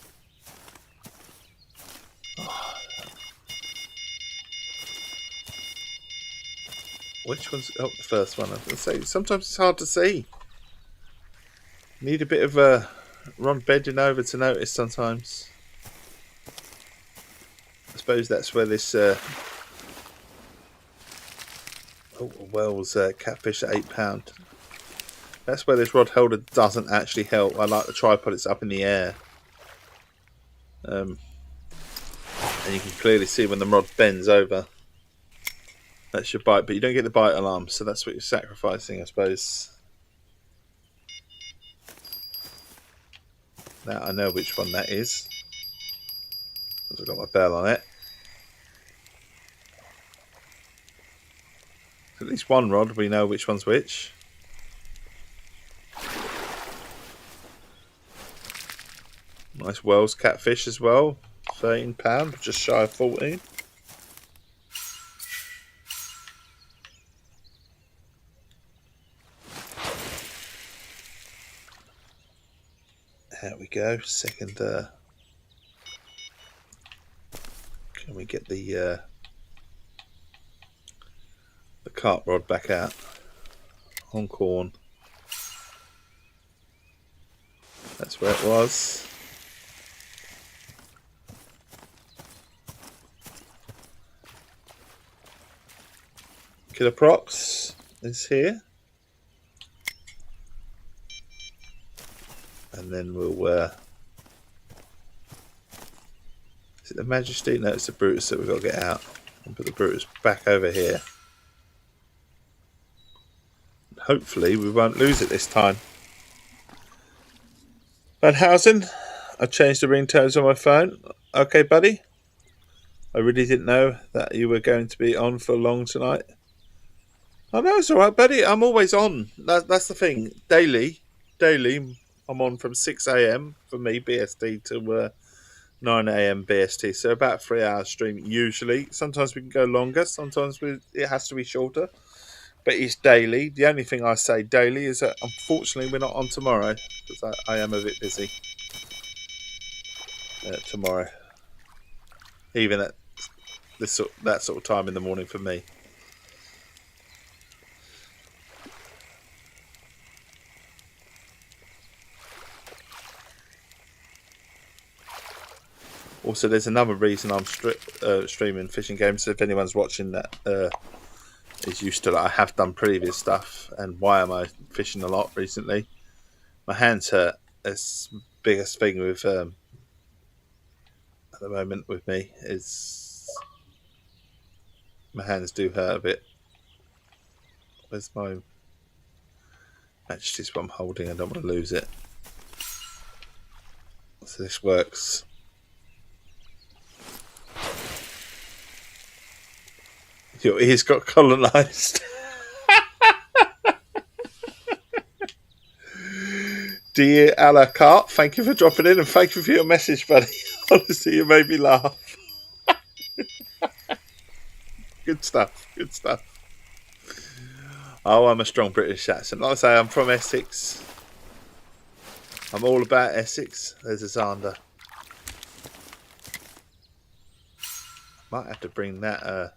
Oh. Which one's the first one? I was going to say, sometimes it's hard to see. Need a bit of a Ron bending over to notice sometimes. I suppose that's where this Wells catfish at £8. That's where this rod holder doesn't actually help. I like the tripod, it's up in the air. And you can clearly see when the rod bends over. That's your bite, but you don't get the bite alarm, so that's what you're sacrificing, I suppose. Now I know which one that is, because I've got my bell on it. At least one rod, we know which one's which. Nice Wells catfish as well, £13, just shy of 14. There we go. Second. Can we get the carp rod back out on corn? That's where it was. Killer Prox is here. And then we'll is it the Majesty? No, it's the Brutus that we've got to get out. And put the Brutus back over here. Hopefully we won't lose it this time. Van Housen, I changed the ringtones on my phone. Okay, buddy. I really didn't know that you were going to be on for long tonight. I know, it's alright, buddy. I'm always on. That's the thing. Daily, I'm on from 6 a.m. for me, BST, to 9 a.m. BST. So about 3 hours stream usually. Sometimes we can go longer. Sometimes it has to be shorter. But it's daily. The only thing I say daily is that unfortunately we're not on tomorrow, because I am a bit busy tomorrow. Even at that sort of time in the morning for me. Also, there's another reason I'm streaming fishing games. So if anyone's watching that is used to that, I have done previous stuff. And why am I fishing a lot recently? My hands hurt. That's the biggest thing with at the moment with me is my hands do hurt a bit. Where's my Majesty's what I'm holding? I don't want to lose it. So this works. Your ears got colonised. Dear a la carte, thank you for dropping in and thank you for your message, buddy. Honestly, you made me laugh. Good stuff. Good stuff. Oh, I'm a strong British accent. Like I say, I'm from Essex. I'm all about Essex. There's a Zander. Might have to bring that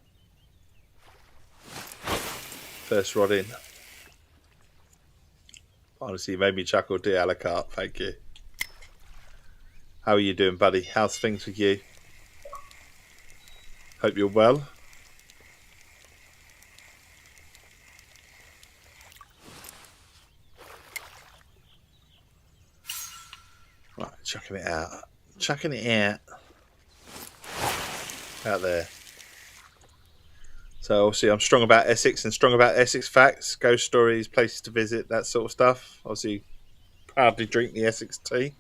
First rod in. Honestly, you made me chuckle, dear a la carte. Thank you. How are you doing, buddy? How's things with you? Hope you're well. Right, chucking it out. Chucking it out. Out there. So obviously I'm strong about Essex and strong about Essex facts, ghost stories, places to visit, that sort of stuff. Obviously proudly drink the Essex tea.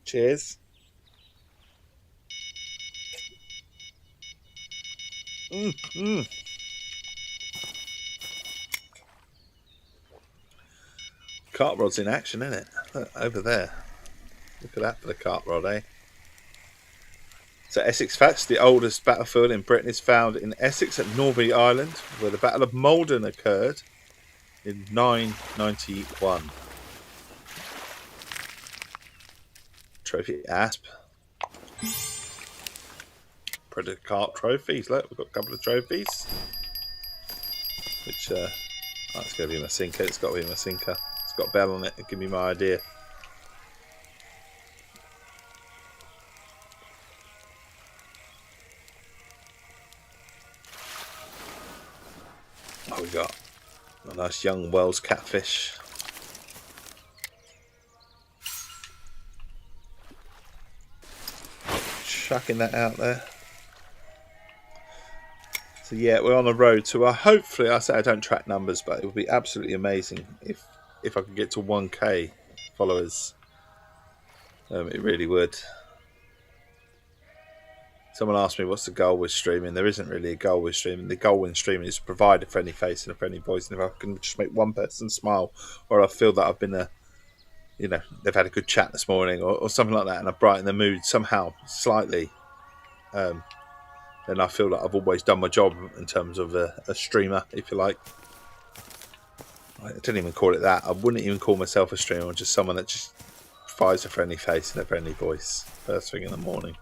Cheers. Cart rod's in action, isn't it? Look, over there. Look at that for the cart rod, eh? So Essex Facts, the oldest battlefield in Britain, is found in Essex at Norby Island, where the Battle of Maldon occurred in 991. Trophy asp. Predator cart trophies. Look, we've got a couple of trophies. Which, it's going to be my sinker. It's got to be my sinker. It's got a bell on it. Give me my idea. Oh, we got a nice young Wells catfish. Chucking that out there. So yeah, we're on the road to hopefully, I say I don't track numbers, but it would be absolutely amazing if I could get to 1k followers. It really would. Someone asked me what's the goal with streaming. There isn't really a goal with streaming. The goal with streaming is to provide a friendly face and a friendly voice. And if I can just make one person smile, or I feel that I've been they've had a good chat this morning, or something like that, and I brighten the mood somehow slightly, then I feel that I've always done my job in terms of a streamer, if you like. I don't even call it that. I wouldn't even call myself a streamer. I'm just someone that just provides a friendly face and a friendly voice first thing in the morning.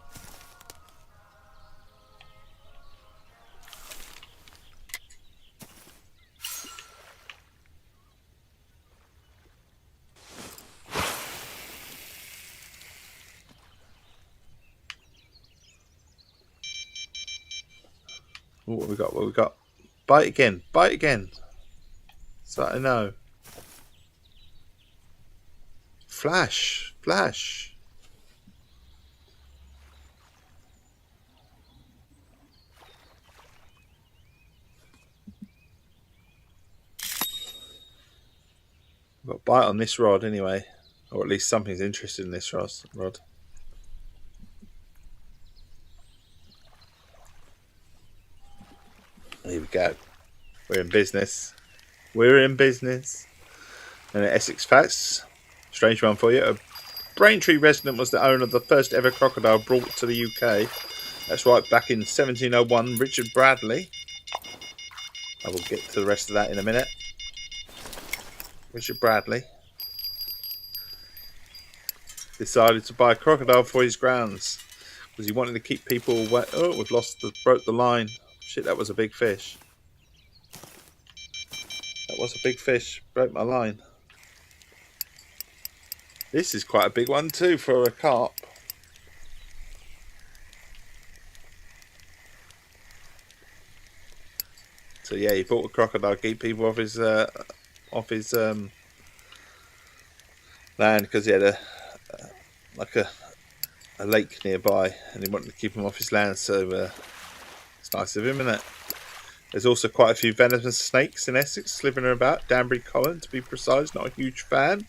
What have we got? What have we got? Bite again. Bite again. So I know. Flash. Flash. We've got a bite on this rod anyway. Or at least something's interested in this rod. Here we go. We're in business. We're in business. And at Essex Facts, strange one for you. A Braintree resident was the owner of the first ever crocodile brought to the UK. That's right, back in 1701, Richard Bradley. I will get to the rest of that in a minute. Richard Bradley decided to buy a crocodile for his grounds because he wanted to keep people away. Oh, broke the line. Shit, that was a big fish. That was a big fish. Broke my line. This is quite a big one too for a carp. So yeah, he bought a crocodile to keep people off his land because he had a lake nearby and he wanted to keep him off his land. So it's nice of him, isn't it? There's also quite a few venomous snakes in Essex slithering about. Danbury Common, to be precise. Not a huge fan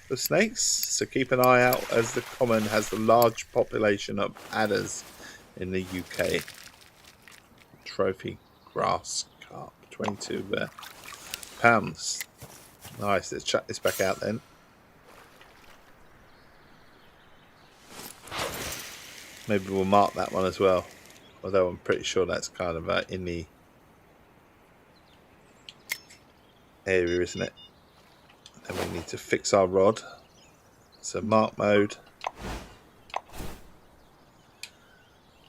of snakes, so keep an eye out as the common has the large population of adders in the UK. Trophy grass carp, 22 pounds. Nice. Let's chuck this back out then. Maybe we'll mark that one as well, although I'm pretty sure that's kind of in the area, isn't it? And we need to fix our rod. So mark mode.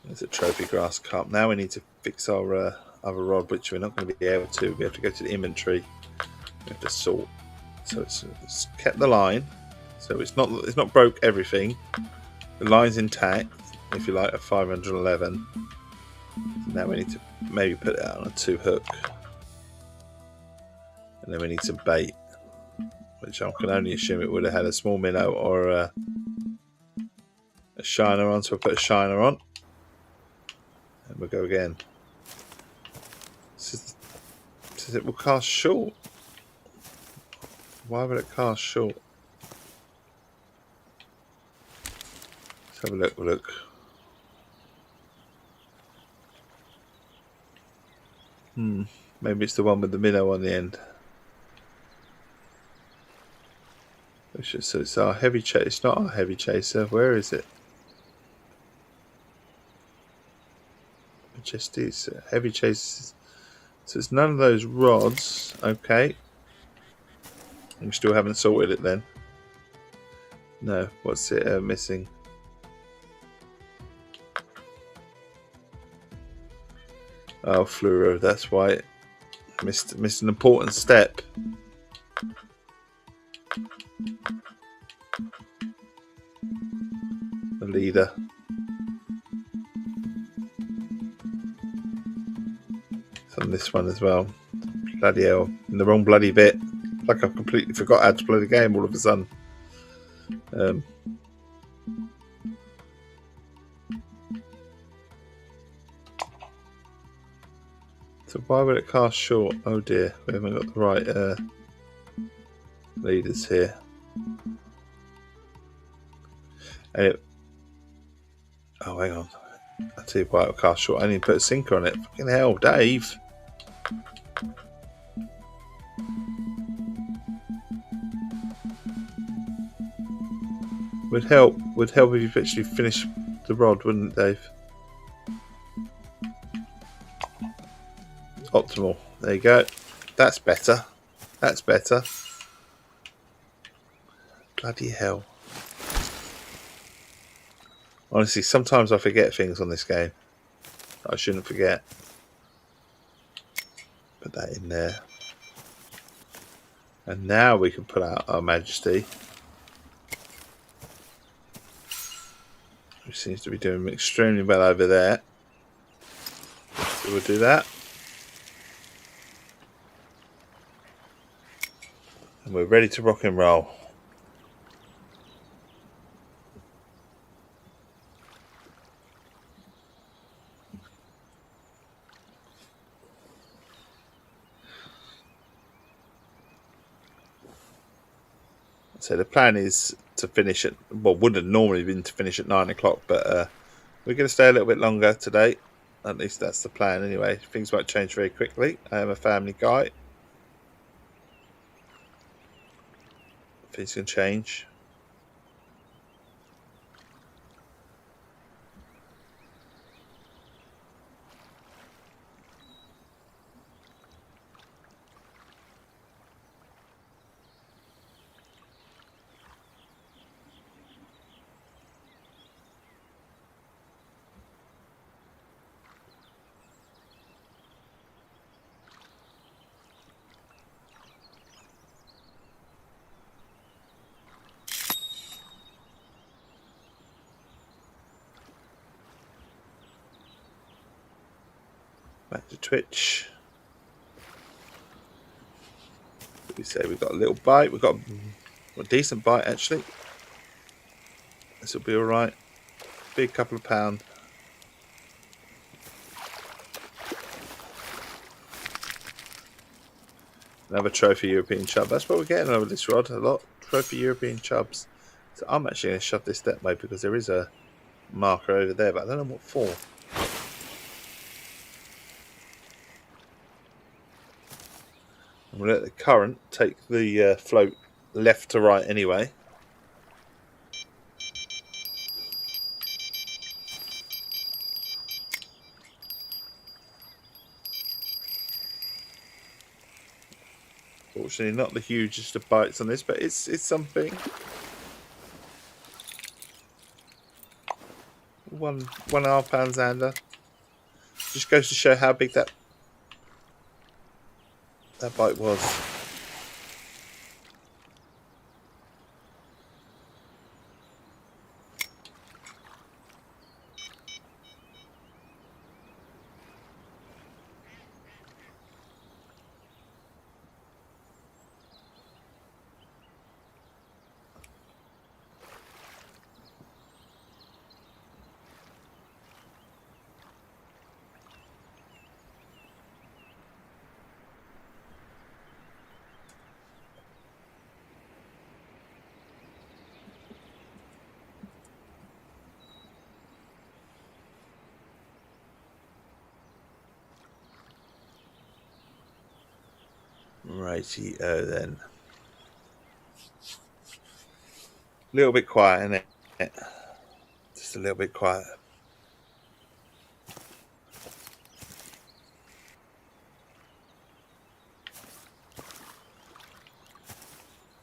There's a trophy grass carp. Now we need to fix our other rod, which we're not going to be able to. We have to go to the inventory. We have to sort. So it's kept the line. So it's not broke everything. The line's intact, if you like, at 511. Now we need to maybe put it out on a 2 hook. And then we need some bait, which I can only assume it would have had a small minnow or a shiner on. So we'll put a shiner on. And we'll go again. Says it will cast short. Why would it cast short? Let's have a look. Maybe it's the one with the minnow on the end. So it's our heavy chaser. It's not our heavy chaser. Where is it? It just is heavy chasers. So it's none of those rods. Okay. We still haven't sorted it then. No. What's it missing? Oh, fluoro. That's why it missed an important step. The leader. It's on this one as well. Bloody hell. In the wrong bloody bit. Like I've completely forgot how to play the game all of a sudden. So why would it cast short? Oh dear, we haven't got the right leaders here. And oh, hang on. I'll tell you why it'll cast short. I need to put a sinker on it. Fucking hell, Dave. Would help if you actually finished the rod, wouldn't it, Dave? Optimal. There you go. That's better. That's better. Bloody hell. Honestly, sometimes I forget things on this game that I shouldn't forget. Put that in there. And now we can pull out our Majesty. Who seems to be doing extremely well over there. So we'll do that. And we're ready to rock and roll. So the plan is to finish at, well, would have normally been to finish at 9 o'clock, but we're going to stay a little bit longer today. At least that's the plan anyway. Things might change very quickly. I am a family guy. Things can change. Back to Twitch. We say we've got a little bite. We've got a decent bite actually. This will be alright. Be a couple of pounds. Another trophy European chub. That's what we're getting over this rod. A lot. Trophy European chubs. So I'm actually going to shove this that way because there is a marker over there, but I don't know what for. I'm going to let the current take the float left to right anyway. Fortunately, not the hugest of bites on this, but it's something. One and a half pound zander. Just goes to show how big that That bite was. Righty-o then. A little bit quiet, isn't it? Just a little bit quiet.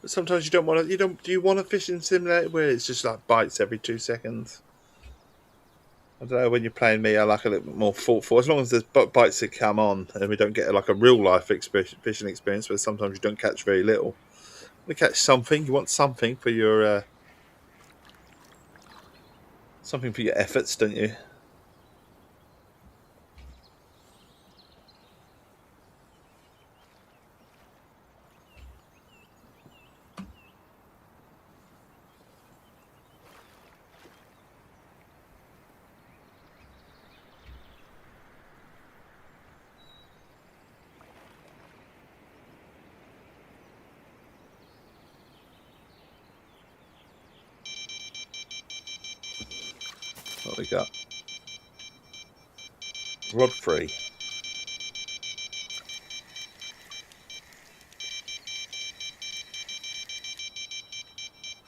But sometimes you don't want to. Do you want a fishing simulator where it's just like bites every 2 seconds? I don't know. When you're playing me, I like a little bit more thoughtful. As long as there's bites that come on, and we don't get like a real life fishing experience, where sometimes you don't catch very little. You catch something. You want something for your efforts, don't you? What we got? Rod free.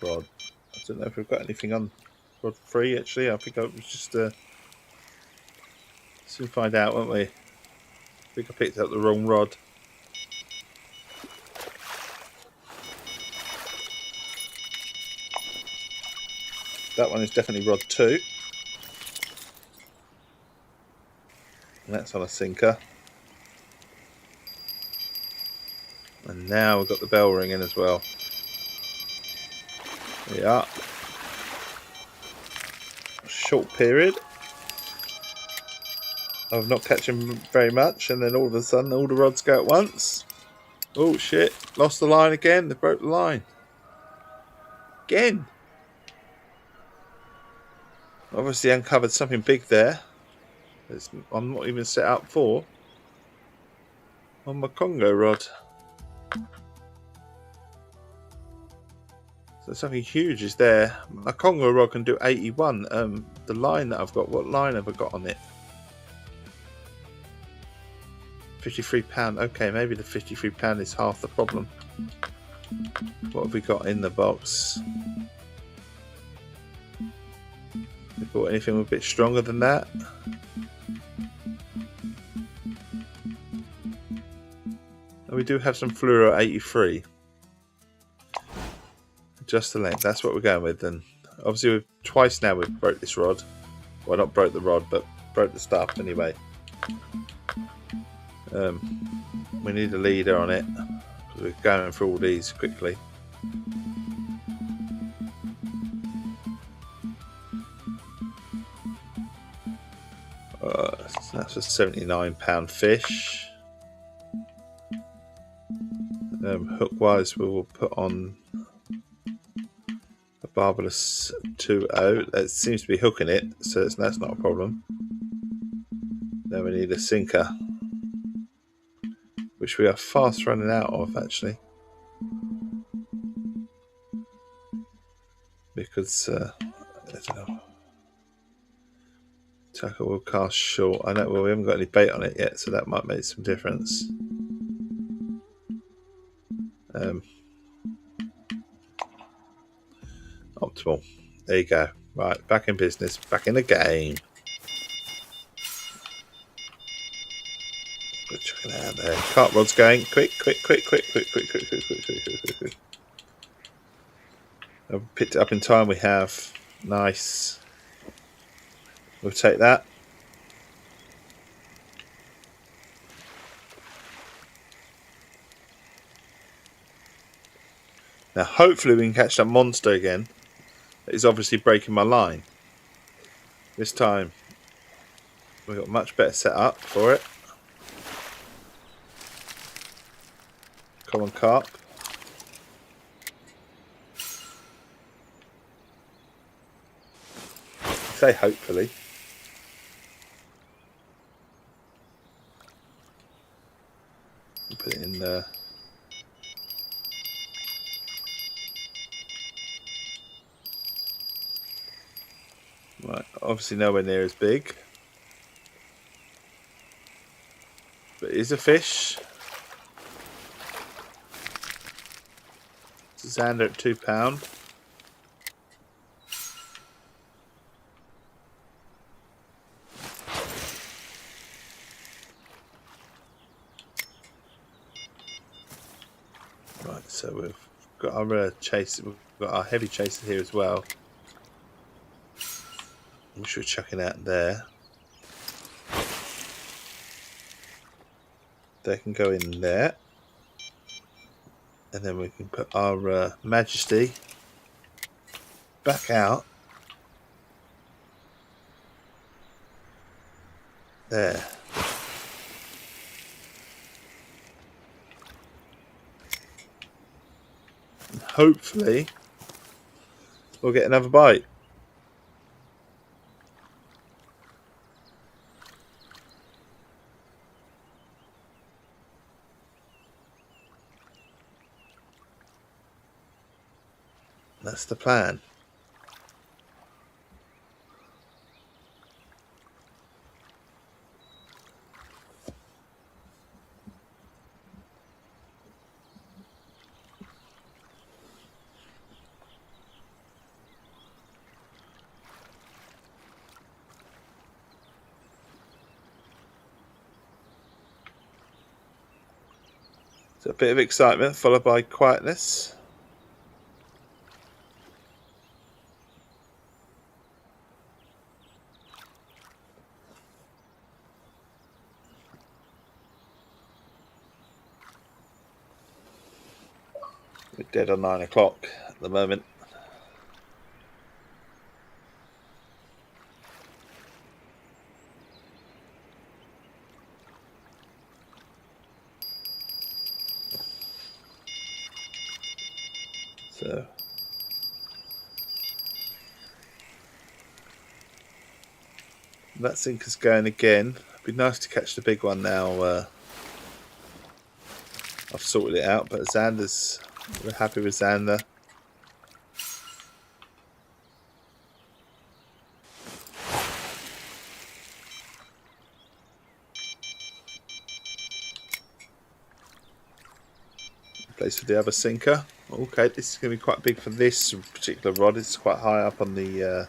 Rod. I don't know if we've got anything on rod free actually. I think I was just soon find out, won't we? I think I picked up the wrong rod. That one is definitely rod 2. And that's on a sinker. And now we've got the bell ringing as well. There we are. A short period of not catching very much, and then all of a sudden all the rods go at once. Oh shit, lost the line again. They broke the line. Again. Obviously uncovered something big there. I'm not even set up for on my Congo rod. So something huge is there. My Congo rod can do 81. The line that I've got, what line have I got on it? 53 pound. Okay, maybe the 53 pound is half the problem. What have we got in the box? We bought anything a bit stronger than that? And we do have some fluoro 83. Just the length. That's what we're going with then. Obviously, twice now we've broke this rod. Well, not broke the rod, but broke the stuff anyway. We need a leader on it because we're going through all these quickly. That's a 79 pound fish. Hook wise, we will put on a barbless 2.0. That seems to be hooking it, so that's not a problem. Then we need a sinker, which we are fast running out of actually, because I don't know. Tackle will cast short. I know. Well, we haven't got any bait on it yet, so that might make some difference. Optimal. There you go. Right, back in business. Back in the game. We're chucking it out there. Cart rod's going. Quick. I've picked it up in time. We have. Nice. We'll take that. Now, hopefully, we can catch that monster again. It's obviously breaking my line. This time, we've got much better setup for it. Come on, carp. Say hopefully. Put it in there. Right, obviously nowhere near as big. But it is a fish. It's a Xander at £2. Right, so we've got our chase. We've got our heavy chaser here as well, which we're chucking out there. They can go in there, and then we can put our Majesty back out there. And hopefully, we'll get another bite. That's the plan. So a bit of excitement followed by quietness. We're dead on 9 o'clock at the moment. So that sinker's going again. It'd be nice to catch the big one now. I've sorted it out, but Xander's, we're happy with Xander. Place for the other sinker. Okay, this is going to be quite big for this particular rod. It's quite high up on the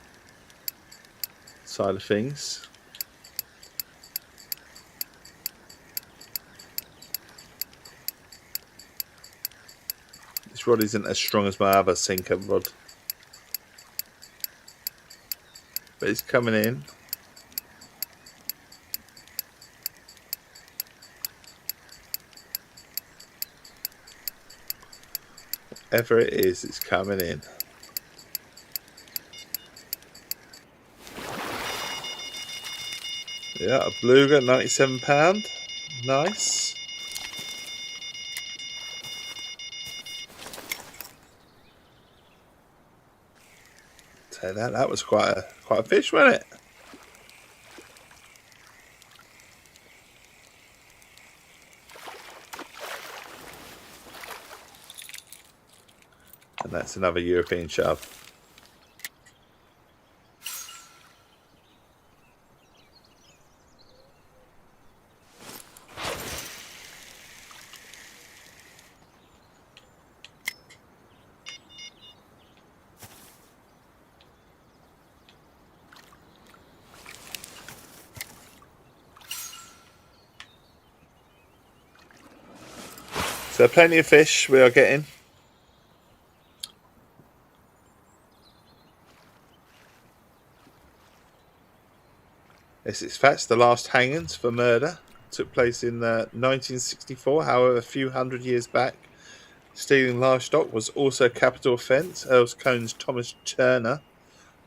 side of things. This rod isn't as strong as my other sinker rod, but it's coming in. Whatever it is, it's coming in. Yeah, a beluga, £97. Nice. Say that was quite a fish, wasn't it? And that's another European shove. So plenty of fish we are getting. Essex Fats, the last hangings for murder, took place in 1964, however a few hundred years back. Stealing livestock was also a capital offence. Earl's Cone's Thomas Turner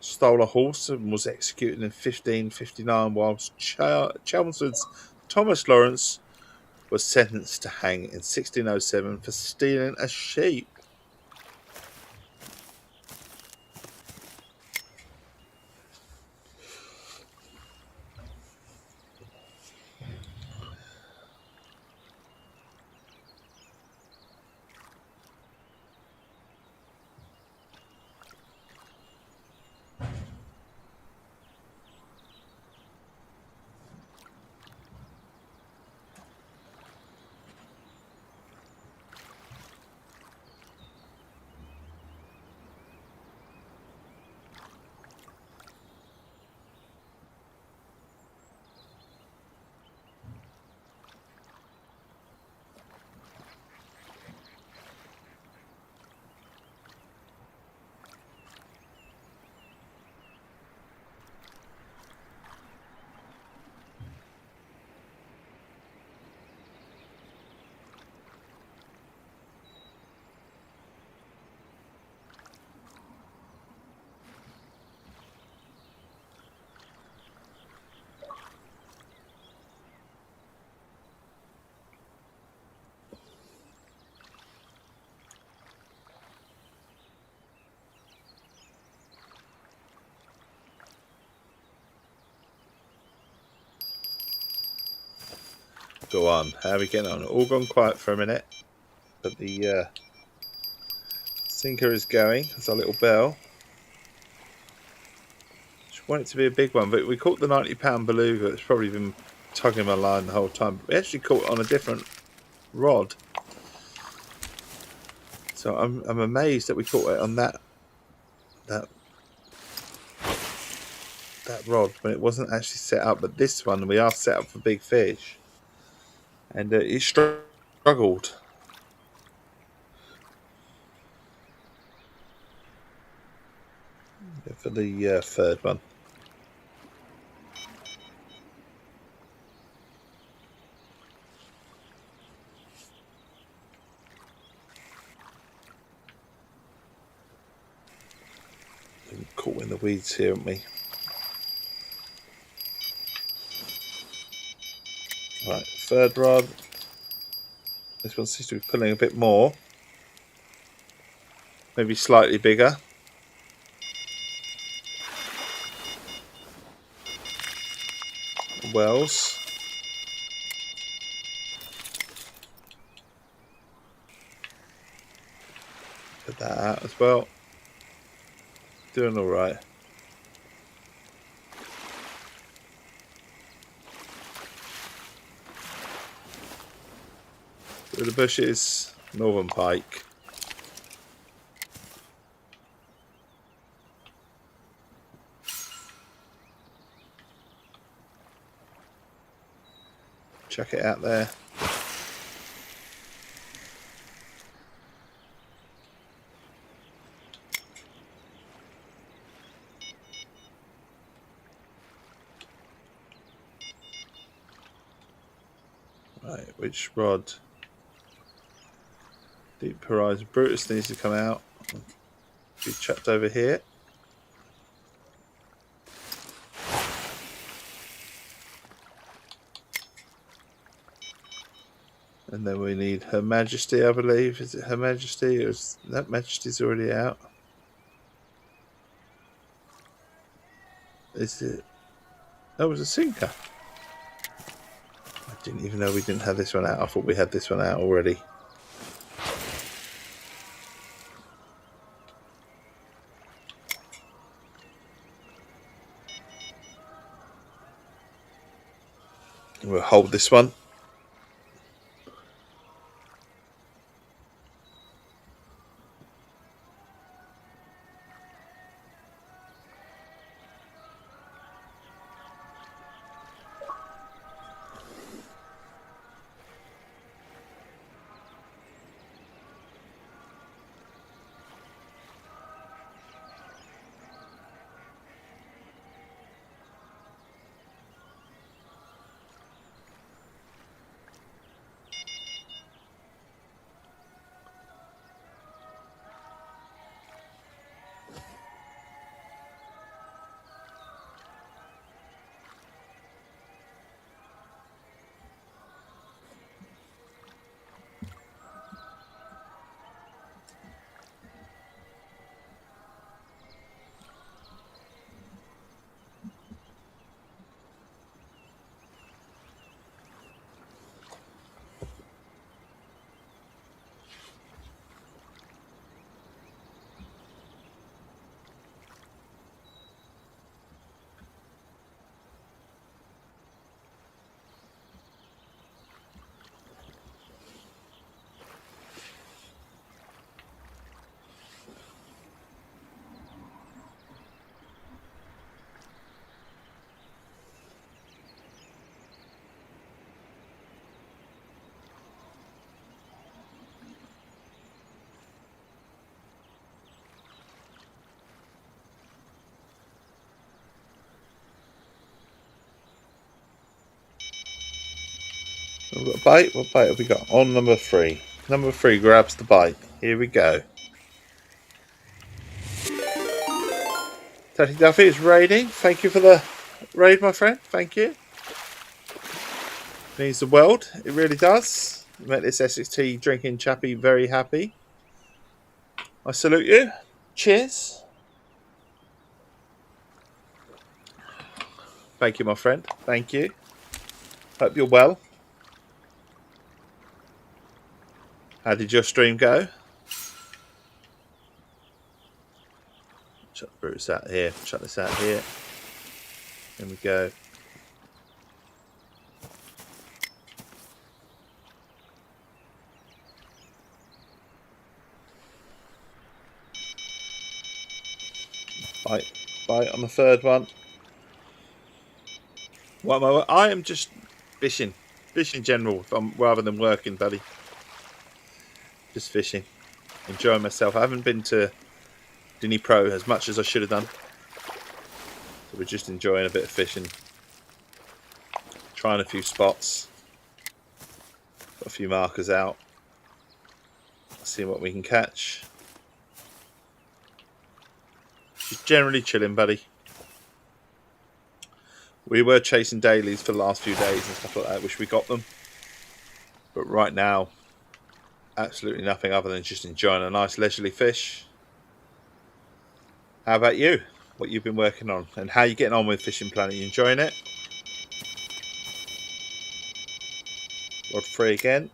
stole a horse and was executed in 1559, whilst Chelmsford's Thomas Lawrence was sentenced to hang in 1607 for stealing a sheep. Go on, how are we getting on? All gone quiet for a minute, but the sinker is going. There's our little bell. Just want it to be a big one, but we caught the £90 beluga. It's probably been tugging my line the whole time. But we actually caught it on a different rod. So I'm amazed that we caught it on that rod when it wasn't actually set up. But this one we are set up for big fish, and it struggled. For the third one. Been caught in the weeds here, haven't we? Right, third rod. This one seems to be pulling a bit more. Maybe slightly bigger. Wells. Put that out as well. Doing all right. Through the bushes, northern pike. Check it out there. Right, which rod? Deep Horizon. Brutus needs to come out. Be chucked over here. And then we need Her Majesty, I believe. Is it Her Majesty? Or is that Majesty's already out? Is it? That was a sinker. I didn't even know we didn't have this one out. I thought we had this one out already. We'll hold this one. We've got a bite. What bite have we got? On number 3. Number 3 grabs the bite. Here we go. Tatty Duffy is raiding. Thank you for the raid, my friend. Thank you. Means the world. It really does. Make this Essex Tea drinking chappy very happy. I salute you. Cheers. Thank you, my friend. Thank you. Hope you're well. How did your stream go? Chuck Bruce out here. Chuck this out here. There we go. Bite on the third one. What am I am just fishing in general, rather than working, buddy. Just fishing, enjoying myself. I haven't been to Dinny Pro as much as I should have done, so we're just enjoying a bit of fishing, trying a few spots, got a few markers out, seeing what we can catch. Just generally chilling, buddy. We were chasing dailies for the last few days and stuff like that. Wish we got them. But right now, absolutely nothing other than just enjoying a nice leisurely fish. How about you? What you've been working on? And how you getting on with Fishing Planet? You enjoying it? Rod free again.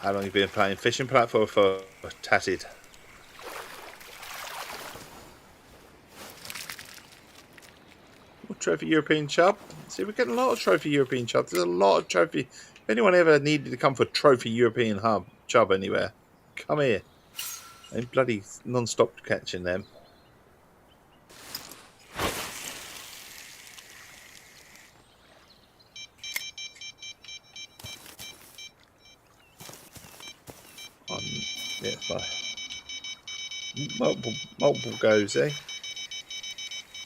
How long have you been playing Fishing Planet for Tatted? Trophy European chub. See, we're getting a lot of Trophy European chubs. There's a lot of trophy. If anyone ever needed to come for Trophy European chub anywhere, come here. Ain't bloody non-stop catching them. Yeah, bye. Multiple goes, eh?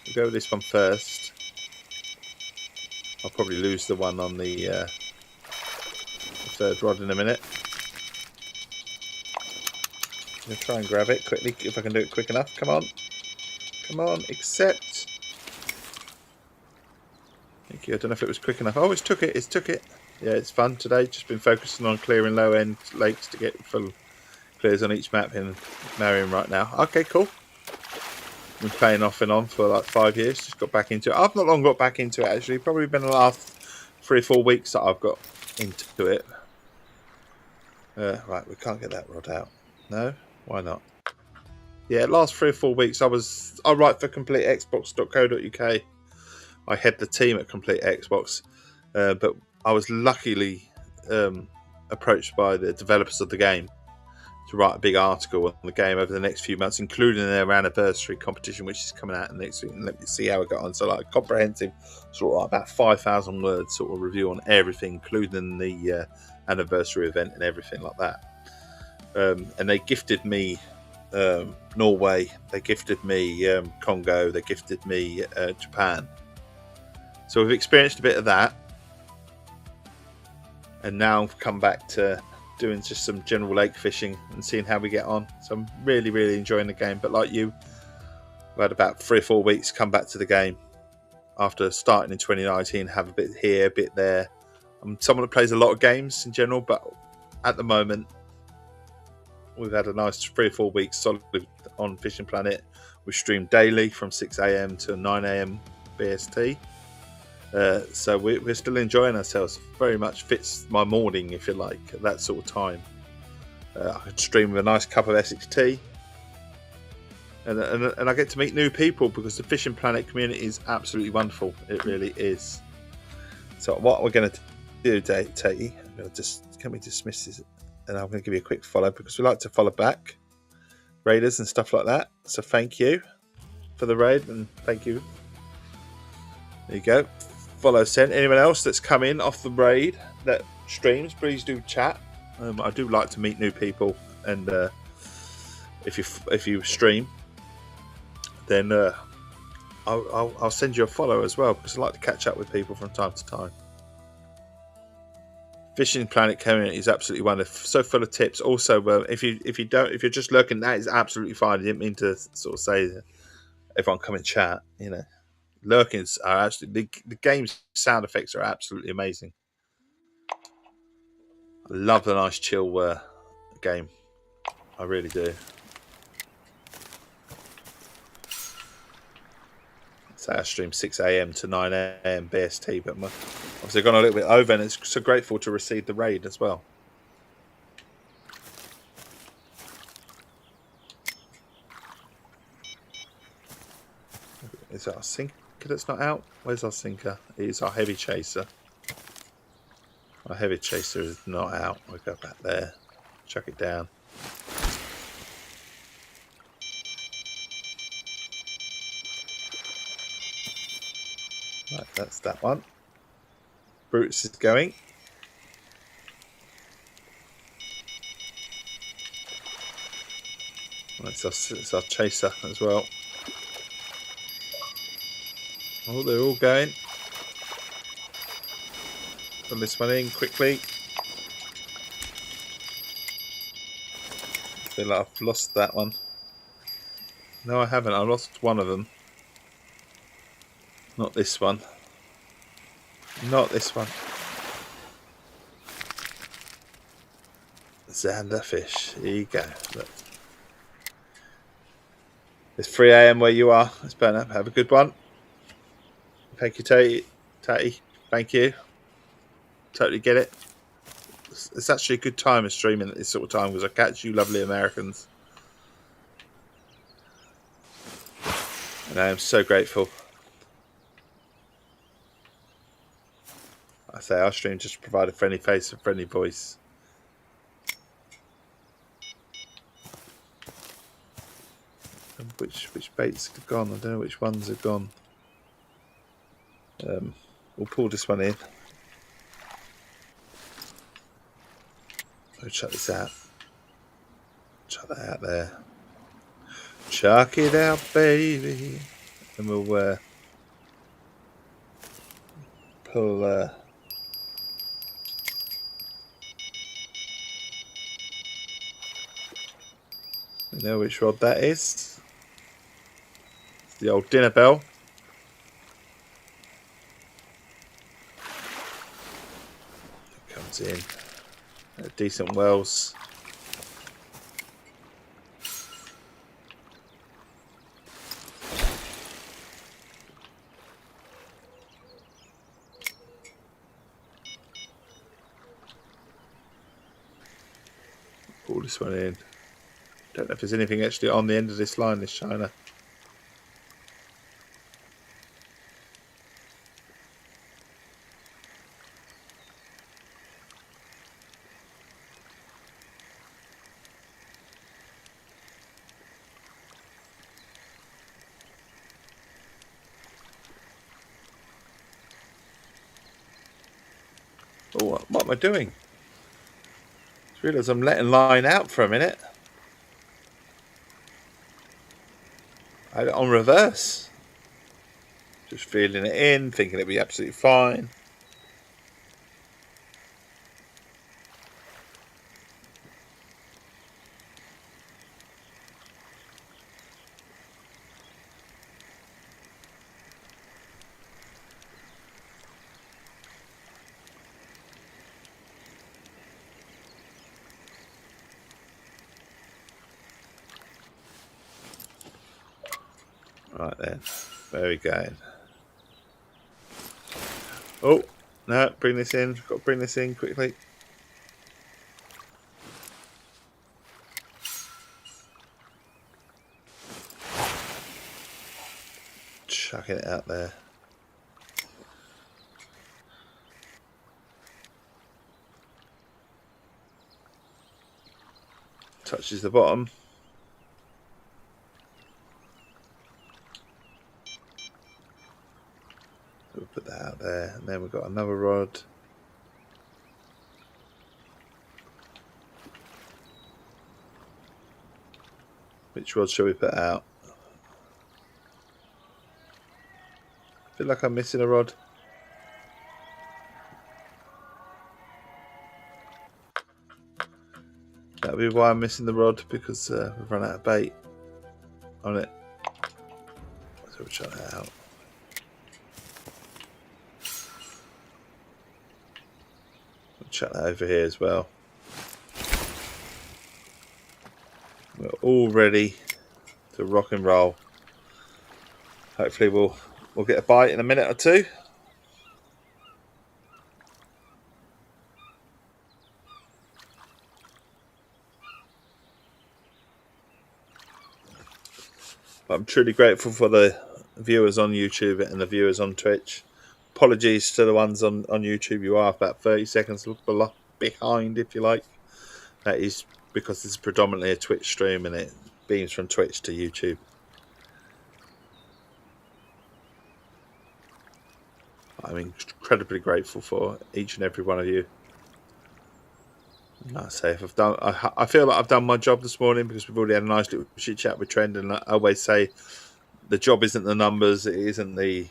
We'll go with this one first. I'll probably lose the one on the third rod in a minute. I'm going to try and grab it quickly, if I can do it quick enough. Come on. Come on, accept. Thank you. I don't know if it was quick enough. Oh, it's took it. It's took it. Yeah, it's fun today. Just been focusing on clearing low-end lakes to get full clears on each map in Marion right now. Okay, cool. Been playing off and on for like 5 years. Just got back into it. I've not long got back into it, actually. Probably been the last 3 or 4 weeks that I've got into it. Right, we can't get that rod out. No? Why not? Yeah, last 3 or 4 weeks I write for CompleteXbox.co.uk. I head the team at Complete Xbox, but I was luckily approached by the developers of the game to write a big article on the game over the next few months, including their anniversary competition, which is coming out next week. And let me see how it got on. So, like, a comprehensive, sort of like about 5,000 words sort of review on everything, including the anniversary event and everything like that. And they gifted me Norway, they gifted me Congo, they gifted me Japan. So we've experienced a bit of that, and now I've come back to doing just some general lake fishing and seeing how we get on. So I'm really, really enjoying the game. But like you, I've had about 3 or 4 weeks come back to the game after starting in 2019, have a bit here, a bit there. I'm someone that plays a lot of games in general, but at the moment, we've had a nice 3 or 4 weeks solid on Fishing Planet. We stream daily from 6 a.m. to 9 a.m. BST. So we're still enjoying ourselves. Very much fits my morning, if you like, at that sort of time. I can stream with a nice cup of Essex tea, and I get to meet new people because the Fishing Planet community is absolutely wonderful. It really is. So what we're going to do today, can we dismiss this? And I'm going to give you a quick follow because we like to follow back raiders and stuff like that. So thank you for the raid, and thank you. There you go. Follow sent. Anyone else that's come in off the raid that streams, please do chat. I do like to meet new people and if you stream, then I'll send you a follow as well, because I like to catch up with people from time to time. Fishing Planet community is absolutely wonderful, so full of tips. Also, if you're just lurking, that is absolutely fine. I didn't mean to sort of say that everyone come and chat. You know, lurkings are absolutely the game's sound effects are absolutely amazing. I love the nice chill game. I really do. So I stream 6 a.m. to 9 a.m. BST, but obviously I've gone a little bit over, and it's so grateful to receive the raid as well. Is that our sinker that's not out? Where's our sinker? It is our heavy chaser. Our heavy chaser is not out. We'll go back there, chuck it down. Right, that's that one. Brutus is going. Right, it's our chaser as well. Oh, they're all going. Put this one in quickly. I feel like I've lost that one. No, I haven't. I lost one of them. Not this one. Not this one. Xander fish. Here you go. Look. It's 3 a.m. where you are. Let's burn up. Have a good one. Thank you, Tatty. Thank you. Totally get it. It's actually a good time of streaming at this sort of time, because I catch you lovely Americans. And I am so grateful. I say our stream just provide a friendly face and friendly voice. And which baits have gone? I don't know which ones have gone. We'll pull this one in. We'll chuck this out. Chuck that out there. Chuck it out, baby. And we'll pull. You know which rod that is? It's the old dinner bell. It comes in. Decent wells. Pull this one in. Don't know if there's anything actually on the end of this line, this shiner. Oh, what am I doing? I just realised I'm letting line out for a minute. I had it on reverse. Just feeling it in, thinking it'd be absolutely fine. Right then, where are we going? Oh, no, bring this in. Got to bring this in quickly. Chucking it out there. Touches the bottom. We'll put that out there, and then we've got another rod. Which rod shall we put out? I feel like I'm missing a rod. That'll be why I'm missing the rod, because we've run out of bait on it. So we'll shut that out. We'll chuck that over here as well. We're all ready to rock and roll. Hopefully we'll get a bite in a minute or two. But I'm truly grateful for the viewers on YouTube and the viewers on Twitch. Apologies to the ones on YouTube. You are about 30 seconds behind, if you like. That is because this is predominantly a Twitch stream and it beams from Twitch to YouTube. I'm incredibly grateful for each and every one of you. Like I say, if I've done, I feel like I've done my job this morning, because we've already had a nice little chit chat with Trend, and I always say the job isn't the numbers, it isn't the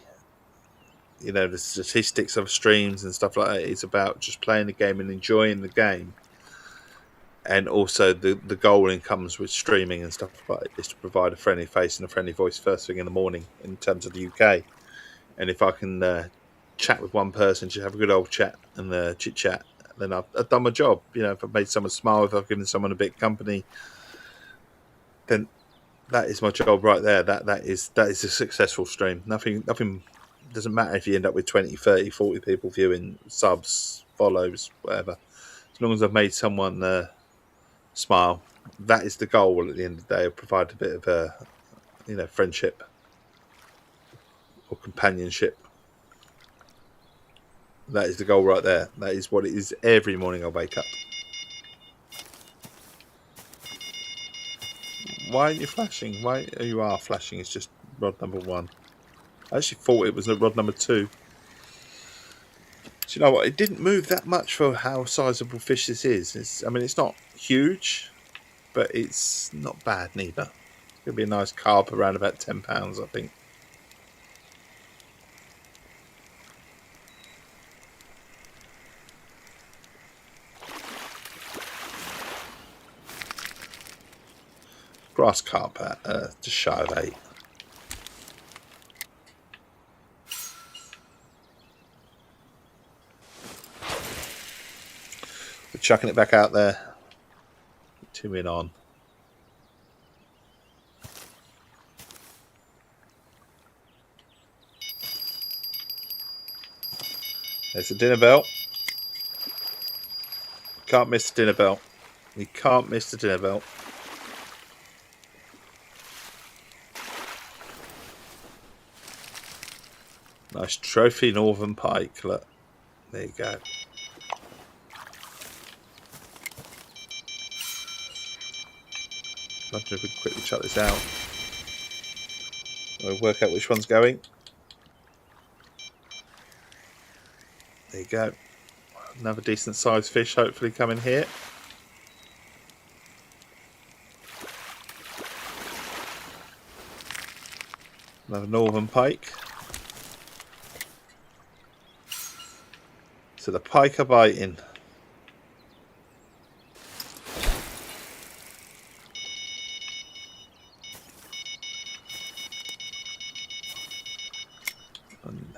the statistics of streams and stuff like that. It's about just playing the game and enjoying the game. And also the goal comes with streaming and stuff like that is to provide a friendly face and a friendly voice first thing in the morning in terms of the UK. And if I can chat with one person, just have a good old chat and chit chat, then I've done my job. If I've made someone smile, if I've given someone a bit of company, then that is my job right there. That is a successful stream. Nothing doesn't matter if you end up with 20, 30, 40 people viewing, subs, follows, whatever. As long as I've made someone smile, that is the goal at the end of the day. Provide a bit of friendship or companionship. That is the goal right there. That is what it is every morning I wake up. Why aren't you flashing? Why you are flashing? It's just rod number 1. I actually thought it was rod number 2. Do you know what? It didn't move that much for how sizable fish this is. It's not huge, but it's not bad neither. It's going to be a nice carp around about 10 pounds, I think. Grass carp at just shy of 8. We're chucking it back out there. 2 in on. There's the dinner bell. Can't miss the dinner bell. You can't miss the dinner bell. Nice trophy northern pike. Look, there you go. I wonder if we can quickly chuck this out. We'll work out which one's going. There you go. Another decent sized fish hopefully coming here. Another northern pike. So the pike are biting. And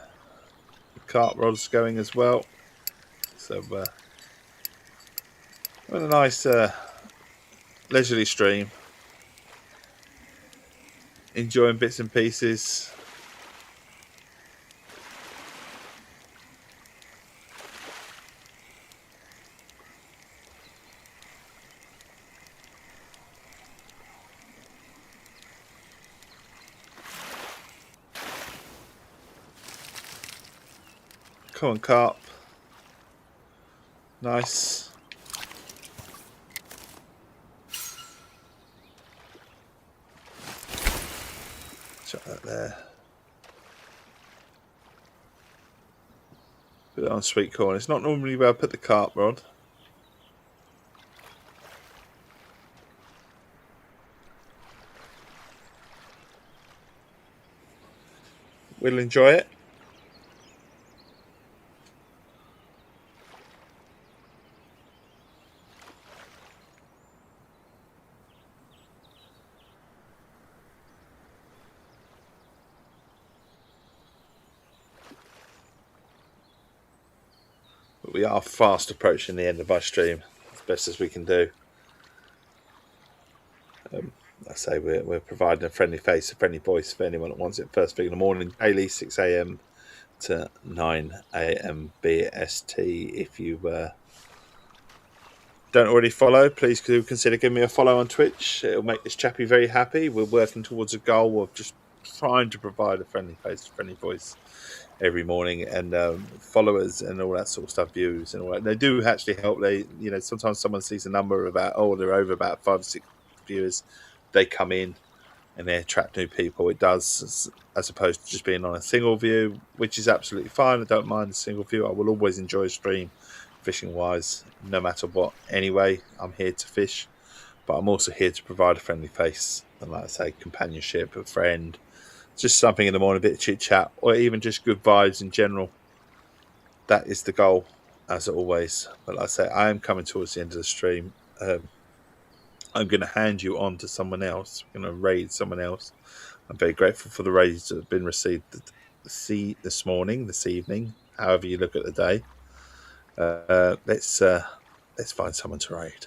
the carp rod's going as well. So we're in a nice leisurely stream. Enjoying bits and pieces. Come on, carp. Nice. Chuck that there. Put it on sweet corn. It's not normally where I put the carp rod. we'll enjoy it. But we are fast approaching the end of our stream, as best as we can do. I say we're providing a friendly face, a friendly voice for anyone that wants it first thing in the morning, daily, 6 a.m. to 9 a.m. BST. If you don't already follow, please do consider giving me a follow on Twitch. It'll make this chappy very happy. We're working towards a goal of just trying to provide a friendly face, a friendly voice every morning, and followers and all that sort of stuff, views and all that. They do actually help. They, sometimes someone sees a number of about, they're over about 5 or 6 viewers. They come in and they attract new people. It does, as opposed to just being on a single view, which is absolutely fine. I don't mind a single view. I will always enjoy a stream, fishing wise, no matter what. Anyway, I'm here to fish, but I'm also here to provide a friendly face and, like I say, companionship, a friend, just something in the morning, a bit of chit chat, or even just good vibes in general. That is the goal, as always. But like I say, I am coming towards the end of the stream. I'm going to hand you on to someone else. We're going to raid someone else. I'm very grateful for the raids that have been received this morning, this evening, however you look at the day. Let's find someone to raid.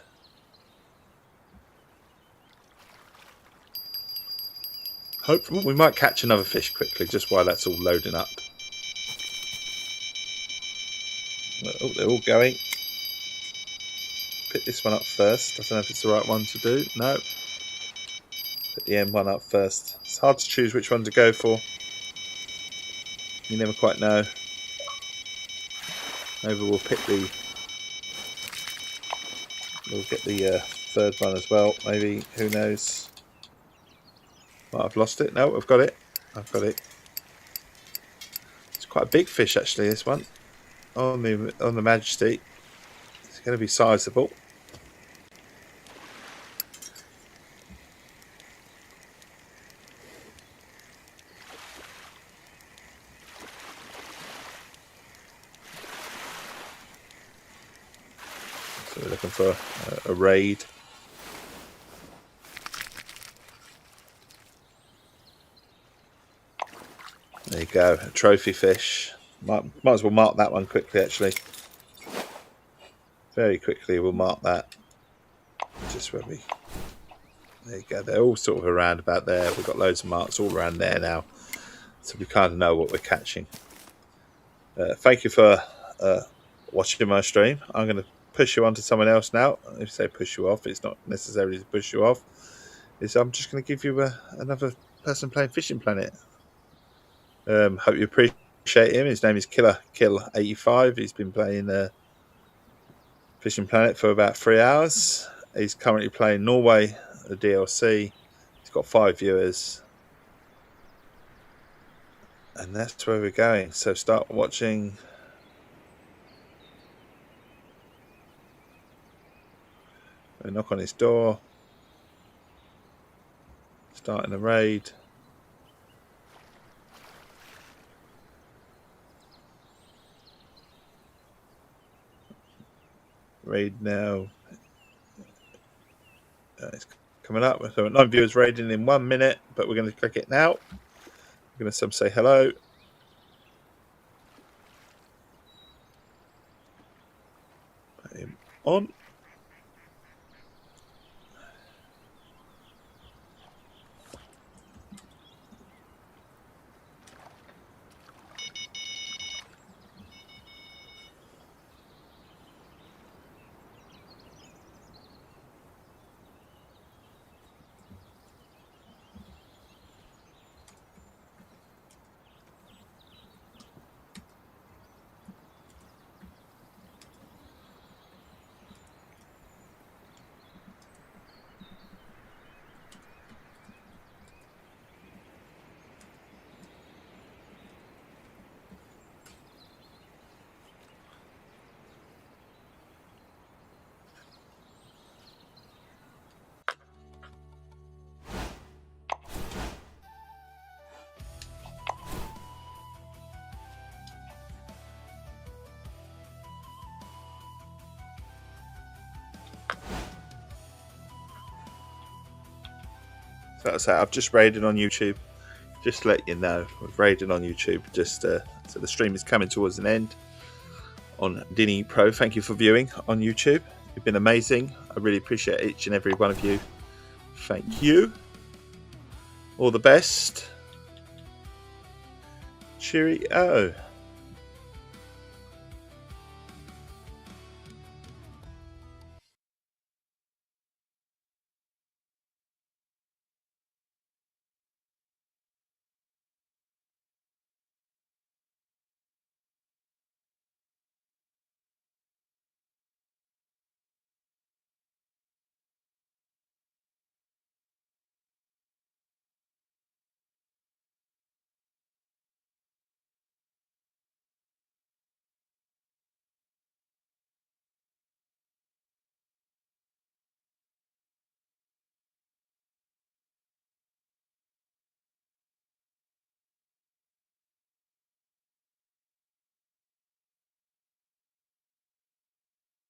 Hopefully, we might catch another fish quickly, just while that's all loading up. Oh, they're all going. Pick this one up first. I don't know if it's the right one to do. No. Put the end one up first. It's hard to choose which one to go for. You never quite know. Maybe we'll pick the... We'll get the third one as well. Maybe. Who knows? Well, I've lost it. No, I've got it. I've got it. It's quite a big fish, actually, this one. On the Majesty. It's going to be sizable. So we're looking for a raid. There you go, a trophy fish. Might as well mark that one quickly, actually. Very quickly, we'll mark that. Just where we... There you go, they're all sort of around about there. We've got loads of marks all around there now. So we kind of know what we're catching. Thank you for watching my stream. I'm going to push you onto someone else now. If you say push you off, it's not necessarily to push you off. I'm just going to give you another person playing Fishing Planet. Hope you appreciate him. His name is KillerKill85. He's been playing Fishing Planet for about 3 hours. He's currently playing Norway, the DLC. He's got 5 viewers. And that's where we're going. So start watching. We knock on his door. Starting a raid. Raid now. It's coming up. So 9 viewers raiding in 1 minute, but we're going to click it now. We're going to say hello. Put him on. So that's I've just raided on YouTube. Just to let you know, we've raided on YouTube. Just so the stream is coming towards an end on Dini Pro. Thank you for viewing on YouTube. You've been amazing. I really appreciate each and every one of you. Thank you. All the best. Cheerio.